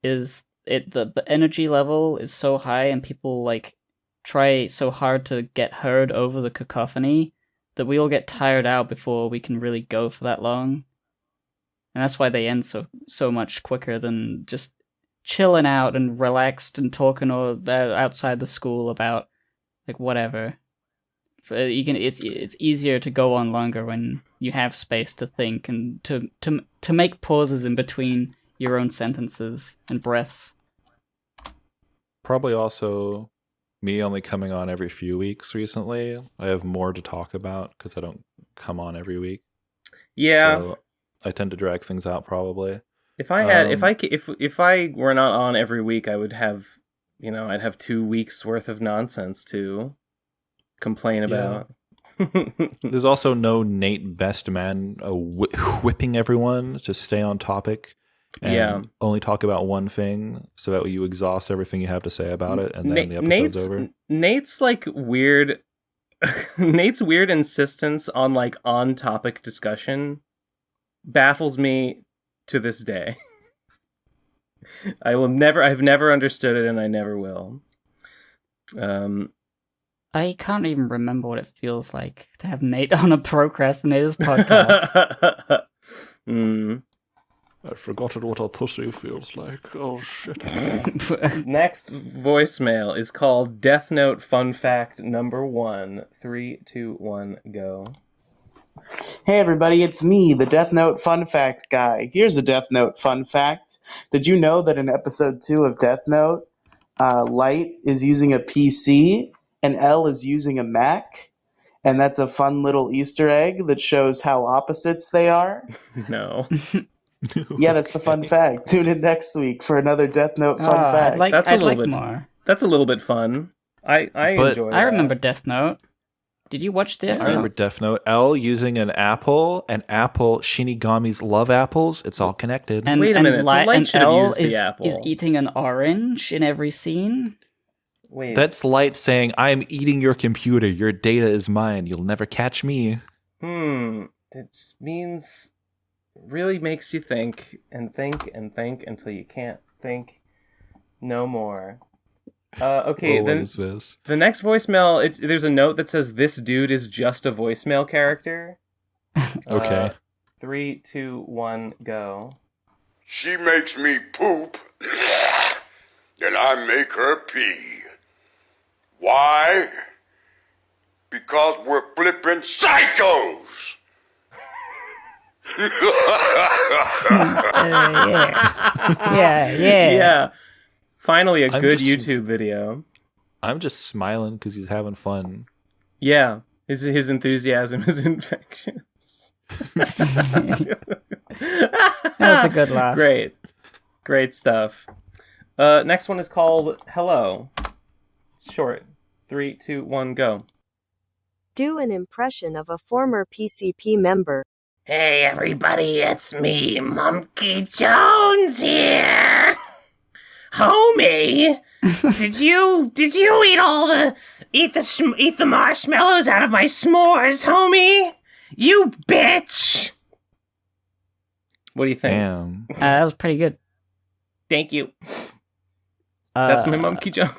S1: the energy level is so high and people like try so hard to get heard over the cacophony that we all get tired out before we can really go for that long. And that's why they end so much quicker than just chilling out and relaxed and talking or outside the school about like whatever. It's easier to go on longer when you have space to think and to make pauses in between your own sentences and breaths.
S4: Probably also me only coming on every few weeks recently. I have more to talk about because I don't come on every week.
S3: Yeah.
S4: So I tend to drag things out probably.
S3: If I had, if I were not on every week, I would have, I'd have 2 weeks worth of nonsense to complain about.
S4: There's also no Nate Best Man whipping everyone to stay on topic and only talk about one thing so that you exhaust everything you have to say about it and then the episode's over.
S3: Nate's like weird. Nate's weird insistence on like on topic discussion baffles me to this day. I've never understood it and I never will.
S1: I can't even remember what it feels like to have Nate on a Pro Crastinators podcast.
S4: I've forgotten what a pussy feels like. Oh shit.
S3: Next voicemail is called Death Note Fun Fact number 1. 3, 2, 1, go.
S5: Hey everybody, it's me, the Death Note Fun Fact guy. Here's a Death Note Fun Fact. Did you know that in episode 2 of Death Note, Light is using a PC and L is using a Mac? And that's a fun little Easter egg that shows how opposites they are?
S3: No.
S5: Yeah, that's the fun fact. Tune in next week for another Death Note Fun Fact.
S3: I'd like
S1: more.
S3: That's a little bit fun. I enjoy that.
S1: I remember Death Note. Did you watch Death Note?
S4: I remember Death Note. L using an apple, Shinigami's love apples. It's all connected.
S1: And,
S3: Wait a minute, so Light should have
S1: L
S3: used the apple.
S1: is eating an orange in every scene.
S3: Wait.
S4: That's Light saying, I'm eating your computer. Your data is mine. You'll never catch me.
S3: It just means... really makes you think and think and think until you can't think no more. Okay,
S4: what is this?
S3: The next voicemail, there's a note that says, this dude is just a voicemail character.
S4: Okay.
S3: 3, 2, 1, go.
S6: She makes me poop, and I make her pee. Why? Because we're flipping psychos!
S1: Yeah.
S3: Yeah. Finally, a
S4: I'm
S3: good
S4: just-
S3: YouTube video.
S4: I'm just smiling because he's having fun.
S3: Yeah, his enthusiasm is infectious.
S1: That was a good laugh.
S3: Great stuff. Next one is called Hello. It's short. 3, 2, 1, go.
S7: Do an impression of a former PCP member.
S2: Hey everybody, it's me, Monkey Jones here. Homie, did you eat the marshmallows out of my s'mores, homie? You bitch.
S3: What do you think?
S4: Damn.
S1: That was pretty good.
S3: Thank you. That's my Monkey Jones.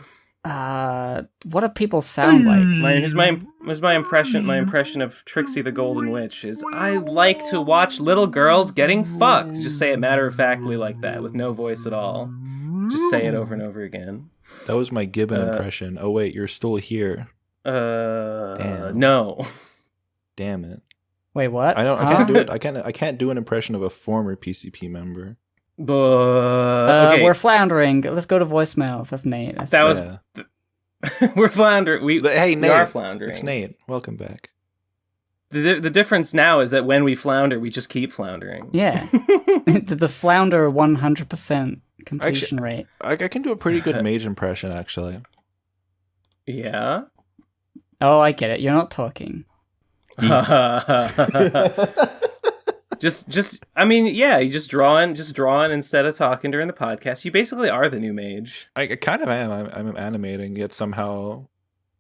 S1: What do people sound like?
S3: Here's my impression. My impression of Trixie the Golden Witch is I like to watch little girls getting fucked. Just say it matter-of-factly like that, with no voice at all. Just say it over and over again.
S4: That was my Gibbon impression. Oh wait, you're still here. Damn.
S3: No.
S4: Damn it.
S1: Wait, what?
S4: I can't do it. I can't do an impression of a former PCP member.
S3: Okay.
S1: We're floundering. Let's go to voicemails. That's Nate.
S3: We're floundering.
S4: Hey, Nate.
S3: We are floundering.
S4: It's Nate. Welcome back.
S3: The difference now is that when we flounder, we just keep floundering.
S1: Yeah. The flounder 100% completion rate.
S4: I can do a pretty good mage impression, actually.
S3: Yeah.
S1: Oh, I get it. You're not talking.
S3: I mean, yeah, you just draw in instead of talking during the podcast. You basically are the new mage.
S4: I kind of am. I'm animating, yet somehow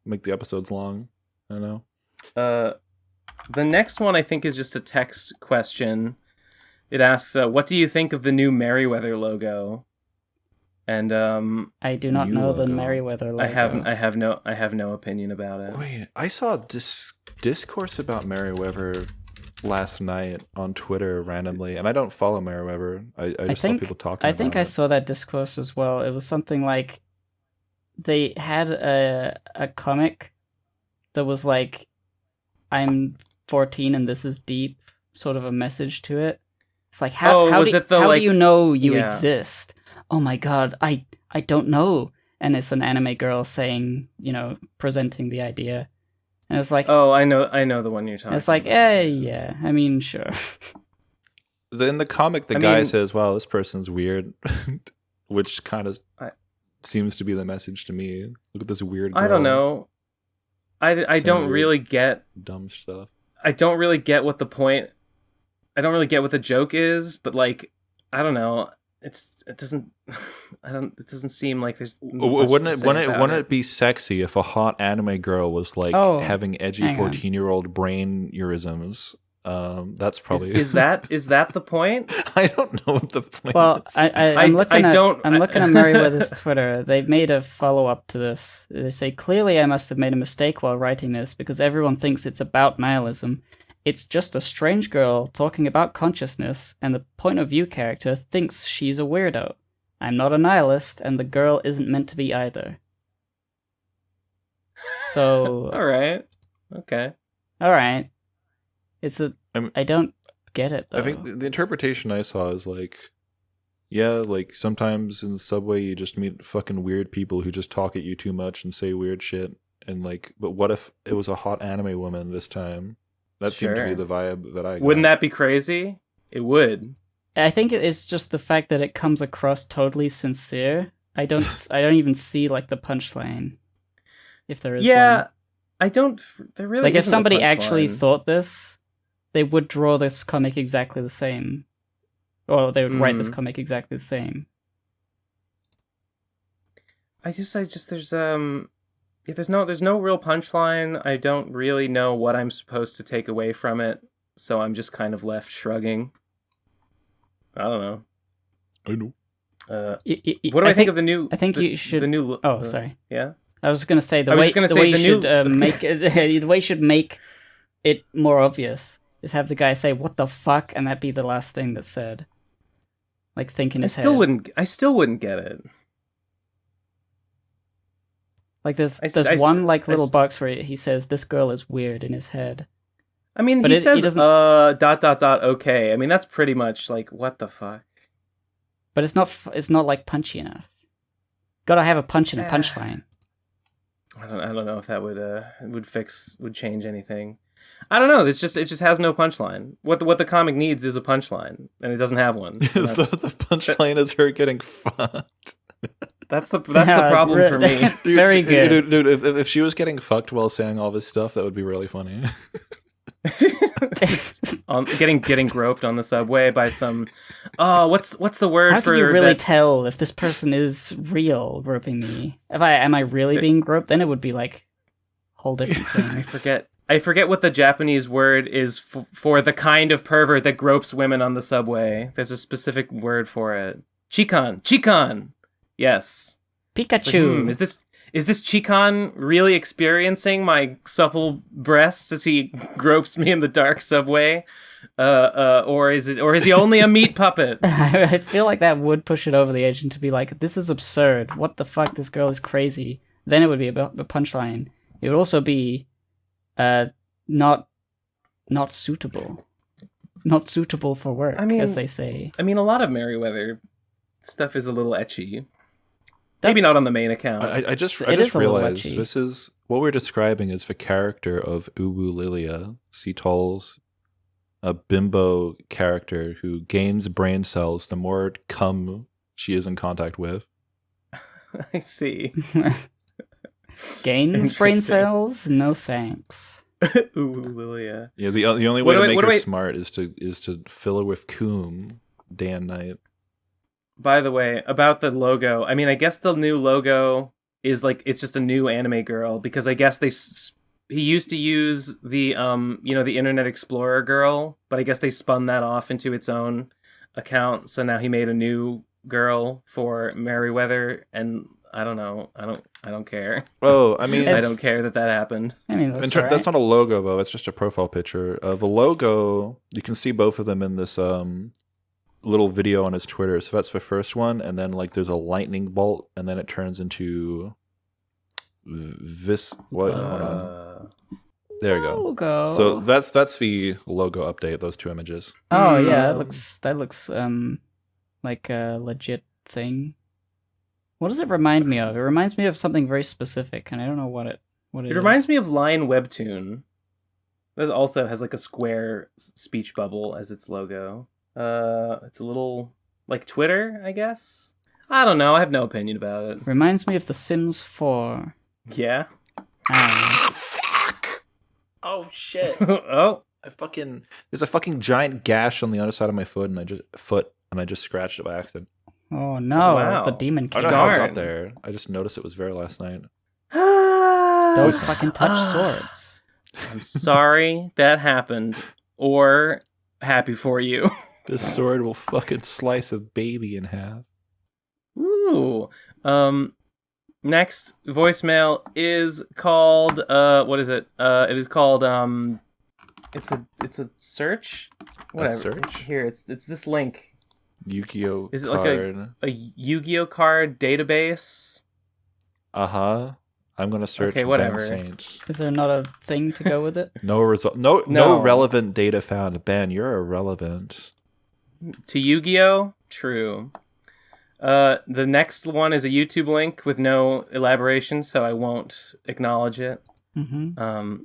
S4: make the episodes long. I don't know.
S3: The next one I think is just a text question. It asks, "What do you think of the new Merryweather logo?" And
S1: I do not know the Merryweather logo.
S3: I have no opinion about it.
S4: Wait, I saw discourse about Merryweather last night on Twitter randomly, and I don't follow Merryweather. I just saw people talking about it.
S1: I think I saw that discourse as well. It was something like they had a comic that was like, I'm 14 and this is deep, sort of a message to it. It's like, how do you know you exist? Oh my god, I don't know. And it's an anime girl saying, presenting the idea. And it's like,
S3: oh, I know the one you're talking about.
S1: It's like, yeah, I mean, sure.
S4: In the comic, the guy says, wow, this person's weird, which kind of seems to be the message to me. Look at this weird girl.
S3: I don't know. I don't really get
S4: dumb stuff.
S3: I don't really get what the point. I don't really get what the joke is, but like, I don't know. It doesn't seem like there's.
S4: Wouldn't it be sexy if a hot anime girl was like having edgy 14-year-old brain eurisms? That's probably
S3: is that the point?
S4: I don't know what the point.
S1: Well,
S4: is.
S1: I'm looking at Merryweather's Twitter. They've made a follow up to this. They say, clearly I must have made a mistake while writing this because everyone thinks it's about nihilism. It's just a strange girl talking about consciousness, and the point of view character thinks she's a weirdo. I'm not a nihilist, and the girl isn't meant to be either. So...
S3: Alright. Okay.
S1: Alright. I don't get it, though.
S4: I think the interpretation I saw is like, yeah, like sometimes in the subway you just meet fucking weird people who just talk at you too much and say weird shit, and like, but what if it was a hot anime woman this time? That seemed to be the vibe that I got.
S3: Wouldn't that be crazy? It would.
S1: I think it's just the fact that it comes across totally sincere. I don't even see like the punchline, if there is one.
S3: I don't. There really
S1: like if
S3: isn't
S1: somebody
S3: a
S1: actually
S3: punchline.
S1: thought this, they would draw this comic exactly the same, or they would write this comic exactly the same.
S3: I just there's there's no real punchline. I don't really know what I'm supposed to take away from it, so I'm just kind of left shrugging. I don't know.
S4: I know.
S3: What do I think of the new?
S1: I think you should.
S3: The new.
S1: Sorry.
S3: Yeah.
S1: I was going to say the way you should make it more obvious is have the guy say "What the fuck," and that be the last thing that's said. Like think in his head.
S3: I still wouldn't get it.
S1: Like there's one little box where he says this girl is weird in his head.
S3: I mean, he says okay. I mean, that's pretty much like what the fuck.
S1: But it's not like punchy enough. Gotta have a punch and a punchline.
S3: I don't know if that would change anything. I don't know. It just has no punchline. What the comic needs is a punchline, and it doesn't have one.
S4: The punchline is her getting fucked.
S3: That's the problem for me.
S4: Dude,
S1: Very good.
S4: Dude, if she was getting fucked while saying all this stuff, that would be really funny.
S3: Getting groped on the subway by some. Oh, what's the word
S1: How
S3: for?
S1: can you really
S3: that?
S1: tell if this person is real groping me? Am I really being groped? Then it would be like a whole different thing.
S3: I forget what the Japanese word is for the kind of pervert that gropes women on the subway. There's a specific word for it. Chikan. Yes.
S1: Pikachu.
S3: Like, is this Chikan really experiencing my supple breasts as he gropes me in the dark subway? Or is he only a meat puppet?
S1: I feel like that would push it over the edge and to be like, this is absurd. What the fuck? This girl is crazy. Then it would be a punchline. It would also be not suitable. Not suitable for work, as they say.
S3: I mean, a lot of Merryweather stuff is a little ecchi. Maybe not on the main account.
S4: I just realized this is what we're describing is the character of Uwu Lilia, Cetol's a bimbo character who gains brain cells the more cum she is in contact with.
S3: I see.
S1: Gains brain cells? No thanks.
S3: Uwu Lilia.
S4: Yeah, the only way to make her smart is to fill her with cum day and night.
S3: By the way, about the logo, I mean, I guess the new logo is like, it's just a new anime girl, because I guess he used to use the, the Internet Explorer girl, but I guess they spun that off into its own account, so now he made a new girl for Merryweather, and I don't know, I don't care.
S4: Oh, I mean...
S3: I don't care that happened.
S1: I mean,
S4: that's not a logo, though, it's just a profile picture. The logo, you can see both of them in this, little video on his Twitter. So that's the first one, and then like there's a lightning bolt, and then it turns into this. What? Hold on. There you go.
S1: Logo.
S4: So that's the logo update. Those two images.
S1: Oh yeah, that looks like a legit thing. What does it remind me of? It reminds me of something very specific, and I don't know what it is.
S3: It reminds me of Line Webtoon. That also has like a square speech bubble as its logo. It's a little like Twitter, I guess. I don't know. I have no opinion about it.
S1: Reminds me of The Sims 4.
S3: Yeah.
S4: Fuck! Oh shit!
S3: Oh,
S4: there's a fucking giant gash on the other side of my foot, and I just scratched it by accident.
S1: Oh no!
S3: Wow.
S1: The demon
S4: I
S1: came.
S4: don't know how it got there. I just noticed it was there last night.
S1: Those fucking touch swords.
S3: I'm sorry that happened, or happy for you.
S4: This sword will fucking slice a baby in half.
S3: Ooh. Next voicemail is called what is it? It is called it's a search. Whatever.
S4: A search?
S3: Here, it's this link.
S4: Yugioh
S3: Is it
S4: card.
S3: like a Yu-Gi-Oh card database?
S4: Uh-huh. I'm gonna search GibBenSaint.
S1: Is there not a thing to go with it?
S4: No result. No relevant data found. Ben, you're irrelevant.
S3: To Yu-Gi-Oh? True. The next one is a YouTube link with no elaboration, so I won't acknowledge it.
S1: Mm-hmm.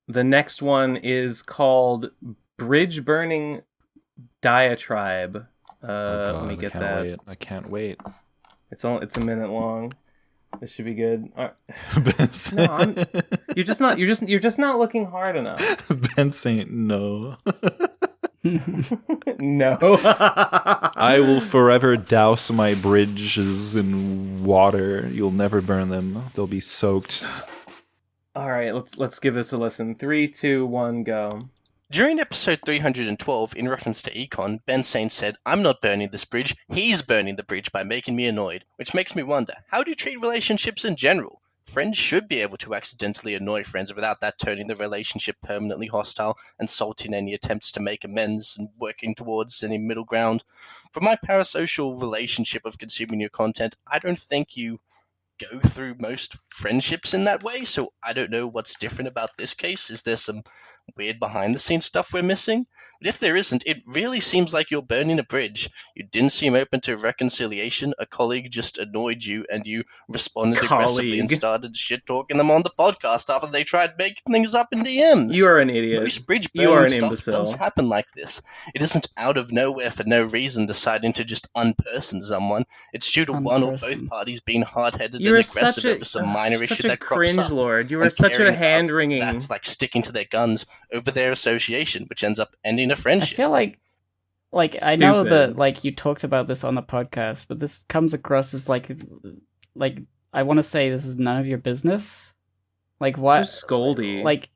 S3: The next one is called Bridge Burning Diatribe. Let me get that.
S4: Wait. I can't wait.
S3: It's a minute long. This should be good.
S4: No,
S3: you're just not looking hard enough.
S4: GibBenSaint, no.
S3: No.
S4: I will forever douse my bridges in water. You'll never burn them. They'll be soaked.
S3: All right, let's give this a listen. 3, 2, 1, go.
S8: During episode 312, in reference to Econ, GibBenSaint said, "I'm not burning this bridge, he's burning the bridge by making me annoyed." Which makes me wonder, how do you treat relationships in general? Friends should be able to accidentally annoy friends without that turning the relationship permanently hostile and salting any attempts to make amends and working towards any middle ground. For my parasocial relationship of consuming your content, I don't think you go through most friendships in that way, so I don't know what's different about this case. Is there some weird behind-the-scenes stuff we're missing? But if there isn't, it really seems like you're burning a bridge. You didn't seem open to reconciliation. A colleague just annoyed you, and you responded aggressively and started shit-talking them on the podcast after they tried making things up in DMs.
S3: You are an idiot.
S8: Most bridge
S3: You are
S8: burning
S3: an
S8: stuff
S3: imbecile.
S8: does happen like this. It isn't out of nowhere for no reason deciding to just unperson someone. It's due to one or both parties being hard-headed and aggressive over some minor issue that crops
S3: cringe
S8: up.
S3: lord. You are
S8: and
S3: such a
S8: caring about
S3: hand-wringing.
S8: That's like sticking to their guns over their association, which ends up ending a friendship.
S1: I feel like I know that like you talked about this on the podcast, but this comes across as like I want to say this is none of your business. Like what?
S3: So scoldy.
S1: Like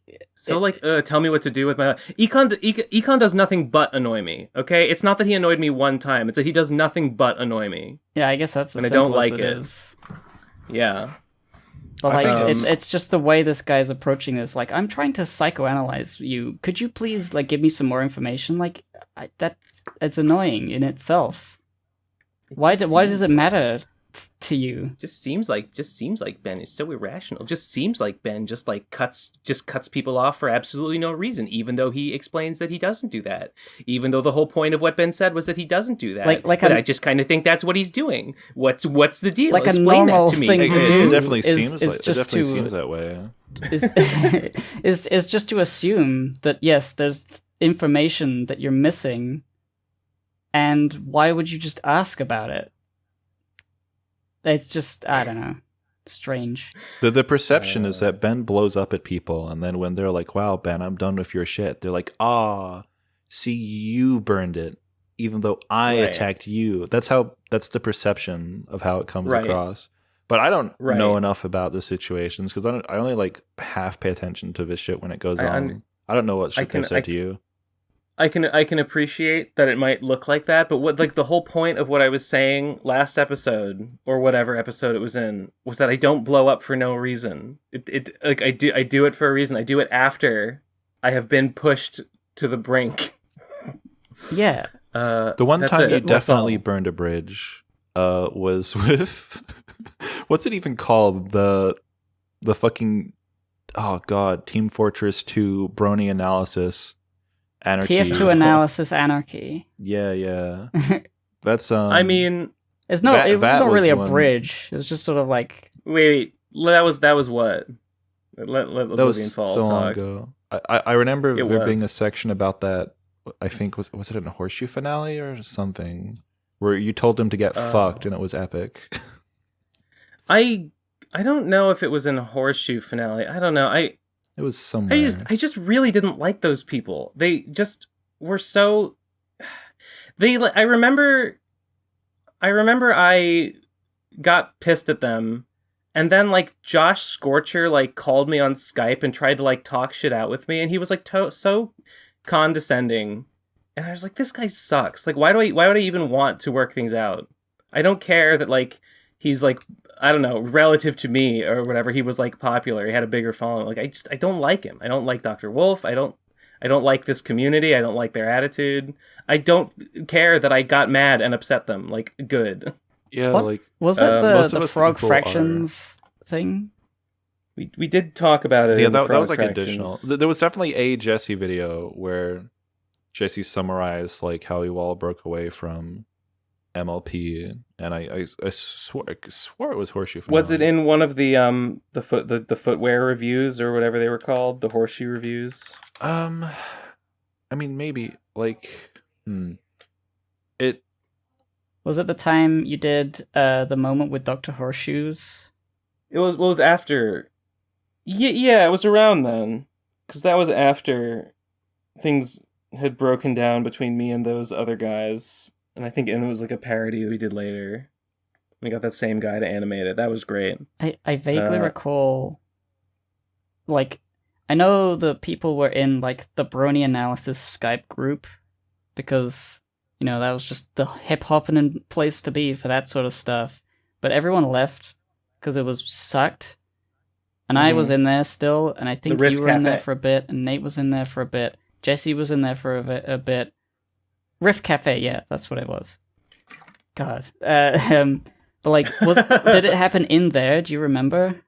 S3: tell me what to do with my Econ does nothing but annoy me. Okay, it's not that he annoyed me one time; it's that he does nothing but annoy me.
S1: Yeah, I guess that's.
S3: And I don't like it. Yeah.
S1: But like, it's just the way this guy's approaching this. Like, I'm trying to psychoanalyze you. Could you please like give me some more information? Like, it's annoying in itself. Why does it matter to you?
S3: Just seems like Ben is so irrational. Just seems like Ben just cuts people off for absolutely no reason, even though he explains that he doesn't do that. Even though the whole point of what Ben said was that he doesn't do that. But I just kind of think that's what he's doing. What's the deal?
S1: Like
S3: Explain
S1: a normal
S3: that to me.
S1: thing to do.
S4: It definitely seems
S1: that
S4: way.
S1: Is just to assume that yes, there's information that you're missing, and why would you just ask about it? It's just, I don't know, strange.
S4: The perception is that Ben blows up at people, and then when they're like, wow, Ben, I'm done with your shit, they're like, see, you burned it, even though I attacked you. That's the perception of how it comes across. But I don't know enough about the situations, because I only like half pay attention to this shit when it goes on. I don't know what shit they said to you.
S3: I can appreciate that it might look like that, but what the whole point of what I was saying last episode or whatever episode it was in was that I don't blow up for no reason. I do it for a reason. I do it after I have been pushed to the brink.
S1: Yeah.
S4: The one time you definitely burned a bridge was with what's it even called? The fucking Team Fortress 2 Brony Analysis. Anarchy.
S1: TF2 analysis anarchy.
S4: Yeah. That's
S3: I mean,
S1: it was not really a bridge. It was just sort of like
S3: wait. That was what? Let
S4: that was so long ago. I remember there being a section about that. I think was it in a horseshoe finale or something where you told him to get fucked and it was epic.
S3: I don't know if it was in a horseshoe finale. I don't know.
S4: It was somewhere.
S3: I just really didn't like those people. They just were so. I remember I got pissed at them, and then like Josh Scorcher like called me on Skype and tried to like talk shit out with me, and he was like so condescending, and I was like, this guy sucks. Like, why would I even want to work things out? I don't care that like he's like, I don't know, relative to me or whatever, he was like popular. He had a bigger following. Like I don't like him. I don't like Dr. Wolf. I don't like this community. I don't like their attitude. I don't care that I got mad and upset them. Like, good.
S4: Yeah,
S1: what?
S4: like
S1: was it the Frog Fractions thing?
S3: We did talk about it.
S4: Yeah, that was like additional. There was definitely a Jesse video where Jesse summarized like how he all broke away from MLP, and I swore it was horseshoe finale.
S3: Was it in one of the footwear reviews or whatever they were called, the horseshoe reviews?
S4: I mean, maybe like it
S1: was it the time you did the moment with Dr. Horseshoes?
S3: It was after. Yeah, it was around then, because that was after things had broken down between me and those other guys. And I think it was like a parody we did later. We got that same guy to animate it. That was great.
S1: I vaguely recall, like, I know the people were in like the Brony Analysis Skype group because, you know, that was just the hip-hopping place to be for that sort of stuff. But everyone left because it was sucked. And I was in there still, and I think you were in there for a bit, and Nate was in there for a bit. Jesse was in there for a bit. Riff Cafe, yeah, that's what it was. God. But like, did it happen in there? Do you remember?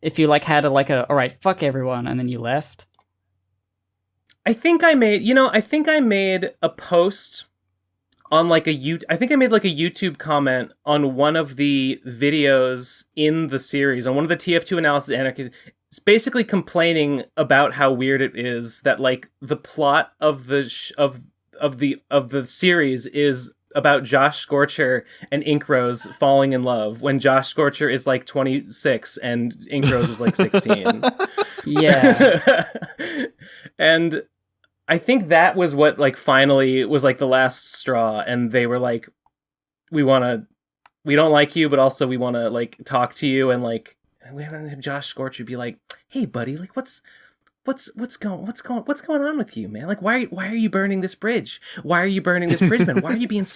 S1: If you like had a all right, fuck everyone, and then you left.
S3: I think I made a post on like I think I made like a YouTube comment on one of the videos in the series, on one of the TF2 Analysis Anarchy. It's basically complaining about how weird it is that like the plot of the series is about Josh Scorcher and Inkrose falling in love when Josh Scorcher is like 26 and Inkrose was like 16.
S1: Yeah.
S3: And I think that was what like finally was like the last straw, and they were like, we don't like you, but also we want to like talk to you, and like we have Josh Scorcher be like, hey buddy, like what's going on with you, man? Like why are you burning this bridge? Why are you burning this bridge, man? Why are you being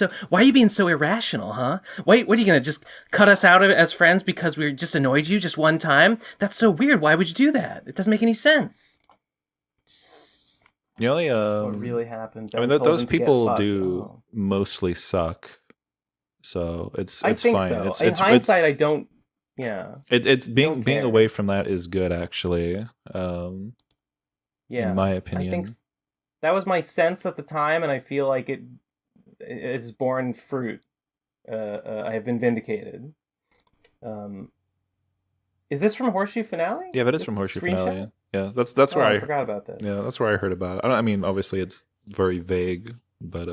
S3: so irrational, huh? What are you gonna just cut us out as friends because we just annoyed you just one time? That's so weird. Why would you do that? It doesn't make any sense.
S4: The only
S3: What really happened?
S4: I mean, those people do mostly suck, so it's
S3: I think
S4: fine.
S3: So. In hindsight, I don't. Yeah,
S4: it's being away from that is good, actually.
S3: Yeah,
S4: in my opinion,
S3: I think that was my sense at the time, and I feel like it's borne fruit. I have been vindicated. Is this from Horseshoe Finale?
S4: Yeah, but it's from Horseshoe Finale. Yeah, that's where I
S3: forgot about this.
S4: Yeah, that's where I heard about it. I mean, obviously it's very vague, but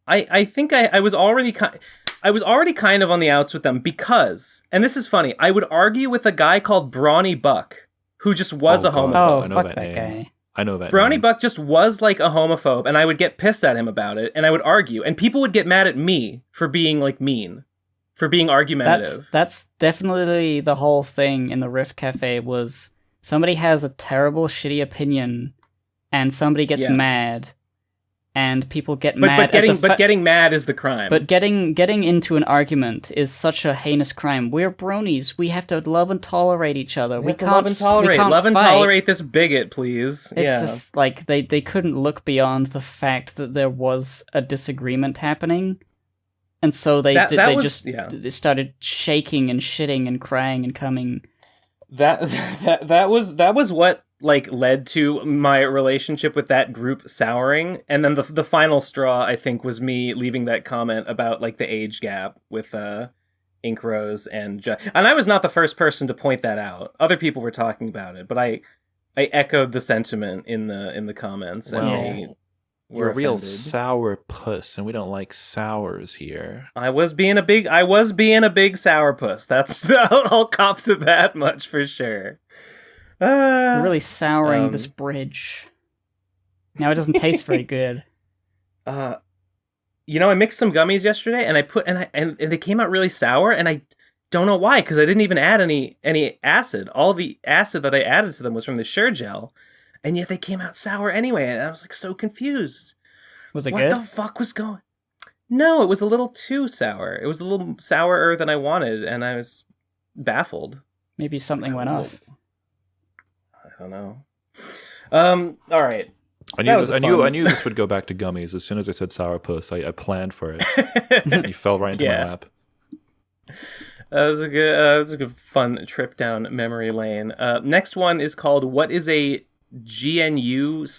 S3: I think I was already kind of on the outs with them because, and this is funny, I would argue with a guy called Brawny Buck who just was a homophobe.
S1: Oh, fuck that guy.
S4: I know that.
S3: Brawny Buck just was like a homophobe, and I would get pissed at him about it, and I would argue, and people would get mad at me for being like mean, for being argumentative.
S1: That's definitely the whole thing in the Rift Cafe was somebody has a terrible, shitty opinion, and somebody gets mad, and people get mad.
S3: But getting mad is the crime.
S1: But getting into an argument is such a heinous crime. We're bronies. We have to love and tolerate each other. We can't
S3: love and tolerate this bigot, please.
S1: It's just like they couldn't look beyond the fact that there was a disagreement happening, and so they started shaking and shitting and crying and coming.
S3: That was what like led to my relationship with that group souring, and then the final straw I think was me leaving that comment about like the age gap with Inkrose and I was not the first person to point that out. Other people were talking about it, but I echoed the sentiment in the comments, and they
S4: You're a real sour puss, and we don't like sours here.
S3: I was being a big sourpuss. That's I'll cop to that much for sure.
S1: We're really souring this bridge. Now it doesn't taste very good.
S3: I mixed some gummies yesterday, and they came out really sour, and I don't know why, because I didn't even add any acid. All the acid that I added to them was from the Sure Gel. And yet they came out sour anyway, and I was like so confused.
S1: Was it good?
S3: What the fuck was going? No, it was a little too sour. It was a little sourer than I wanted, and I was baffled.
S1: Maybe something went off.
S3: I don't know. All right.
S4: I knew this would go back to gummies as soon as I said sourpuss. I planned for it. You fell right into my lap.
S3: That was a good fun trip down memory lane. Next one is called "What is a GNU/Linux?"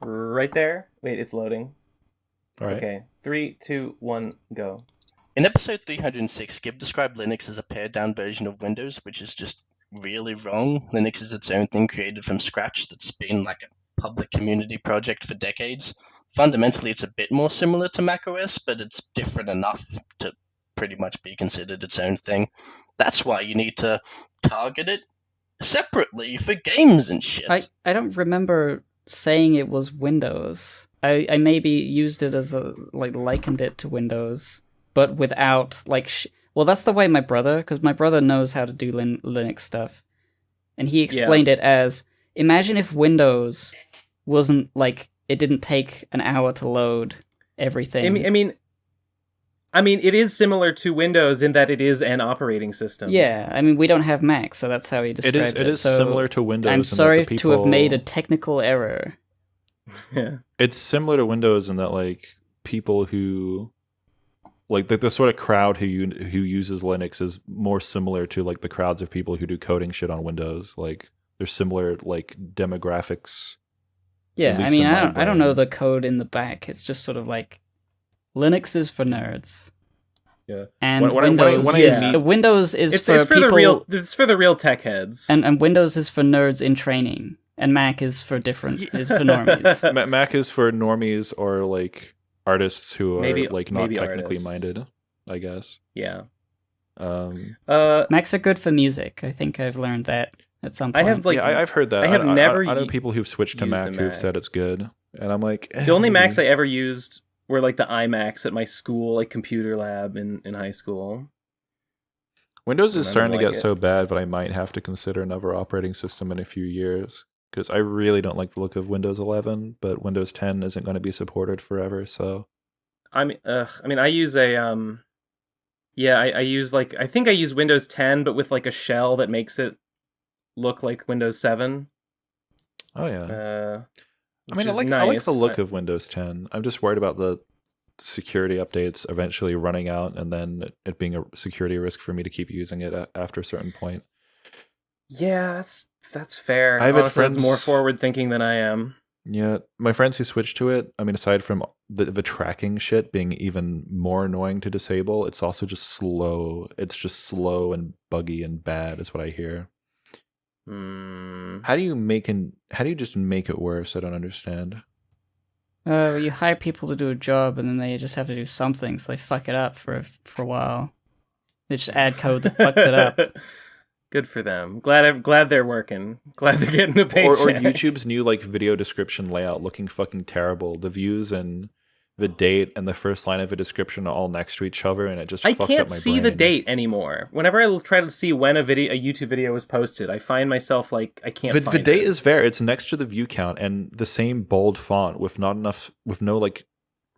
S3: Right there. Wait, it's loading.
S4: All right.
S3: Okay. 3, 2, 1, go.
S8: In episode 306, Gib described Linux as a pared-down version of Windows, which is just really wrong. Linux is its own thing created from scratch that's been like a public community project for decades. Fundamentally, it's a bit more similar to macOS, but it's different enough to pretty much be considered its own thing. That's why you need to target it separately for games and shit.
S1: I don't remember saying it was Windows. I maybe used it as likened it to Windows, but without well, that's the way my brother knows how to do Linux stuff, and he explained it as, imagine if Windows wasn't it didn't take an hour to load everything.
S3: I mean, it is similar to Windows in that it is an operating system.
S1: Yeah, I mean, we don't have Mac, so that's how he described it.
S4: It is similar to Windows.
S1: I'm sorry to have made a technical error.
S3: Yeah.
S4: It's similar to Windows in that, people who like the sort of crowd who uses Linux is more similar to like the crowds of people who do coding shit on Windows. Like there's similar like demographics.
S1: Yeah, I mean, I don't know the code in the back. It's just sort of like Linux is for nerds.
S4: Yeah,
S1: and Windows is for people.
S3: It's for the real tech heads.
S1: And Windows is for nerds in training, and Mac is for is for normies.
S4: Mac is for normies or like artists who are like not technically
S3: artists.
S4: minded, I guess.
S3: Yeah.
S1: Macs are good for music. I think I've learned that at some point.
S4: I've heard that.
S3: I
S4: know people who've switched to Mac who've said it's good, and I'm like,
S3: the only Macs I ever used were like the iMacs at my school, like computer lab in high school.
S4: Windows is starting to get so bad that I might have to consider another operating system in a few years, because I really don't like the look of Windows 11, but Windows 10 isn't going to be supported forever. So,
S3: I use a I use I think I use Windows 10, but with like a shell that makes it look like Windows 7.
S4: Oh yeah. I
S3: like
S4: the look of Windows 10. I'm just worried about the security updates eventually running out and then it being a security risk for me to keep using it after a certain point.
S3: Yeah, that's fair.
S4: I've had friends
S3: more forward thinking than I am.
S4: Yeah, my friends who switched to it, I mean, aside from the tracking shit being even more annoying to disable, it's also just slow. It's just slow and buggy and bad is what I hear. How do you just make it worse? I don't understand.
S1: You hire people to do a job and then they just have to do something, so they fuck it up for a while. They just add code that fucks it up.
S3: Good for them. Glad they're working. Glad they're getting a paycheck.
S4: Or YouTube's new like video description layout looking fucking terrible. The views and the date and the first line of a description are all next to each other, and it just fucks up my brain. I can't
S3: see the date anymore. Whenever I try to see when a YouTube video was posted, I find myself like I can't find
S4: the date is there. It's next to the view count and the same bold font with no like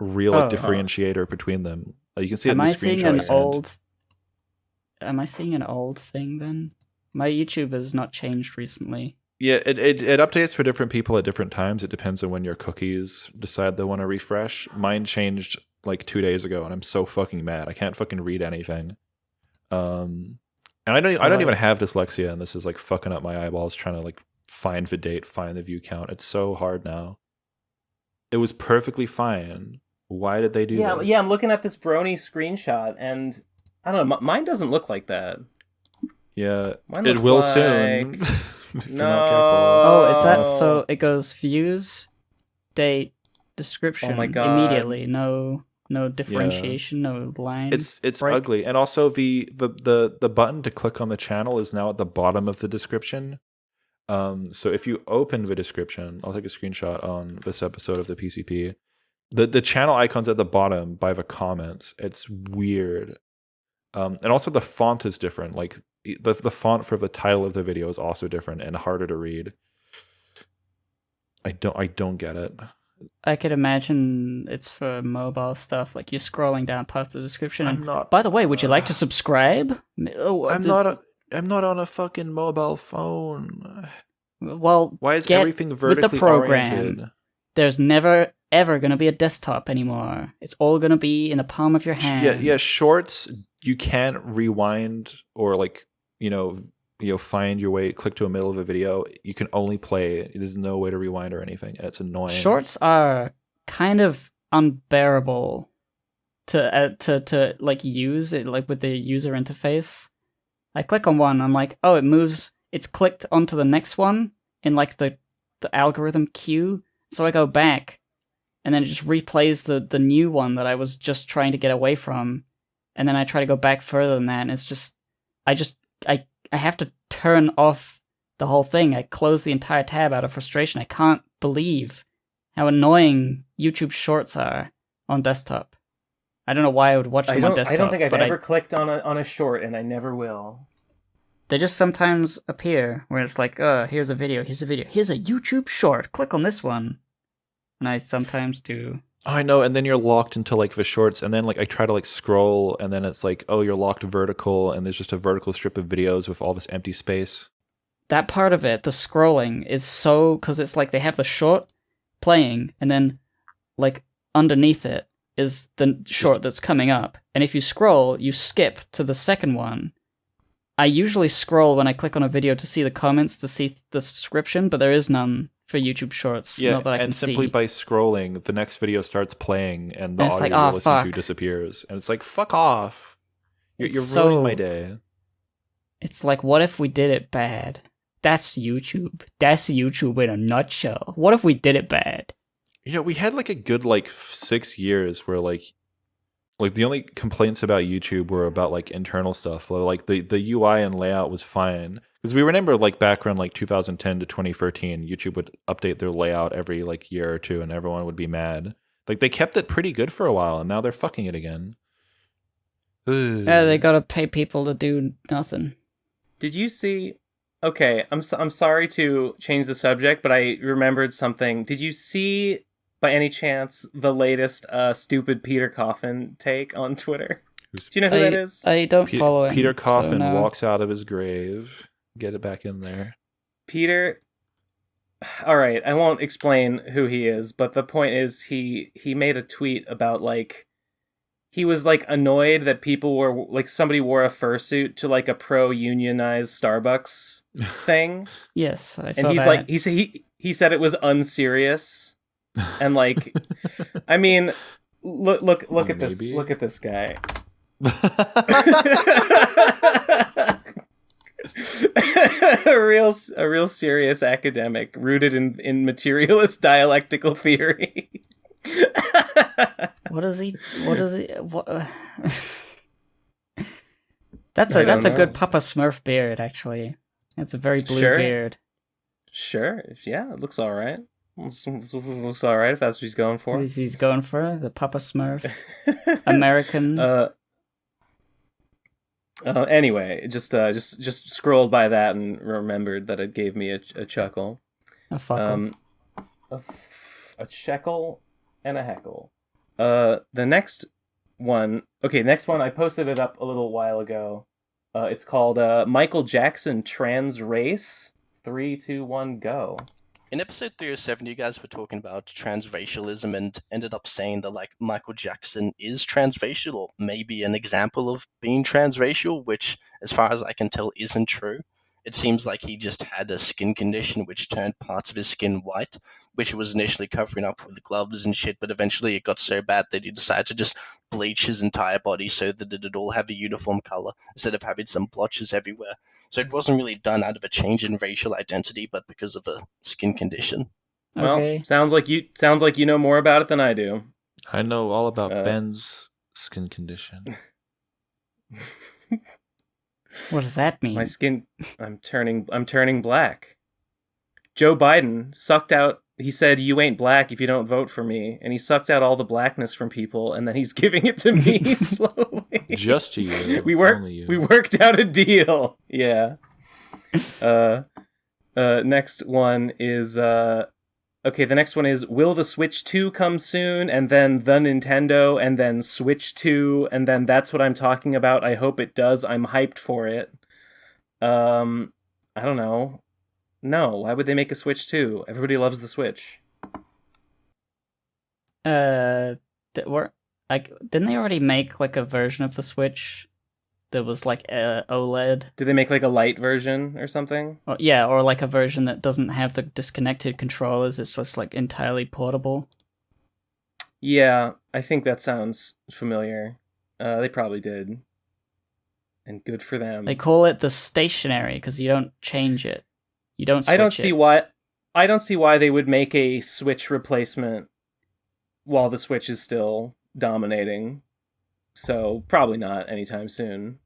S4: real differentiator between them. You can see it in the screenshot.
S1: Am I seeing an old thing then? My YouTube has not changed recently.
S4: Yeah, it updates for different people at different times. It depends on when your cookies decide they want to refresh. Mine changed like 2 days ago, and I'm so fucking mad. I can't fucking read anything. And I don't even have dyslexia, and this is like fucking up my eyeballs trying to like find the date, find the view count. It's so hard now. It was perfectly fine. Why did they do this?
S3: Yeah, I'm looking at this Brony screenshot, and I don't know. Mine doesn't look like that.
S4: Yeah, it will soon.
S1: Is that so? It goes views, date, description.
S3: Oh my God.
S1: Immediately. No differentiation, no lines.
S4: It's ugly, and also the button to click on the channel is now at the bottom of the description. So if you open the description, I'll take a screenshot on this episode of the PCP. The channel icon's at the bottom by the comments. It's weird. And also the font is different. Like the font for the title of the video is also different and harder to read. I don't get it.
S1: I could imagine it's for mobile stuff. Like you're scrolling down past the description. By the way, would you like to subscribe?
S4: I'm not on a fucking mobile phone.
S1: Well,
S4: why is everything vertically
S1: with the program,
S4: oriented?
S1: There's never ever going to be a desktop anymore. It's all going to be in the palm of your hand.
S4: Yeah. Shorts, you can't rewind or like find your way, click to a middle of a video. You can only play. There's no way to rewind or anything, and it's annoying.
S1: Shorts are kind of unbearable to like use it like with the user interface. I click on one, I'm like, oh, it moves. It's clicked onto the next one in like the algorithm queue. So I go back, and then it just replays the new one that I was just trying to get away from, and then I try to go back further than that, and it's just I have to turn off the whole thing. I close the entire tab out of frustration. I can't believe how annoying YouTube Shorts are on desktop. I don't know why I would watch them on desktop.
S3: I don't think I've ever clicked on a short, and I never will.
S1: They just sometimes appear where it's like, here's a video, here's a YouTube short, click on this one. And I sometimes do.
S4: Oh, I know, and then you're locked into like the shorts, and then like I try to like scroll, and then it's like, oh, you're locked vertical, and there's just a vertical strip of videos with all this empty space.
S1: That part of it, the scrolling, is so, because it's like they have the short playing, and then like underneath it is the short that's coming up. And if you scroll, you skip to the second one. I usually scroll when I click on a video to see the comments, to see the description, but there is none for YouTube Shorts.
S4: Yeah,
S1: not that I can
S4: and simply
S1: see.
S4: by scrolling, the next video starts playing, and the
S1: And it's
S4: audio
S1: like,
S4: you're
S1: oh,
S4: listening to
S1: fuck.
S4: disappears. And it's like, fuck off. You're
S1: It's
S4: ruining
S1: so-
S4: my day.
S1: It's like, what if we did it bad? That's YouTube. That's YouTube in a nutshell. What if we did it bad?
S4: You know, we had like a good 6 years where like the only complaints about YouTube were about like internal stuff. Like the UI and layout was fine. Because we remember like back around like 2010 to 2013, YouTube would update their layout every like year or two and everyone would be mad. Like they kept it pretty good for a while and now they're fucking it again.
S1: Yeah, they gotta pay people to do nothing.
S3: Did you see? Okay, I'm sorry to change the subject, but I remembered something. Did you see, by any chance, the latest stupid Peter Coffin take on Twitter? Do you know who that is?
S1: I don't follow him.
S4: Peter Coffin
S1: so no.
S4: walks out of his grave. Get it back in there.
S3: Peter. All right, I won't explain who he is, but the point is he made a tweet about he was annoyed that people were somebody wore a fursuit to a pro unionized Starbucks thing.
S1: Yes, I saw
S3: And he's
S1: that.
S3: he said it was unserious. And I mean, look at this.
S4: Maybe.
S3: Look at this guy. a real serious academic rooted in materialist dialectical theory.
S1: What is he? What? That's
S3: I
S1: a
S3: don't know.
S1: good Papa Smurf beard, actually. It's a very blue
S3: Sure.
S1: beard.
S3: Sure, yeah, it looks all right. Looks all right if that's what he's going for.
S1: He's going for the Papa Smurf American.
S3: Anyway, just scrolled by that and remembered that it gave me a chuckle.
S1: A fuckle.
S3: A shekel and a heckle. The next one. Okay, next one. I posted it up a little while ago. It's called Michael Jackson Trans Race. 3, 2, 1, go.
S8: In episode 307, you guys were talking about transracialism and ended up saying that Michael Jackson is transracial, or maybe an example of being transracial, which, as far as I can tell, isn't true. It seems like he just had a skin condition which turned parts of his skin white, which he was initially covering up with gloves and shit, but eventually it got so bad that he decided to just bleach his entire body so that it'd all have a uniform color instead of having some blotches everywhere. So it wasn't really done out of a change in racial identity, but because of a skin condition.
S1: Okay.
S3: Well, sounds like you know more about it than I do.
S4: I know all about Ben's skin condition.
S1: What does that mean?
S3: My skin, I'm turning black. Joe Biden sucked out, he said, "You ain't black if you don't vote for me." And he sucked out all the blackness from people, and then he's giving it to me slowly.
S4: Just to you.
S3: We
S4: Only you.
S3: worked out a deal. Yeah. Next one is, okay, the next one is, will the Switch 2 come soon? And then the Nintendo, and then Switch 2, and then that's what I'm talking about. I hope it does. I'm hyped for it. I don't know. No, why would they make a Switch 2? Everybody loves the Switch.
S1: Didn't they already make a version of the Switch that was OLED?
S3: Did they make a light version or something?
S1: Or a version that doesn't have the disconnected controllers. It's just entirely portable.
S3: Yeah, I think that sounds familiar. They probably did. And good for them.
S1: They call it the stationary because you don't change it. You don't switch
S3: I don't see why they would make a Switch replacement while the Switch is still dominating. So probably not anytime soon.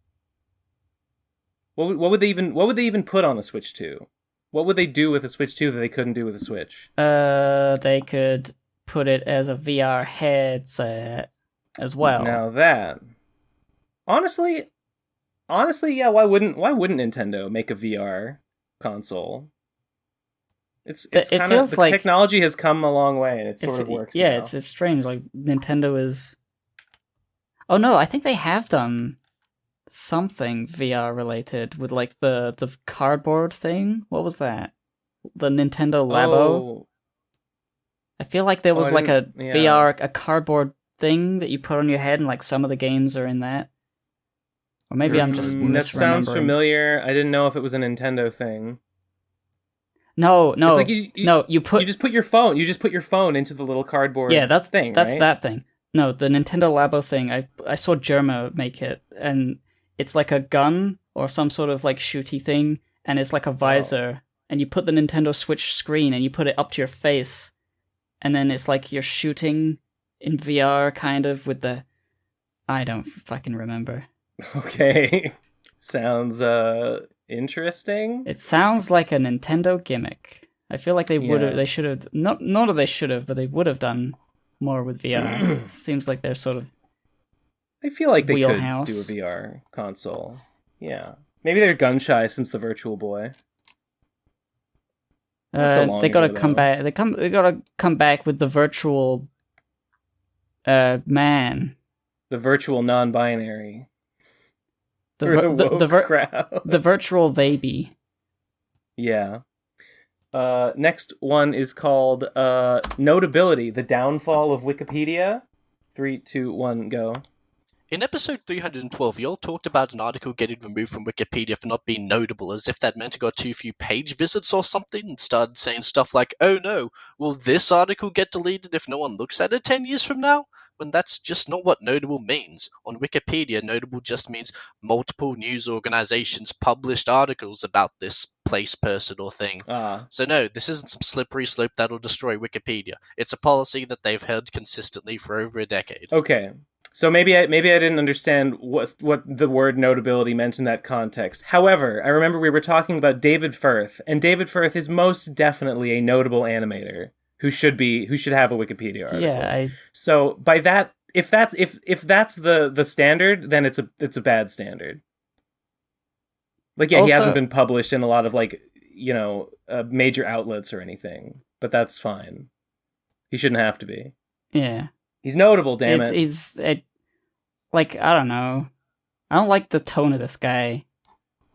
S3: What would they even put on the Switch 2? What would they do with the Switch 2 that they couldn't do with the Switch?
S1: They could put it as a VR headset as well.
S3: Now that, honestly, yeah. Why wouldn't Nintendo make a VR console? It feels the technology has come a long way, and it sort of works.
S1: Yeah,
S3: now.
S1: it's strange. Nintendo is. Oh no, I think they have done something VR related with the cardboard thing. What was that? The Nintendo Labo.
S3: Oh.
S1: I feel like there was VR, a cardboard thing that you put on your head, and like some of the games are in that. Or maybe I'm just misremembering.
S3: That sounds familiar. I didn't know if it was a Nintendo thing.
S1: No.
S3: It's like you just put your phone. You just put your phone into the little cardboard.
S1: Yeah, that's
S3: thing.
S1: That's
S3: right?
S1: that thing. No, the Nintendo Labo thing. I saw Germa make it, and it's like a gun or some sort of like shooty thing, and it's like a visor, and you put the Nintendo Switch screen and you put it up to your face, and then it's like you're shooting in VR, kind of with the. I don't fucking remember.
S3: Okay, sounds interesting.
S1: It sounds like a Nintendo gimmick. I feel like they would have. They should have. Not that they should have, but they would have done more with VR. Seems like they're sort of.
S3: I feel like they
S1: wheelhouse.
S3: could do a VR console. Yeah, maybe they're gun shy since the Virtual Boy.
S1: They gotta come back. They gotta come back with the virtual. Man.
S3: The virtual non-binary.
S1: The virtual baby.
S3: Yeah. Next one is called Notability: The Downfall of Wikipedia. 3, 2, 1, go.
S8: In episode 312, y'all talked about an article getting removed from Wikipedia for not being notable, as if that meant it got too few page visits or something, and started saying stuff like, oh no, will this article get deleted if no one looks at it 10 years from now? When that's just not what notable means. On Wikipedia, notable just means multiple news organizations published articles about this place, person, or thing. So no, this isn't some slippery slope that'll destroy Wikipedia. It's a policy that they've held consistently for over a decade.
S3: Okay. So maybe I didn't understand what the word notability meant in that context. However, I remember we were talking about David Firth, and David Firth is most definitely a notable animator who should have a Wikipedia article.
S1: Yeah.
S3: So by that, if that's the standard, then it's a bad standard. Like, yeah, also, he hasn't been published in a lot of major outlets or anything, but that's fine. He shouldn't have to be.
S1: Yeah.
S3: He's notable, damn it.
S1: I don't know. I don't like the tone of this guy.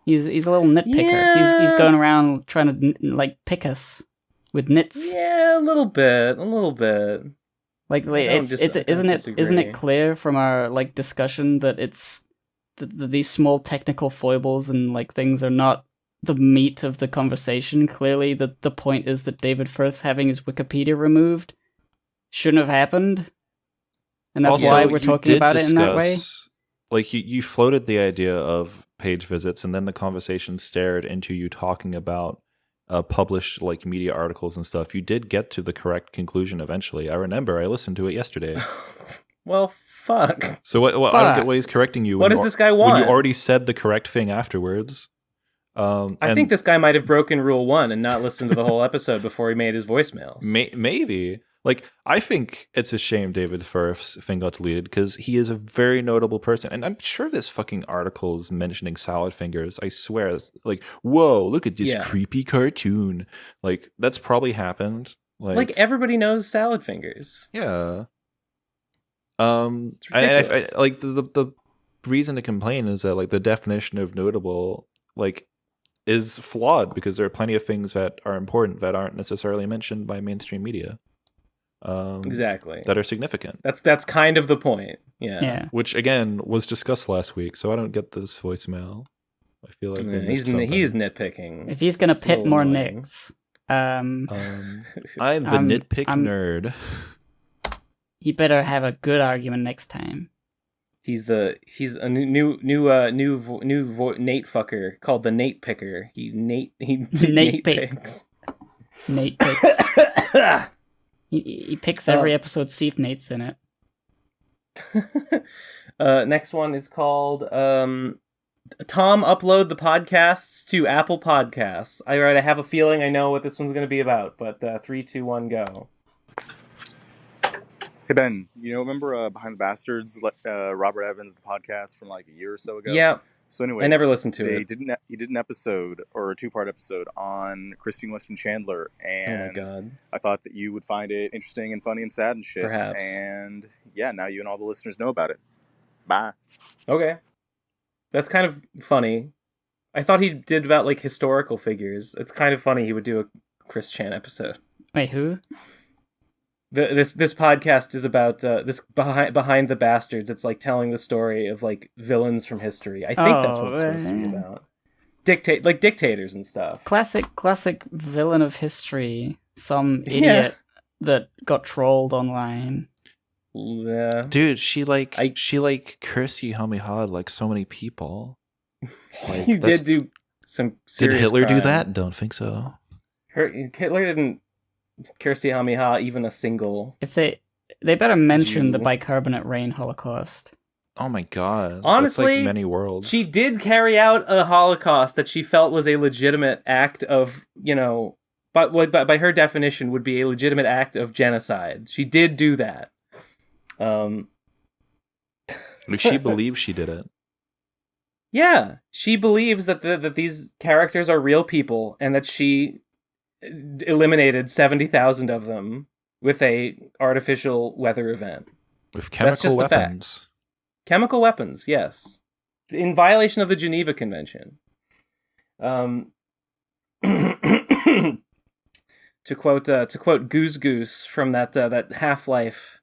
S1: He's a little nitpicker. Yeah. He's going around trying to pick us with nits.
S3: Yeah, a little bit.
S1: Isn't it clear from our discussion that it's these small technical foibles and things are not the meat of the conversation? Clearly, the point is that David Firth having his Wikipedia removed shouldn't have happened. And that's
S4: also,
S1: why we're talking about it in that way?
S4: You floated the idea of page visits, and then the conversation stared into you talking about published media articles and stuff. You did get to the correct conclusion eventually. I remember. I listened to it yesterday.
S3: Well, fuck.
S4: So what? I don't get why he's correcting you.
S3: What does this guy want?
S4: When you already said the correct thing afterwards.
S3: I think this guy might have broken Rule 1 and not listened to the whole episode before he made his voicemails.
S4: Maybe. I think it's a shame David Firth's thing got deleted because he is a very notable person. And I'm sure this fucking article is mentioning salad fingers. I swear. Whoa, look at this creepy cartoon. That's probably happened.
S3: Everybody knows salad fingers.
S4: Yeah.
S3: It's ridiculous.
S4: The reason to complain is that the definition of notable is flawed because there are plenty of things that are important that aren't necessarily mentioned by mainstream media.
S3: Exactly.
S4: That are significant.
S3: That's kind of the point. Yeah.
S4: Which again was discussed last week, so I don't get this voicemail. I feel like
S3: he's nitpicking.
S1: If he's gonna pit more nicks,
S4: I'm the nitpick nerd.
S1: He better have a good argument next time.
S3: He's a new Nate fucker called the Nate Picker. Nate picks.
S1: Nate picks. He picks every episode, see if Nate's in it.
S3: Next one is called Tom, upload the podcasts to Apple Podcasts. I have a feeling I know what this one's going to be about, but 3, 2, 1, go.
S9: Hey Ben, remember Behind the Bastards, Robert Evans, the podcast from a year or so ago?
S3: Yeah.
S9: So anyway,
S3: I never listened to it.
S9: He did an episode, or a 2-part episode, on Christine Weston Chandler, and
S3: oh my God.
S9: I thought that you would find it interesting and funny and sad and shit.
S3: Perhaps.
S9: And yeah, now you and all the listeners know about it. Bye.
S3: Okay. That's kind of funny. I thought he did about historical figures. It's kind of funny he would do a Chris Chan episode.
S1: Wait, who?
S3: This podcast is about this behind the bastards. It's like telling the story of like villains from history. I think that's what it's supposed to be about. Dictators and stuff.
S1: Classic villain of history. Some idiot that got trolled online.
S3: Yeah.
S4: Dude, she cursed Yuhameha like so many people.
S3: She did do some serious
S4: Did Hitler
S3: crime.
S4: do that? Don't think so.
S3: Hitler didn't curse Yuhameha even a single.
S1: If they better mention the bicarbonate rain Holocaust.
S4: Oh my god.
S3: Honestly,
S4: that's like many worlds.
S3: She did carry out a Holocaust that she felt was a legitimate act of, but by her definition would be a legitimate act of genocide. She did do that.
S4: Like she believes she did it.
S3: Yeah, she believes that these characters are real people and that she eliminated 70,000 of them with a artificial weather event.
S4: With chemical weapons.
S3: Chemical weapons, yes. In violation of the Geneva Convention. To quote Goose Goose from that Half-Life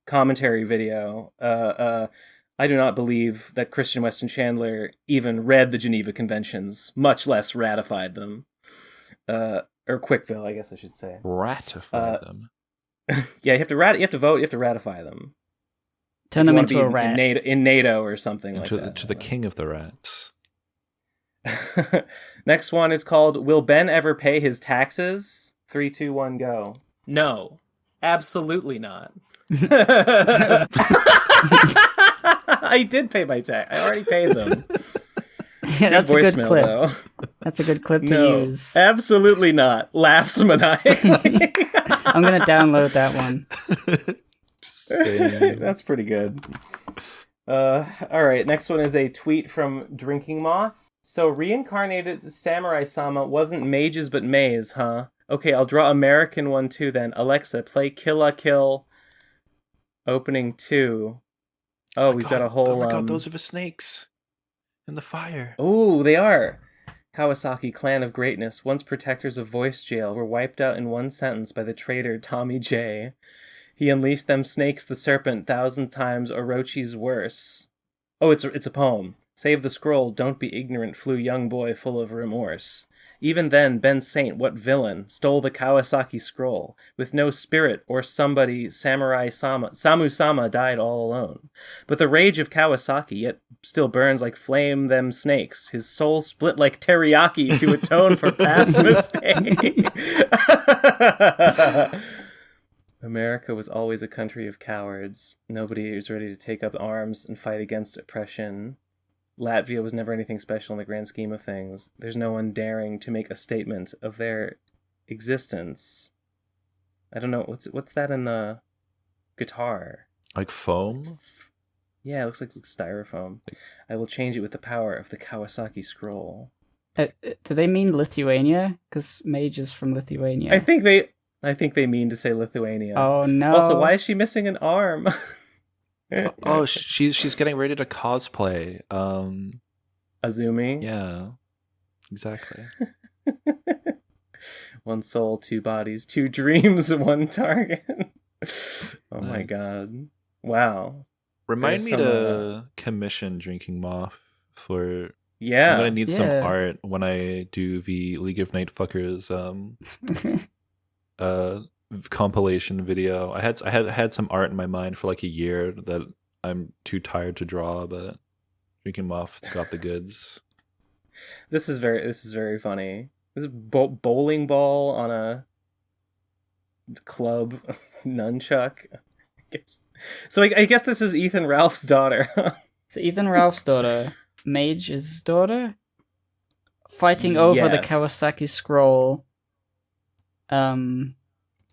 S3: commentary video, I do not believe that Christian Weston Chandler even read the Geneva Conventions, much less ratified them. Or Quickville, I guess I should say.
S4: Ratify them.
S3: Yeah, you have to vote. You have to ratify them.
S1: Turn them into a rat
S3: in NATO or something like that.
S4: To the king of the rats.
S3: Next one is called "Will Ben ever pay his taxes?" 3, 2, 1, go. No, absolutely not. I did pay my tax. I already paid them.
S1: Yeah, that's a good clip. Though. That's a good clip to use.
S3: Absolutely not. Laughs maniacally.
S1: I'm gonna download that one.
S3: That's pretty good. All right, next one is a tweet from Drinking Moth. So reincarnated Samurai-sama wasn't mages but maze, huh? Okay, I'll draw American one too then. Alexa, play Kill la Kill opening 2. Oh, we've got a whole...
S4: Oh my god, those are the snakes in the fire.
S3: Oh, they are. Kawasaki, clan of greatness, once protectors of voice jail, were wiped out in one sentence by the traitor Tommy J. He unleashed them snakes the serpent 1,000 times Orochi's worse. Oh, it's a poem. Save the scroll, don't be ignorant, flew young boy full of remorse. Even then, BenSaint, what villain, stole the Kawasaki scroll. With no spirit or somebody, Samu-sama died all alone. But the rage of Kawasaki yet still burns like flame them snakes. His soul split like teriyaki to atone for past mistake. America was always a country of cowards. Nobody is ready to take up arms and fight against oppression. Latvia was never anything special in the grand scheme of things. There's no one daring to make a statement of their existence. I don't know, what's that in the guitar?
S4: Like foam?
S3: Yeah, it looks like styrofoam. I will change it with the power of the Kawasaki scroll.
S1: Do they mean Lithuania? Because Mage is from Lithuania.
S3: I think they mean to say Lithuania.
S1: Oh no.
S3: Also, why is she missing an arm?
S4: Oh, she's getting ready to cosplay.
S3: Azumi?
S4: Yeah. Exactly.
S3: One soul, 2 bodies, 2 dreams, 1 target. Oh my god. Wow.
S4: Remind me to commission Drinking Moth for...
S3: Yeah.
S4: I'm gonna need some art when I do the League of Night Fuckers compilation video. I had some art in my mind for like a year that I'm too tired to draw, but Drinking Moth's got the goods.
S3: This is very funny. This is bowling ball on a club nunchuck. So I guess this is Ethan Ralph's daughter.
S1: So Ethan Ralph's daughter, Mage's daughter, fighting over the Kawasaki scroll.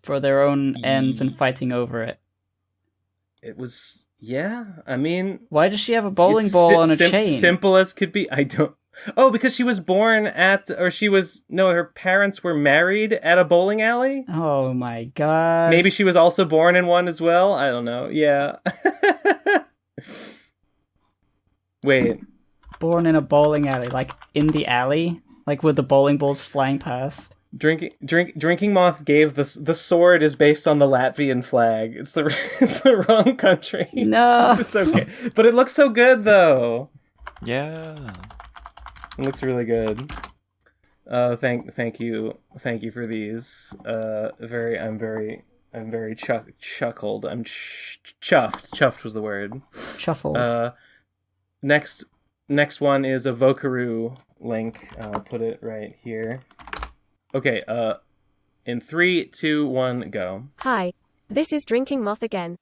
S1: For their own ends and fighting over it.
S3: It was, I mean...
S1: Why does she have a bowling ball on a chain?
S3: Simple as could be. I don't... Oh, because she was born at... her parents were married at a bowling alley?
S1: Oh my god.
S3: Maybe she was also born in one as well? I don't know. Yeah. Wait.
S1: Born in a bowling alley, like in the alley? Like with the bowling balls flying past?
S3: Drinking Moth gave the sword is based on the Latvian flag. It's the wrong country.
S1: No,
S3: it's okay, but it looks so good though.
S4: Yeah,
S3: it looks really good. Thank you for these. I'm very chuckled. I'm chuffed. Chuffed was the word.
S1: Chuffled.
S3: Next one is a Vokaroo link. I'll put it right here. Okay, in 3, 2, 1, go.
S10: Hi, this is Drinking Moth again.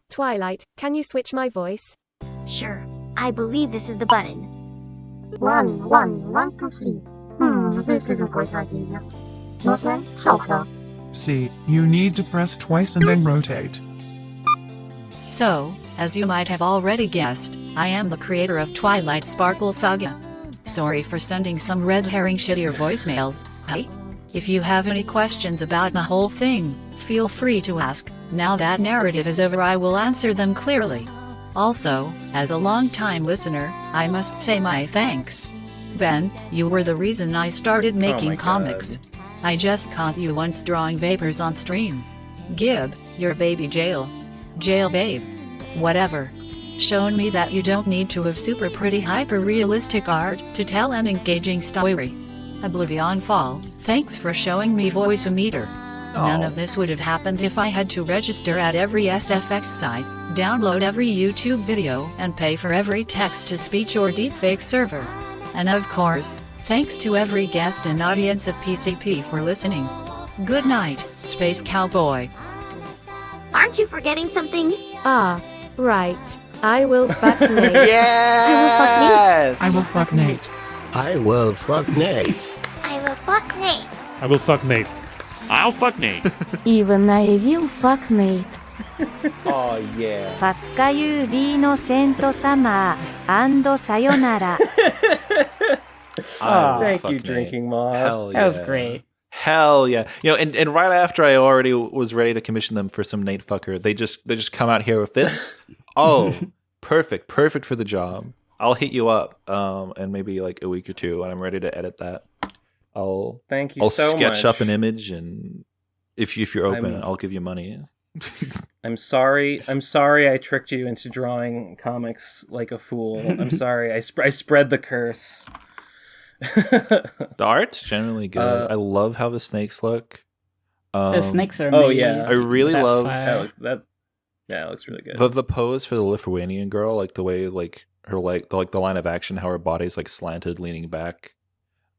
S10: Twilight, can you switch my voice?
S11: Sure, I believe this is the button. 1, 2, 3. This isn't quite working enough. Postman, Shopper.
S12: See, you need to press twice and then rotate.
S13: So, as you might have already guessed, I am the creator of Twilight Sparkle Saga. Sorry for sending some red herring shittier voicemails, hey? If you have any questions about the whole thing, feel free to ask. Now that narrative is over, I will answer them clearly. Also, as a long-time listener, I must say my thanks. Ben, you were the reason I started making comics. I just caught you once drawing vapors on stream. Gib, your baby jail babe. Whatever. Shown me that you don't need to have super pretty hyper-realistic art to tell an engaging story. Oblivion Fall, thanks for showing me Voice-O-Meter. None of this would have happened if I had to register at every SFX site, download every YouTube video, and pay for every text-to-speech or deepfake server. And of course, thanks to every guest and audience of PCP for listening. Good night, Space Cowboy.
S11: Aren't you forgetting something?
S10: Ah, right. I will fuck Nate.
S11: Yes!
S12: I will fuck Nate.
S14: I will fuck Nate.
S11: I will fuck Nate.
S15: I will fuck Nate. I'll fuck Nate.
S16: Even I will fuck Nate.
S3: Oh yeah.
S16: ファッカユービーノセントサマーアンドさよなら。
S3: Thank you, Drinking Moth.
S4: Hell yeah.
S1: That was great.
S4: Hell yeah. You know, and right after I already was ready to commission them for some Nate fucker, they just come out here with this. Oh, perfect for the job. I'll hit you up in maybe like a week or two when I'm ready to edit that. I'll sketch up an image, and if you're open, I'll give you money.
S3: I'm sorry I tricked you into drawing comics like a fool. I'm sorry. I spread the curse.
S4: The art's generally good. I love how the snakes look.
S1: The snakes are amazing.
S3: Oh yeah.
S4: I really love
S3: that. Yeah, it looks really good.
S4: The pose for the Lithuanian girl, like the way like her the line of action, how her body's like slanted, leaning back.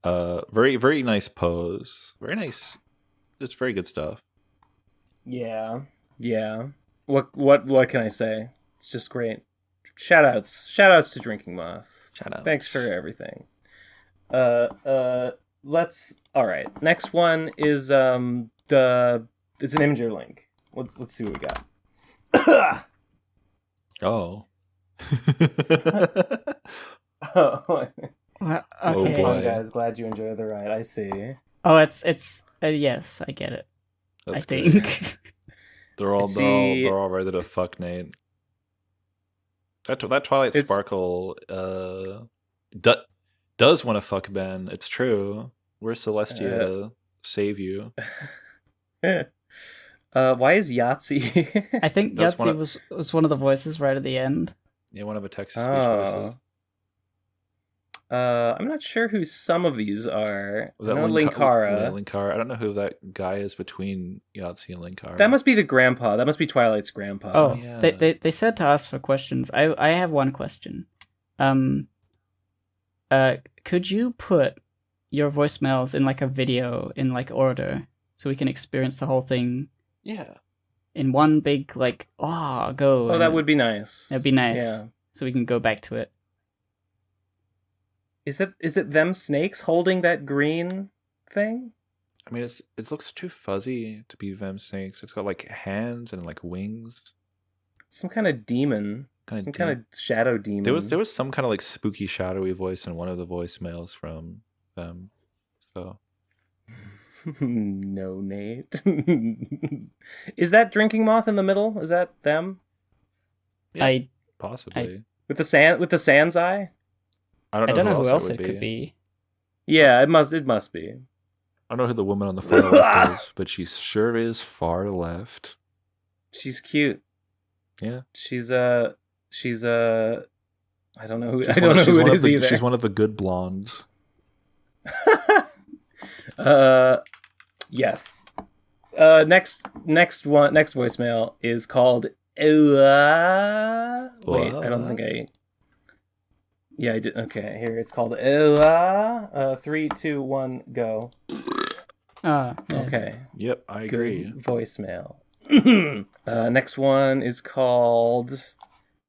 S4: Very very nice pose. Very nice. It's very good stuff.
S3: Yeah. What can I say? It's just great. Shout outs to Drinking Moth.
S4: Shout out.
S3: Thanks for everything. Let's. All right. Next one is it's an Imgur link. Let's see what we got.
S4: Oh.
S1: Okay.
S3: Fun, guys. Glad you enjoy the ride. I see.
S1: Oh, it's yes, I get it.
S4: That's
S1: I think
S4: they're all ready to fuck Nate. That Twilight Sparkle does want to fuck Ben. It's true. We're Celestia to save you.
S3: Why is Yahtzee?
S1: I think Yahtzee was one of the voices right at the end.
S4: Yeah, one of a Texas speech voices.
S3: I'm not sure who some of these are.
S4: Was that
S3: Linkara?
S4: Linkara. I don't know who that guy is between Yahtzee and Linkara.
S3: That must be the grandpa. That must be Twilight's grandpa.
S1: Oh,
S4: yeah.
S1: They said to ask for questions. I have one question. Could you put your voicemails in like a video in like order so we can experience the whole thing?
S4: Yeah.
S1: In one big like go.
S3: Oh, that would be nice.
S1: That'd be nice.
S3: Yeah.
S1: So we can go back to it.
S3: Is it them snakes holding that green thing?
S4: I mean, it looks too fuzzy to be them snakes. It's got like hands and like wings.
S3: Some kind of demon. Some kind of shadow demon.
S4: There was some kind of like spooky shadowy voice in one of the voicemails from them. So
S3: no, Nate. Is that Drinking Moth in the middle? Is that them?
S4: Yeah, possibly.
S3: With the sand's eye?
S1: I don't know who else it could be.
S3: Yeah, it must be.
S4: I don't know who the woman on the far left is, but she sure is far left.
S3: She's cute.
S4: Yeah.
S3: She's I don't know who who it is either.
S4: She's one of the good blondes.
S3: Yes. Next voicemail is called wait, I don't think I Yeah, I did. Okay, here it's called 3, 2, 1, go.
S1: Yeah.
S3: Okay.
S4: Yep, I agree.
S3: Good voicemail. Next one is called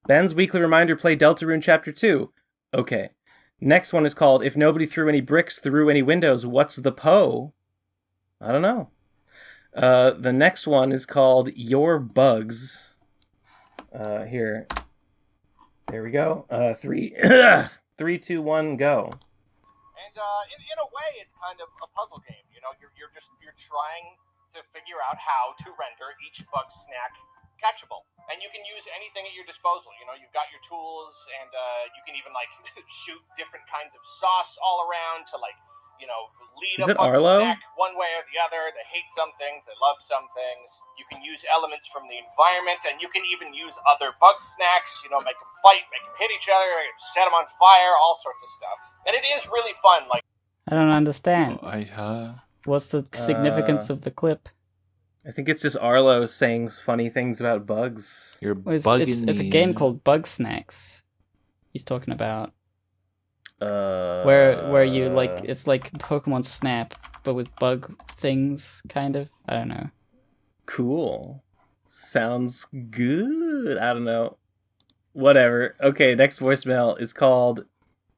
S3: Ben's weekly reminder, play Deltarune Chapter 2. Okay. Next one is called If Nobody Threw Any Bricks Through Any Windows, What's the Poe? I don't know. The next one is called Your Bugs. Here. There we go. 3, 2, 1, go.
S17: And in a way, it's kind of a puzzle game. You know, you're trying to figure out how to render each bug snack catchable, and you can use anything at your disposal. You know, you've got your tools, and you can even like shoot different kinds of sauce all around to like, you know, lead a bug snack one way or the other. They hate some things, they love some things. You can use elements from the environment, and you can even use other bug snacks. You know, make them fight, make them hit each other, set them on fire, all sorts of stuff. And it is really fun. Like,
S1: I don't understand. What's the significance of the clip?
S3: I think it's just Arlo saying funny things about bugs.
S4: You're
S1: bugging me. It's a game called Bug Snacks. He's talking about where you like it's like Pokemon Snap but with bug things, kind of. I don't know.
S3: Cool. Sounds good. I don't know. Whatever. Okay, next voicemail is called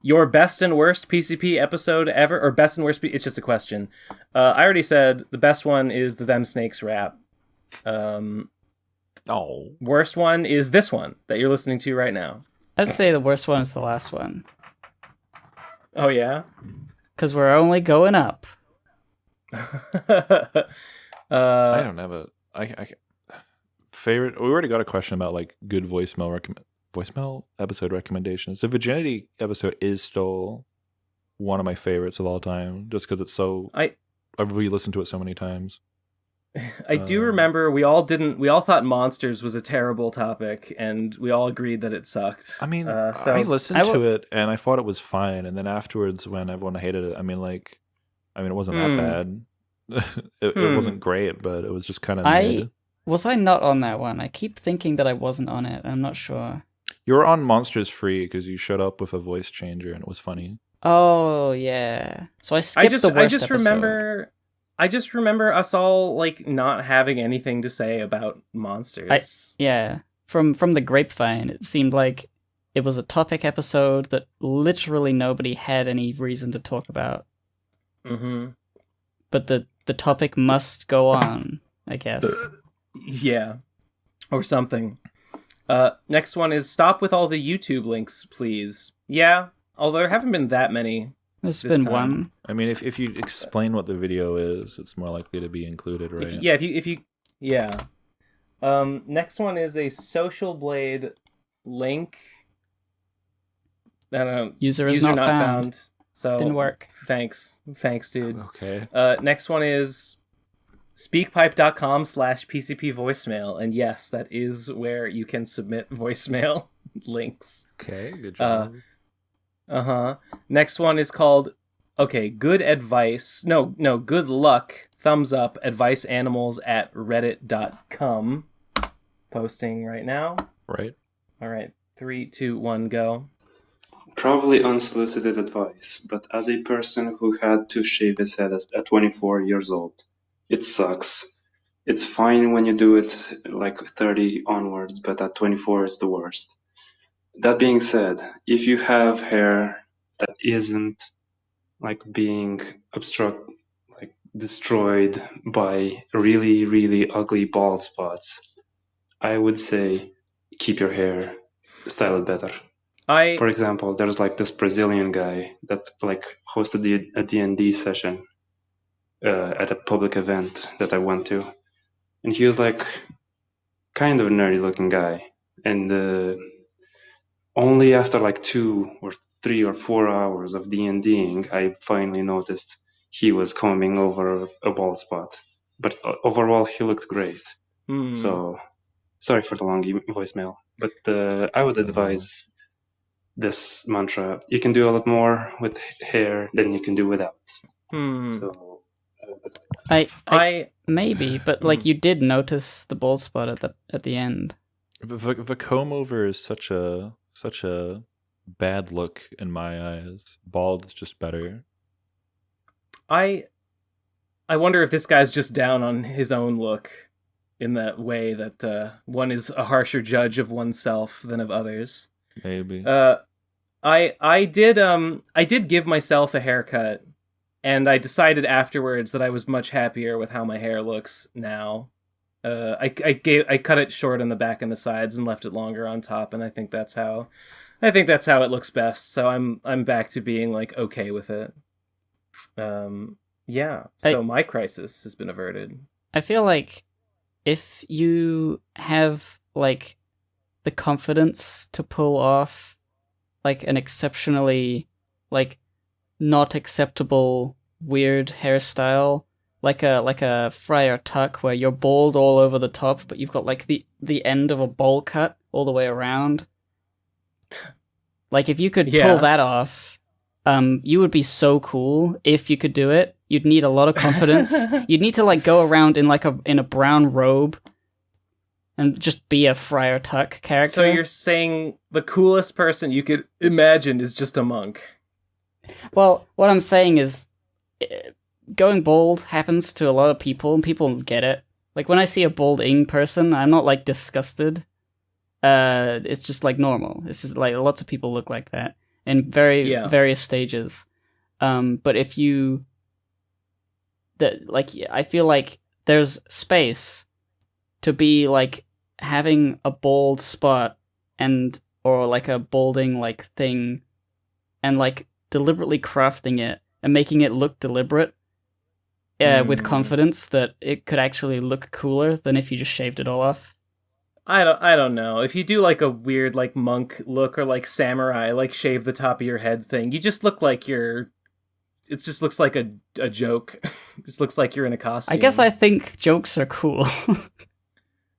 S3: Your Best and Worst PCP episode ever, or Best and Worst. It's just a question. I already said the best one is the Them Snakes rap. Worst one is this one that you're listening to right now.
S1: I'd say the worst one is the last one.
S3: Oh yeah,
S1: because we're only going up.
S4: I don't have a favorite. We already got a question about like good voicemail episode recommendations. The Virginity episode is still one of my favorites of all time, just because it's so. I've re-listened to it so many times.
S3: I do remember we all thought monsters was a terrible topic, and we all agreed that it sucked.
S4: I mean, I listened to it and I thought it was fine, and then afterwards, when everyone hated it, it wasn't that bad. It wasn't great, but it was just kind of.
S1: Was I not on that one? I keep thinking that I wasn't on it. I'm not sure.
S4: You were on Monsters Free because you showed up with a voice changer and it was funny.
S1: Oh yeah. So I skipped the worst episode.
S3: I just remember us all like not having anything to say about monsters.
S1: From the grapevine, it seemed like it was a topic episode that literally nobody had any reason to talk about.
S3: Mm-hmm.
S1: But the topic must go on, I guess.
S3: Yeah. Or something. Next one is stop with all the YouTube links, please. Yeah, although there haven't been that many.
S1: There's been one.
S4: I mean, if you explain what the video is, it's more likely to be included, right?
S3: If you. Next one is a Social Blade link. I don't know.
S1: User not found.
S3: So
S1: didn't work.
S3: Thanks, dude.
S4: Okay.
S3: Next one is speakpipe.com/PCP voicemail, and yes, that is where you can submit voicemail links.
S4: Okay, good job.
S3: Next one is called good advice. No, good luck. Thumbs up. adviceanimals@reddit.com. Posting right now.
S4: Right.
S3: All right. 3, 2, 1, go.
S18: Probably unsolicited advice, but as a person who had to shave his head at 24 years old, it sucks. It's fine when you do it like 30 onwards, but at 24 it's the worst. That being said, if you have hair that isn't like being destroyed by really, really ugly bald spots, I would say keep your hair styled better. For example, there's like this Brazilian guy that like hosted a D&D session at a public event that I went to, and he was like kind of a nerdy looking guy, and only after like 2 or 3 or 4 hours of D&Ding, I finally noticed he was combing over a bald spot. But overall, he looked great. So, sorry for the long voicemail. But I would advise this mantra. You can do a lot more with hair than you can do without. So,
S1: I maybe, but like you did notice the bald spot at the end.
S4: The comb over is such a bad look in my eyes. Bald is just better.
S3: I wonder if this guy's just down on his own look in that way that one is a harsher judge of oneself than of others.
S4: Maybe.
S3: I did give myself a haircut, and I decided afterwards that I was much happier with how my hair looks now. I cut it short on the back and the sides and left it longer on top, and I think that's how it looks best. So I'm back to being like okay with it. Yeah. So my crisis has been averted.
S1: I feel like if you have like the confidence to pull off like an exceptionally like not acceptable weird hairstyle, like a friar tuck where you're bald all over the top, but you've got like the end of a bowl cut all the way around. Like if you could pull that off, you would be so cool if you could do it. You'd need a lot of confidence. You'd need to like go around in a brown robe and just be a friar tuck character.
S3: So you're saying the coolest person you could imagine is just a monk?
S1: Well, what I'm saying is going bald happens to a lot of people and people get it. Like when I see a balding person, I'm not like disgusted. It's just like normal. It's just like lots of people look like that in various stages. But if you I feel like there's space to be like having a bald spot or like a balding like thing and like deliberately crafting it and making it look deliberate with confidence that it could actually look cooler than if you just shaved it all off.
S3: I don't know. If you do like a weird like monk look or like samurai, like shave the top of your head thing, you just look like it just looks like a joke. It just looks like you're in a costume.
S1: I guess I think jokes are cool.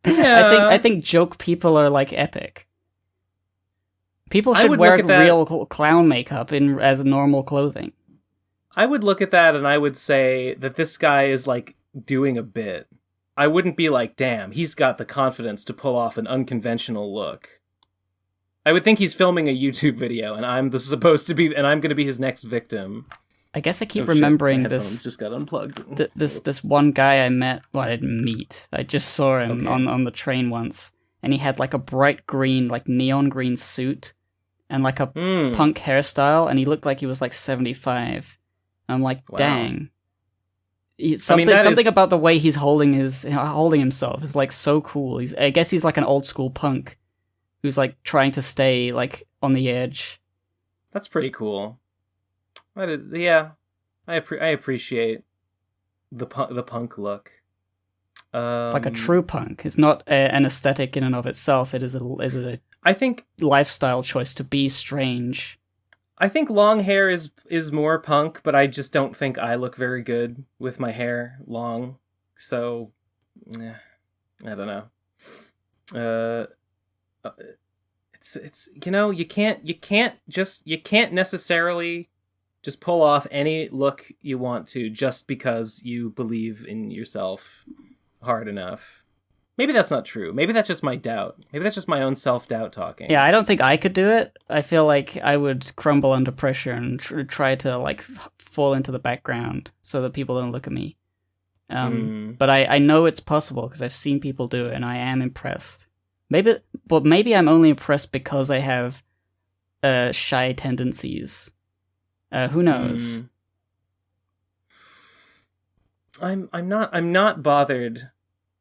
S3: Yeah.
S1: I think joke people are like epic. People should wear real clown makeup as normal clothing.
S3: I would look at that and I would say that this guy is like doing a bit. I wouldn't be like, damn, he's got the confidence to pull off an unconventional look. I would think he's filming a YouTube video and I'm going to be his next victim.
S1: I guess I keep remembering this.
S3: Just got unplugged.
S1: This one guy I met. Well, I didn't meet. I just saw him on the train once, and he had like a bright green, like neon green suit, and like a punk hairstyle, and he looked like he was like 75. And I'm like, dang. Something about the way he's holding himself is like so cool. I guess he's like an old school punk who's like trying to stay like on the edge.
S3: That's pretty cool. I appreciate the punk look.
S1: It's like a true punk. It's not an aesthetic in and of itself. It is a
S3: I think
S1: lifestyle choice to be strange.
S3: I think long hair is more punk, but I just don't think I look very good with my hair long. So, I don't know. It's you can't necessarily just pull off any look you want to just because you believe in yourself hard enough. Maybe that's not true. Maybe that's just my doubt. Maybe that's just my own self-doubt talking.
S1: Yeah, I don't think I could do it. I feel like I would crumble under pressure and try to like fall into the background so that people don't look at me. But I know it's possible because I've seen people do it and I am impressed. Maybe I'm only impressed because I have shy tendencies. Who knows?
S3: I'm not bothered.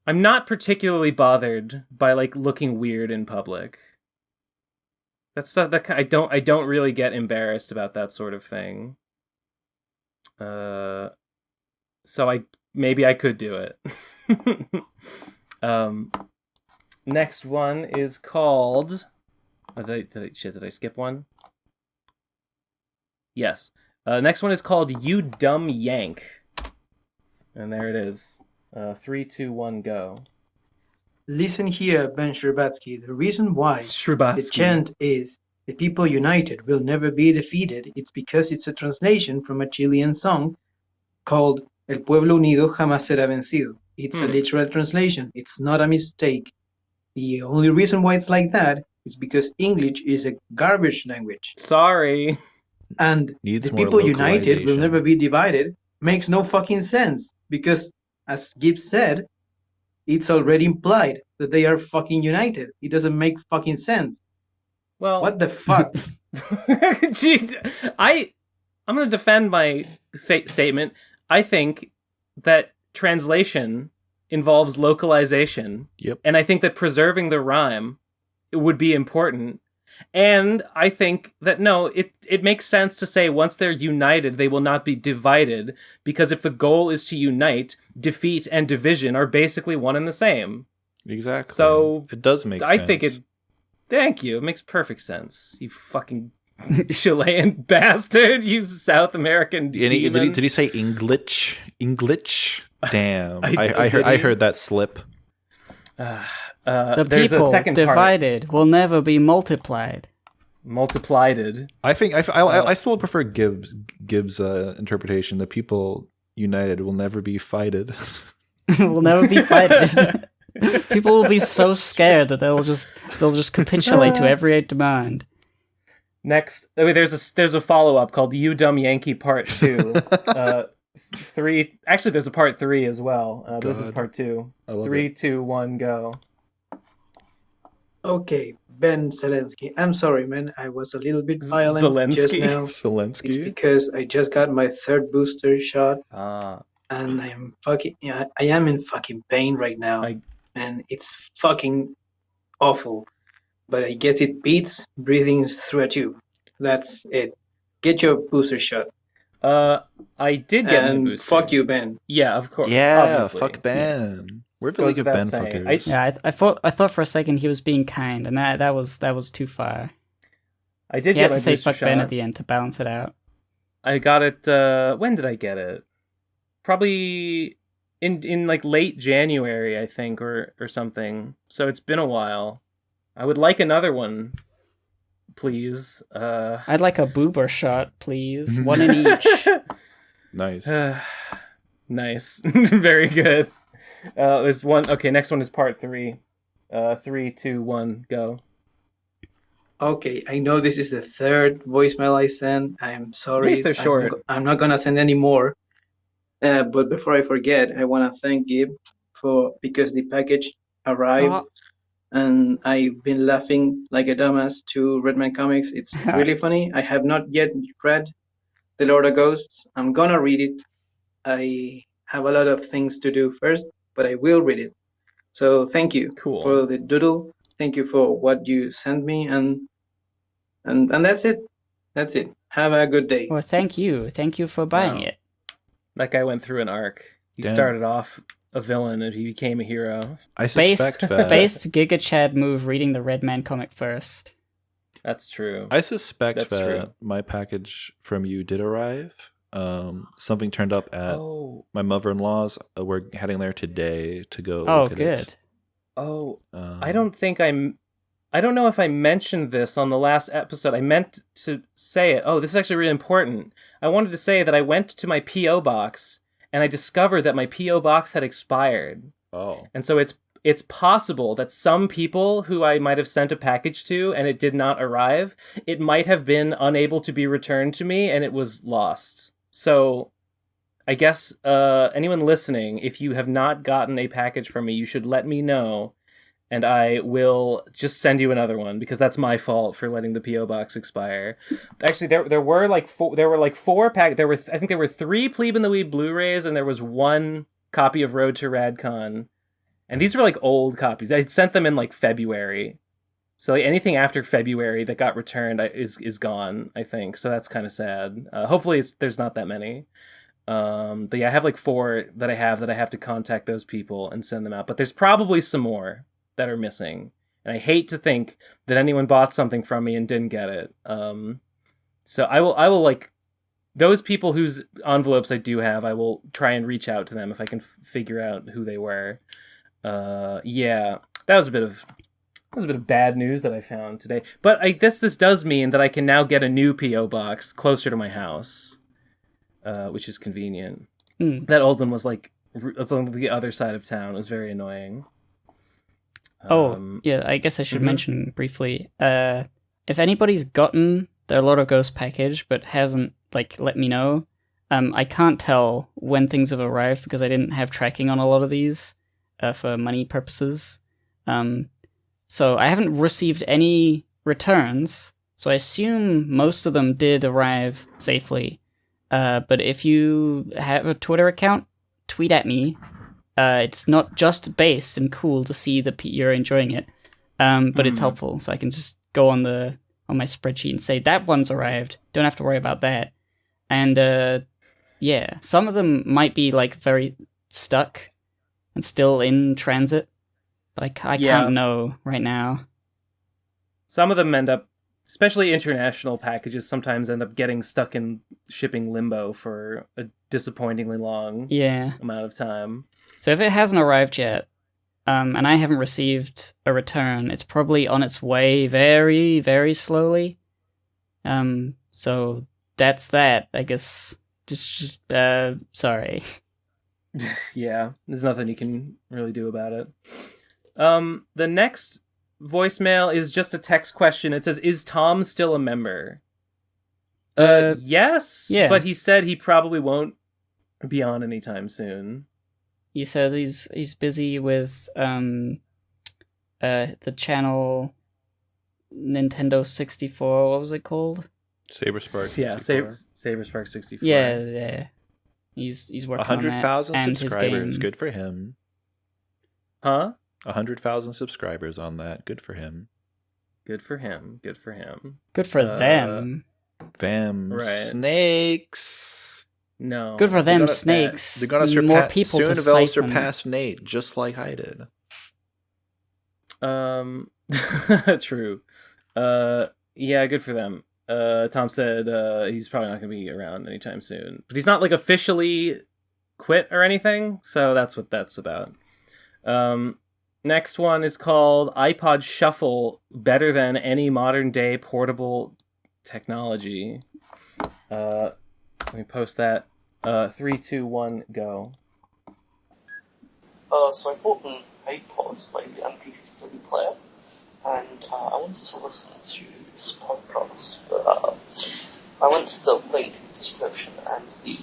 S3: I'm not particularly bothered by like looking weird in public. That's stuff that I don't really get embarrassed about that sort of thing. So maybe I could do it. Next one is called. Did I skip one? Yes. Next one is called You Dumb Yank. And there it is. 3, 2, 1, go.
S19: Listen here, Ben Sherbatsky. The reason why the chant is "The people united will never be defeated," it's because it's a translation from a Chilean song called "El pueblo unido jamás será vencido." It's a literal translation. It's not a mistake. The only reason why it's like that is because English is a garbage language.
S3: Sorry.
S19: And
S4: Needs
S19: the
S4: more
S19: people united will
S4: localization.
S19: never be divided makes no fucking sense because, as Gibb said, it's already implied that they are fucking united. It doesn't make fucking sense.
S3: Well,
S19: what the fuck?
S3: Gee, I'm going to defend my statement. I think that translation involves localization.
S4: Yep.
S3: And I think that preserving the rhyme would be important. And I think that, no, it makes sense to say once they're united, they will not be divided, because if the goal is to unite, defeat and division are basically one and the same.
S4: Exactly.
S3: So
S4: it does make sense.
S3: I think it... Thank you. It makes perfect sense. You fucking Chilean bastard. You South American demon.
S4: Did he say English? English? Damn.
S3: I
S4: heard that slip.
S1: The
S3: there's
S1: people
S3: a second
S1: divided will never be multiplied.
S3: Multiplied.
S4: I think I still prefer Gibbs' interpretation. The people united will never be fighted.
S1: Will never be fighted. People will be so scared that they'll just capitulate to every demand.
S3: Next, there's a follow-up called You Dumb Yankee Part 2. 3. Actually, there's a Part 3 as well. This is Part 2. 3, 2, 1, go.
S19: Okay, Ben Zelensky. I'm sorry, man. I was a little bit violent just now.
S4: Zelensky.
S19: It's because I just got my third booster shot. And I am in fucking pain right now. And it's fucking awful. But I guess it beats breathing through a tube. That's it. Get your booster shot.
S3: I did get my booster.
S19: Fuck you, Ben.
S3: Yeah, of course.
S4: Yeah,
S3: obviously.
S4: Fuck Ben. We're the League of Ben fuckers.
S1: Yeah, I thought for a second he was being kind, and that was too far.
S3: I did
S1: You
S3: get
S1: had
S3: my
S1: to say
S3: booster
S1: fuck Ben
S3: shot.
S1: at the end to balance it out.
S3: I got it, when did I get it? Probably in like late January, I think, or something. So it's been a while. I would like another one, please.
S1: I'd like a boober shot, please. One in each.
S4: Nice.
S3: Nice. Very good. There's one. Okay, next one is Part 3. 3, 2, 1, go.
S19: Okay, I know this is the third voicemail I sent. I'm sorry.
S3: At least they're short.
S19: I'm not gonna send any more. But before I forget, I want to thank Gib because the package arrived, and I've been laughing like a dumbass to Redman Comics. It's really funny. I have not yet read The Lord of Ghosts. I'm gonna read it. I have a lot of things to do first, but I will read it. So thank you for the doodle. Thank you for what you sent me, and that's it. That's it. Have a good day.
S1: Well, thank you. Thank you for buying it.
S3: That guy went through an arc. He started off a villain and he became a hero.
S4: I suspect that.
S1: Based Giga Chad move reading the Red Man comic first.
S3: That's true.
S4: I suspect
S3: That's
S4: that
S3: true.
S4: my package from you did arrive. Something turned up at my mother-in-law's. We're heading there today to go look at it.
S3: Oh, I don't know if I mentioned this on the last episode. I meant to say it. Oh, this is actually really important. I wanted to say that I went to my P.O. box and I discovered that my P.O. box had expired.
S4: Oh.
S3: And so it's possible that some people who I might have sent a package to and it did not arrive, it might have been unable to be returned to me and it was lost. So I guess anyone listening, if you have not gotten a package from me, you should let me know. And I will just send you another one because that's my fault for letting the PO box expire. Actually, there were like four pack. I think there were 3 Plebe in the Weed Blu-rays, and there was 1 copy of Road to Radcon. And these were like old copies. I sent them in like February, so like anything after February that got returned is gone. I think so. That's kind of sad. Hopefully, there's not that many. But yeah, I have like 4 that I have to contact those people and send them out. But there's probably some more that are missing, and I hate to think that anyone bought something from me and didn't get it. So I will like those people whose envelopes I do have, I will try and reach out to them if I can figure out who they were. Yeah, that was a bit of bad news that I found today. But I guess this does mean that I can now get a new P.O. box closer to my house, which is convenient. That old one was it's on the other side of town. It was very annoying.
S1: Yeah, I guess I should mention briefly. If anybody's gotten their Lord of Ghosts package but hasn't let me know, I can't tell when things have arrived because I didn't have tracking on a lot of these for money purposes. So I haven't received any returns, so I assume most of them did arrive safely. But if you have a Twitter account, tweet at me. It's not just based and cool to see that you're enjoying it, but it's helpful, so I can just go on my spreadsheet and say, that one's arrived, don't have to worry about that. And yeah, some of them might be very stuck and still in transit, but I can't know right now.
S3: Some of them end up, especially international packages, sometimes end up getting stuck in shipping limbo for a disappointingly long amount of time.
S1: So if it hasn't arrived yet, and I haven't received a return, it's probably on its way very, very slowly. So that's that, I guess. Just sorry.
S3: Yeah, there's nothing you can really do about it. The next voicemail is just a text question. It says, "Is Tom still a member?" Yes, but he said he probably won't be on anytime soon.
S1: He says he's busy with the channel Nintendo 64. What was it called?
S4: Saberspark.
S3: Yeah, Saberspark 64.
S1: Yeah. He's working
S4: 100,000
S1: on that.
S4: subscribers. Good for him.
S3: Huh?
S4: 100,000 subscribers on that. Good for him.
S3: Good for him.
S1: Good for them.
S4: Them
S3: right.
S4: Snakes.
S3: No.
S1: Good for them, snakes.
S4: They're gonna surpass,
S1: more people
S4: soon
S1: to
S4: they'll
S1: siphon.
S4: surpass Nate, just like I did.
S3: True. Yeah, good for them. Tom said he's probably not going to be around anytime soon. But he's not officially quit or anything, so that's what that's about. Next one is called iPod Shuffle, better than any modern day portable technology. Let me post that. 3, 2, 1, go.
S20: So I bought an iPod, the MP3 player, and I wanted to listen to this podcast, but I went to the link in the description, and the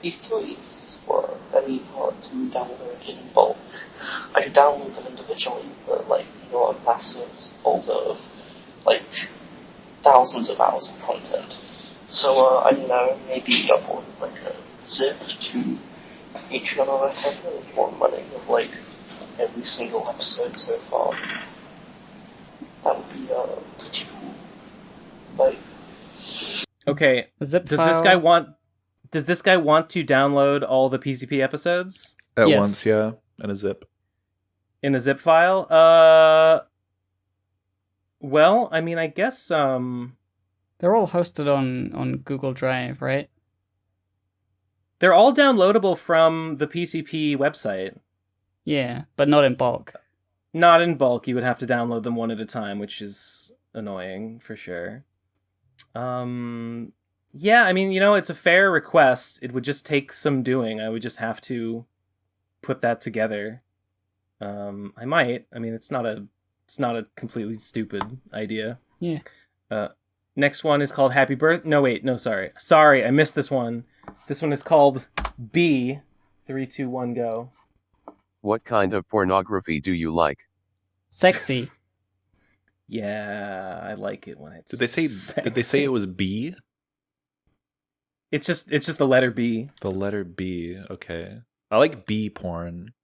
S20: MP3s were very hard to download in bulk. I could download them individually, but a massive folder of thousands of hours of content. So I don't know, maybe upload a zip to each one of us, if you want money of every single episode so far. That would be pretty cool.
S3: Okay,
S1: zip
S3: does
S1: file.
S3: this guy want to download all the PCP episodes
S4: at once? Yeah, in a zip.
S3: In a zip file? Well, I mean, I guess
S1: they're all hosted on Google Drive, right?
S3: They're all downloadable from the PCP website.
S1: Yeah, but not in bulk.
S3: Not in bulk. You would have to download them one at a time, which is annoying for sure. Yeah, I mean, it's a fair request. It would just take some doing. I would just have to put that together. I might. I mean, it's not a completely stupid idea.
S1: Yeah.
S3: Next one is called Happy Birth. No, wait. No, sorry. Sorry, I missed this one. This one is called B. 3, 2, 1, go.
S21: What kind of pornography do you like?
S1: Sexy.
S3: Yeah, I like it when it's.
S4: Did they say it was B?
S3: It's just the letter B.
S4: The letter B. Okay. I like B porn.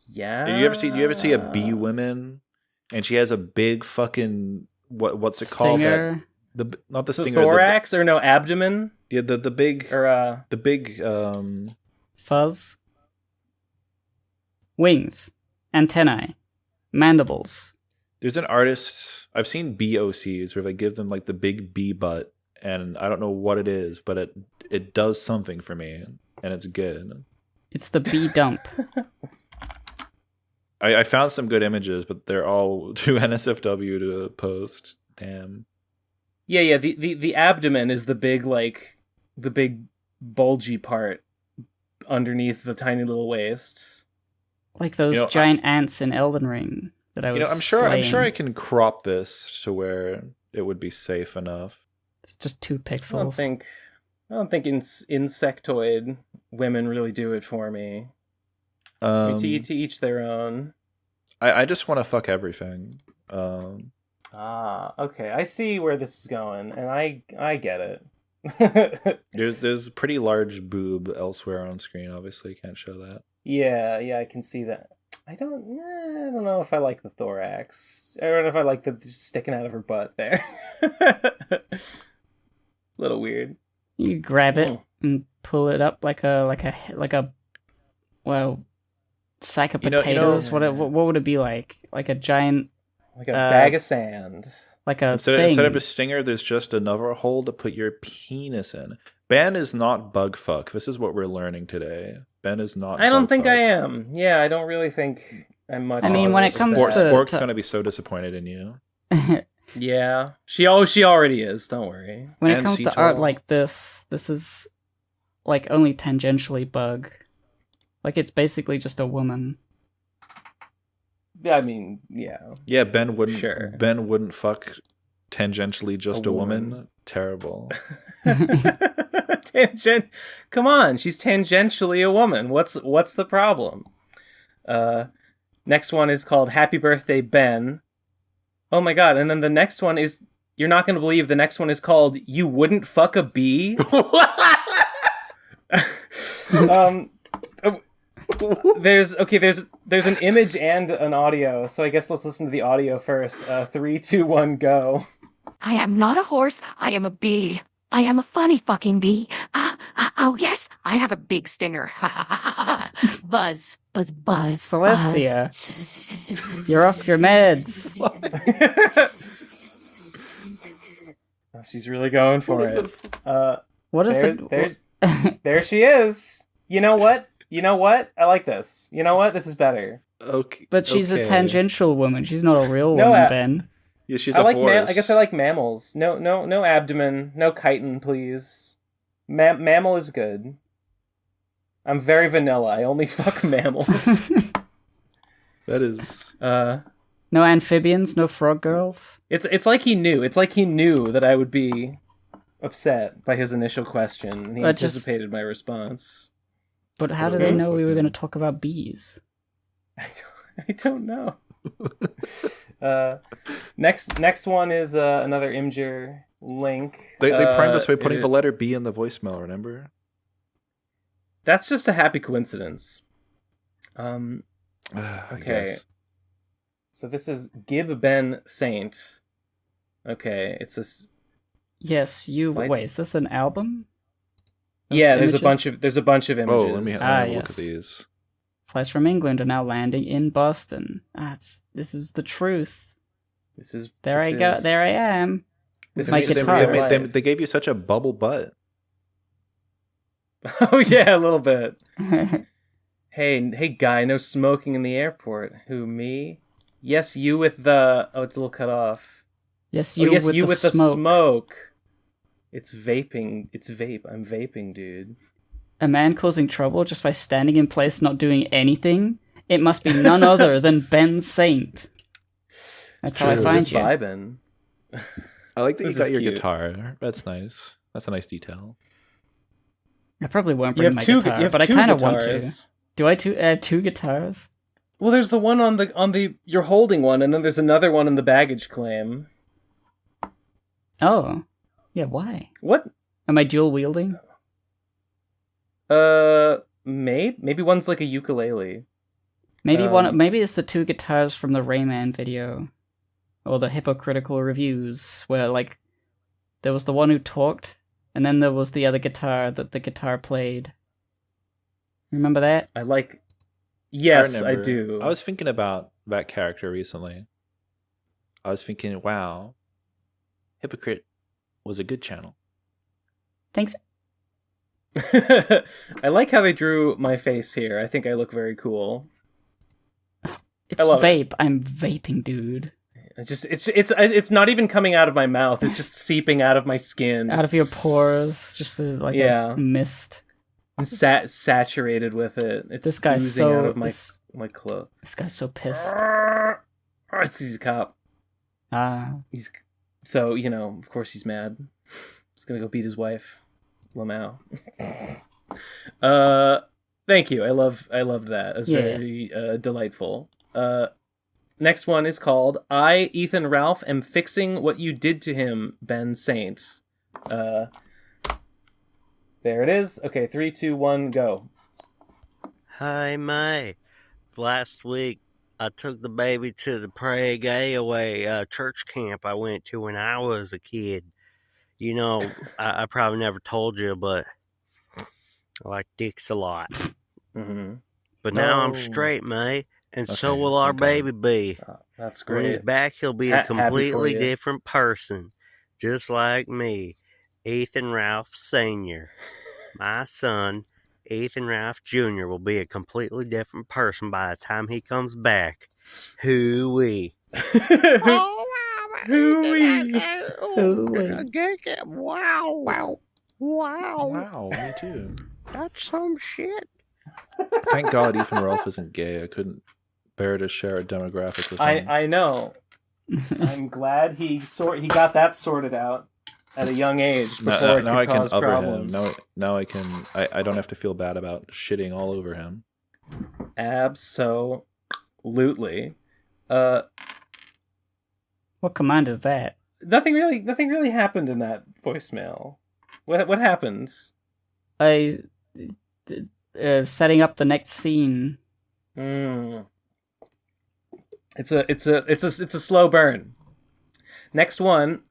S3: Yeah.
S4: Do you ever see a bee woman, and she has a big fucking what's it called?
S1: Stinger?
S4: Not the
S3: The
S4: stinger.
S3: thorax or no abdomen?
S4: Yeah, the big
S3: or
S4: the big
S1: fuzz, wings, antennae, mandibles.
S4: There's an artist I've seen BOCs where they give them the big bee butt, and I don't know what it is, but it does something for me, and it's good.
S1: It's the bee dump.
S4: I found some good images, but they're all too NSFW to post. Damn.
S3: Yeah. The abdomen is the big bulgy part underneath the tiny little waist.
S1: Like those giant ants in Elden Ring that I was.
S4: I'm sure I can crop this to where it would be safe enough.
S1: It's just 2 pixels.
S3: I don't think insectoid women really do it for me. To each their own.
S4: I just want to fuck everything.
S3: Okay. I see where this is going, and I get it.
S4: There's a pretty large boob elsewhere on screen. Obviously, can't show that.
S3: Yeah, I can see that. I don't know if I like the thorax. I don't know if I like the sticking out of her butt there. A little weird.
S1: You grab it and pull it up like a sack of potatoes. What would it be like? Like a giant,
S3: like a bag of sand.
S1: Like a
S4: instead of a stinger, there's just another hole to put your penis in. Ben is not bug fuck. This is what we're learning today. Ben is not.
S3: I don't think I am. Yeah, I don't really think I'm much.
S1: I mean, when it comes to
S4: Spork's gonna be so disappointed in you.
S3: Yeah, she already is. Don't worry.
S1: When it comes to art like this is like only tangentially bug. Like it's basically just a woman.
S3: Yeah, I mean, yeah.
S4: Yeah, Ben wouldn't fuck tangentially just a woman. Terrible.
S3: Come on, she's tangentially a woman. What's the problem? Next one is called Happy Birthday Ben. Oh my god, and then the next one is, you're not going to believe, the next one is called You Wouldn't Fuck a Bee? There's an image and an audio, so I guess let's listen to the audio first. 3, 2, 1, go.
S5: I am not a horse, I am a bee. I am a funny fucking bee. Oh yes, I have a big stinger. Buzz, buzz, buzz.
S1: Celestia, you're off your meds.
S3: Oh, she's really going for it.
S1: What is
S3: there she is. You know what? I like this. You know what? This is better.
S4: Okay.
S1: But she's a tangential woman. She's not a real woman, Ben.
S4: Yeah, she's a horse.
S3: I guess I like mammals. No abdomen. No chitin, please. Mammal is good. I'm very vanilla. I only fuck mammals.
S4: That is...
S1: No amphibians, no frog girls?
S3: It's like he knew. It's like he knew that I would be upset by his initial question. He anticipated my response.
S1: But how did they know we were going to talk about bees?
S3: I don't know. Next one is another Imgur link.
S4: They primed us by putting the letter B in the voicemail, remember?
S3: That's just a happy coincidence. Okay. So this is GibBenSaint. Okay, it's a...
S1: Yes, wait, is this an album?
S3: Yeah, there's a bunch of images.
S4: Oh, let me have a look at these.
S1: Flights from England are now landing in Boston. This is the truth. There I am. With my guitar.
S4: They gave you such a bubble butt.
S3: Oh yeah, a little bit. Hey guy, no smoking in the airport. Who, me? Yes, you with the... Oh, it's a little cut off.
S1: Yes, you with the
S3: smoke. It's vaping. It's vape. I'm vaping, dude.
S1: A man causing trouble just by standing in place not doing anything? It must be none other than BenSaint. That's how I find you.
S3: Vibing.
S4: I like that you got your guitar. That's nice. That's a nice detail.
S1: I probably won't bring my guitar, but I kind of want to. Do I have 2 guitars?
S3: Well, there's the one on the you're holding one, and then there's another one in the baggage claim.
S1: Oh. Yeah, why?
S3: What?
S1: Am I dual wielding?
S3: Maybe one's like a ukulele.
S1: Maybe it's the 2 guitars from the Rayman video. Or the hypocritical reviews, where like there was the one who talked, and then there was the other guitar that the guitar played. Remember that?
S3: Yes, I do.
S4: I was thinking about that character recently. I was thinking, wow, Hypocrite was a good channel.
S1: Thanks.
S3: I like how they drew my face here. I think I look very cool.
S1: It's vape. I'm vaping, dude.
S3: It's not even coming out of my mouth. It's just seeping out of my skin.
S1: Out of your pores. Just like a mist.
S3: Saturated with it. It's
S1: this guy's
S3: oozing
S1: so
S3: out of my clothes.
S1: This guy's so pissed.
S3: He's a cop. He's so, of course he's mad. He's gonna go beat his wife, Lamau. Thank you. I loved that. It's very delightful. Next one is called I, Ethan Ralph, am fixing what you did to him, GibBenSaint. There it is. Okay, 3, 2, 1, go.
S6: Hi, May. Last week, I took the baby to the Prague AOA church camp I went to when I was a kid. I probably never told you, but I like dicks a lot.
S3: Mm-hmm.
S6: But now I'm straight, May, and so will our baby be.
S3: That's great.
S6: When he's back, he'll be a completely different person, just like me, Ethan Ralph Sr. My son, Ethan Ralph Jr. will be a completely different person by the time he comes back. Hoo-wee.
S3: Hoo-wee.
S6: Wow.
S4: Wow, me too.
S6: That's some shit.
S4: Thank God Ethan Ralph isn't gay. I couldn't bear to share a demographic with him.
S3: I know. I'm glad he got that sorted out at a young age before it could cause problems.
S4: Now I can. I don't have to feel bad about shitting all over him.
S3: Absolutely.
S1: What command is that?
S3: Nothing really happened in that voicemail. What happened?
S1: Setting up the next scene.
S3: It's a slow burn. Next one.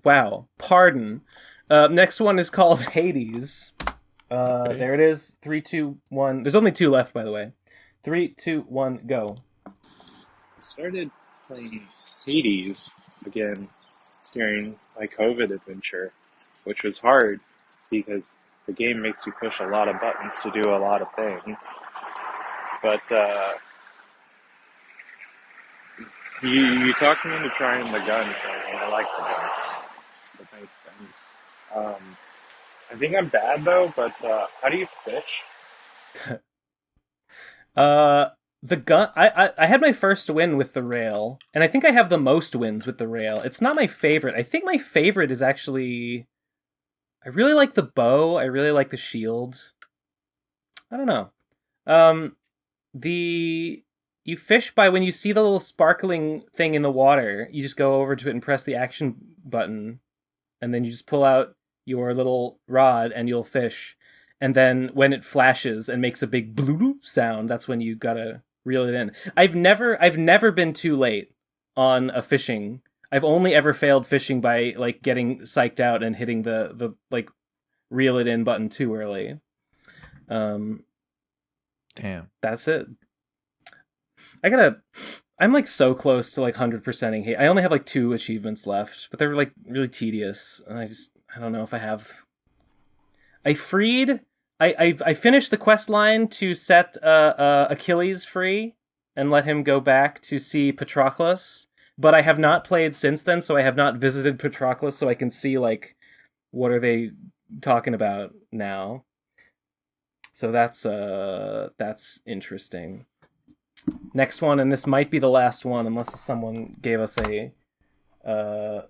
S3: Wow. Pardon. Next one is called Hades. Okay. There it is. 3, 2, 1. There's only 2 left, by the way. 3, 2, 1, go.
S22: I started playing Hades again during my COVID adventure, which was hard because the game makes you push a lot of buttons to do a lot of things. But you talked me into trying the gun thing, and I like the gun. The nice gun. I think I'm bad though, but how do you fish?
S3: The gun. I had my first win with the rail, and I think I have the most wins with the rail. It's not my favorite. I think my favorite is actually. I really like the bow. I really like the shield. I don't know. You fish by when you see the little sparkling thing in the water, you just go over to it and press the action button, and then you just pull out your little rod and you'll fish. And then when it flashes and makes a big bloop sound, that's when you gotta reel it in. I've never been too late on a fishing. I've only ever failed fishing by like getting psyched out and hitting the like reel it in button too early.
S4: Damn.
S3: That's it. I'm like so close to like 100%ing hate. I only have like 2 achievements left, but they're like really tedious, and I don't know if I have. I finished the quest line to set Achilles free and let him go back to see Patroclus, but I have not played since then, so I have not visited Patroclus, so I can see like what are they talking about now. So that's interesting. Next one, and this might be the last one unless someone gave us a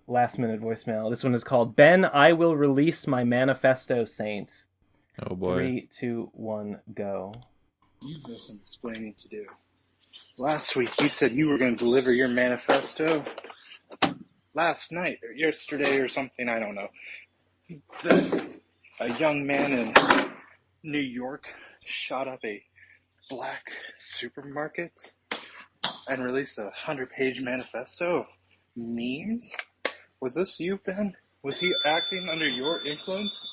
S3: last minute voicemail. This one is called Ben, I will release my manifesto, Saint.
S4: Oh boy.
S3: 3, 2, 1, go.
S22: You've got some explaining to do. Last week you said you were going to deliver your manifesto. Last night or yesterday or something, I don't know. A young man in New York shot up a black supermarket and released a 100-page manifesto of memes. Was this you, Ben? Was he acting under your influence?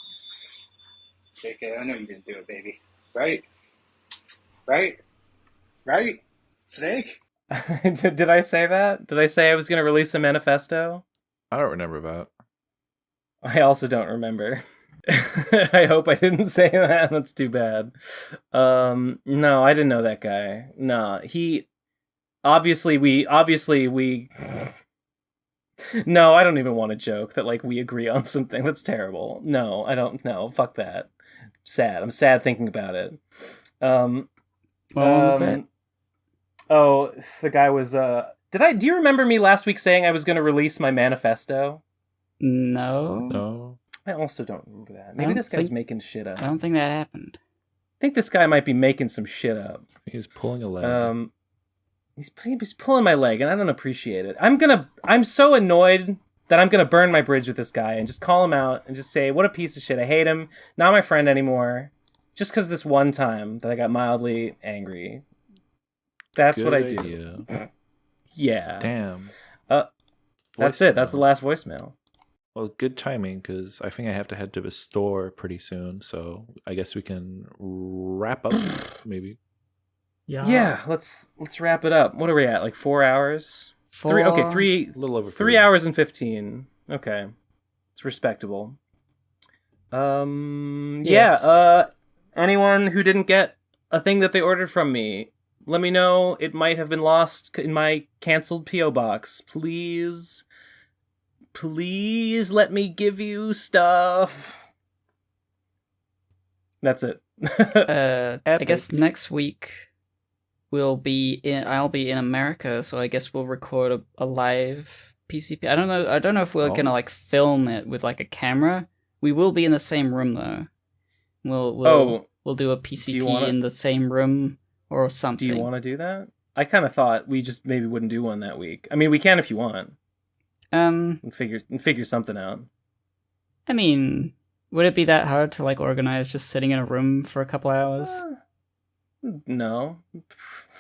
S22: JK, I know you didn't do it, baby. Right? Snake?
S3: Did I say that? Did I say I was going to release a manifesto?
S4: I don't remember that.
S3: I also don't remember. I hope I didn't say that. That's too bad. No, I didn't know that guy. Nah, he... Obviously we... No, I don't even want to joke that, like, we agree on something. That's terrible. No, I don't know. Fuck that. Sad. I'm sad thinking about it.
S1: What was that?
S3: Oh, the guy was, do you remember me last week saying I was going to release my manifesto?
S1: No.
S3: I also don't remember that. Maybe this guy's making shit up.
S1: I don't think that happened.
S3: I think this guy might be making some shit up.
S4: He's pulling a leg.
S3: He's pulling my leg, and I don't appreciate it. I'm so annoyed that I'm gonna burn my bridge with this guy and just call him out and just say, what a piece of shit. I hate him. Not my friend anymore. Just because this one time that I got mildly angry. That's what I do. Yeah.
S4: Damn.
S3: That's it. That's the last voicemail.
S4: Well, good timing, because I think I have to head to the store pretty soon, so I guess we can wrap up, maybe.
S3: Yeah, let's wrap it up. What are we at? Like 4 hours?
S1: A
S3: little over 3 hours and 15. Okay. It's respectable.
S1: Yes.
S3: Anyone who didn't get a thing that they ordered from me, let me know. It might have been lost in my canceled P.O. box. Please let me give you stuff. That's it.
S1: I guess next week I'll be in America, so I guess we'll record a live PCP. I don't know if we're gonna like film it with like a camera. We will be in the same room though. We'll do a PCP in the same room or something.
S3: Do you want to do that? I kind of thought we just maybe wouldn't do one that week. I mean, we can if you want. And figure something out.
S1: I mean, would it be that hard to like organize just sitting in a room for a couple hours?
S3: No,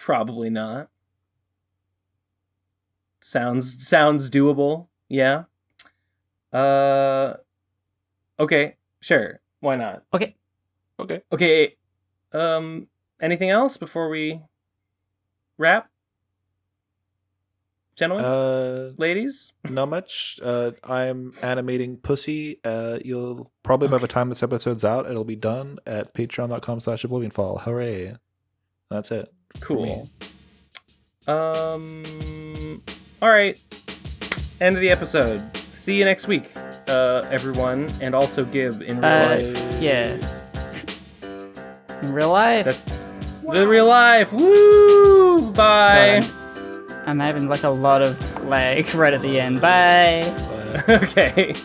S3: probably not. Sounds doable. Yeah. Okay, sure. Why not?
S1: Okay.
S3: Anything else before we wrap? Gentlemen? Ladies?
S4: Not much. I'm animating Pussy. You'll probably by the time this episode's out, it'll be done at patreon.com/oblivionfall. Hooray. That's it.
S3: Cool. All right. End of the episode. See you next week, everyone, and also Gib in real life.
S1: Yeah. In real life?
S3: That's the real life. Woo! Bye.
S1: I'm having like a lot of lag right at the end. Bye.
S3: Okay.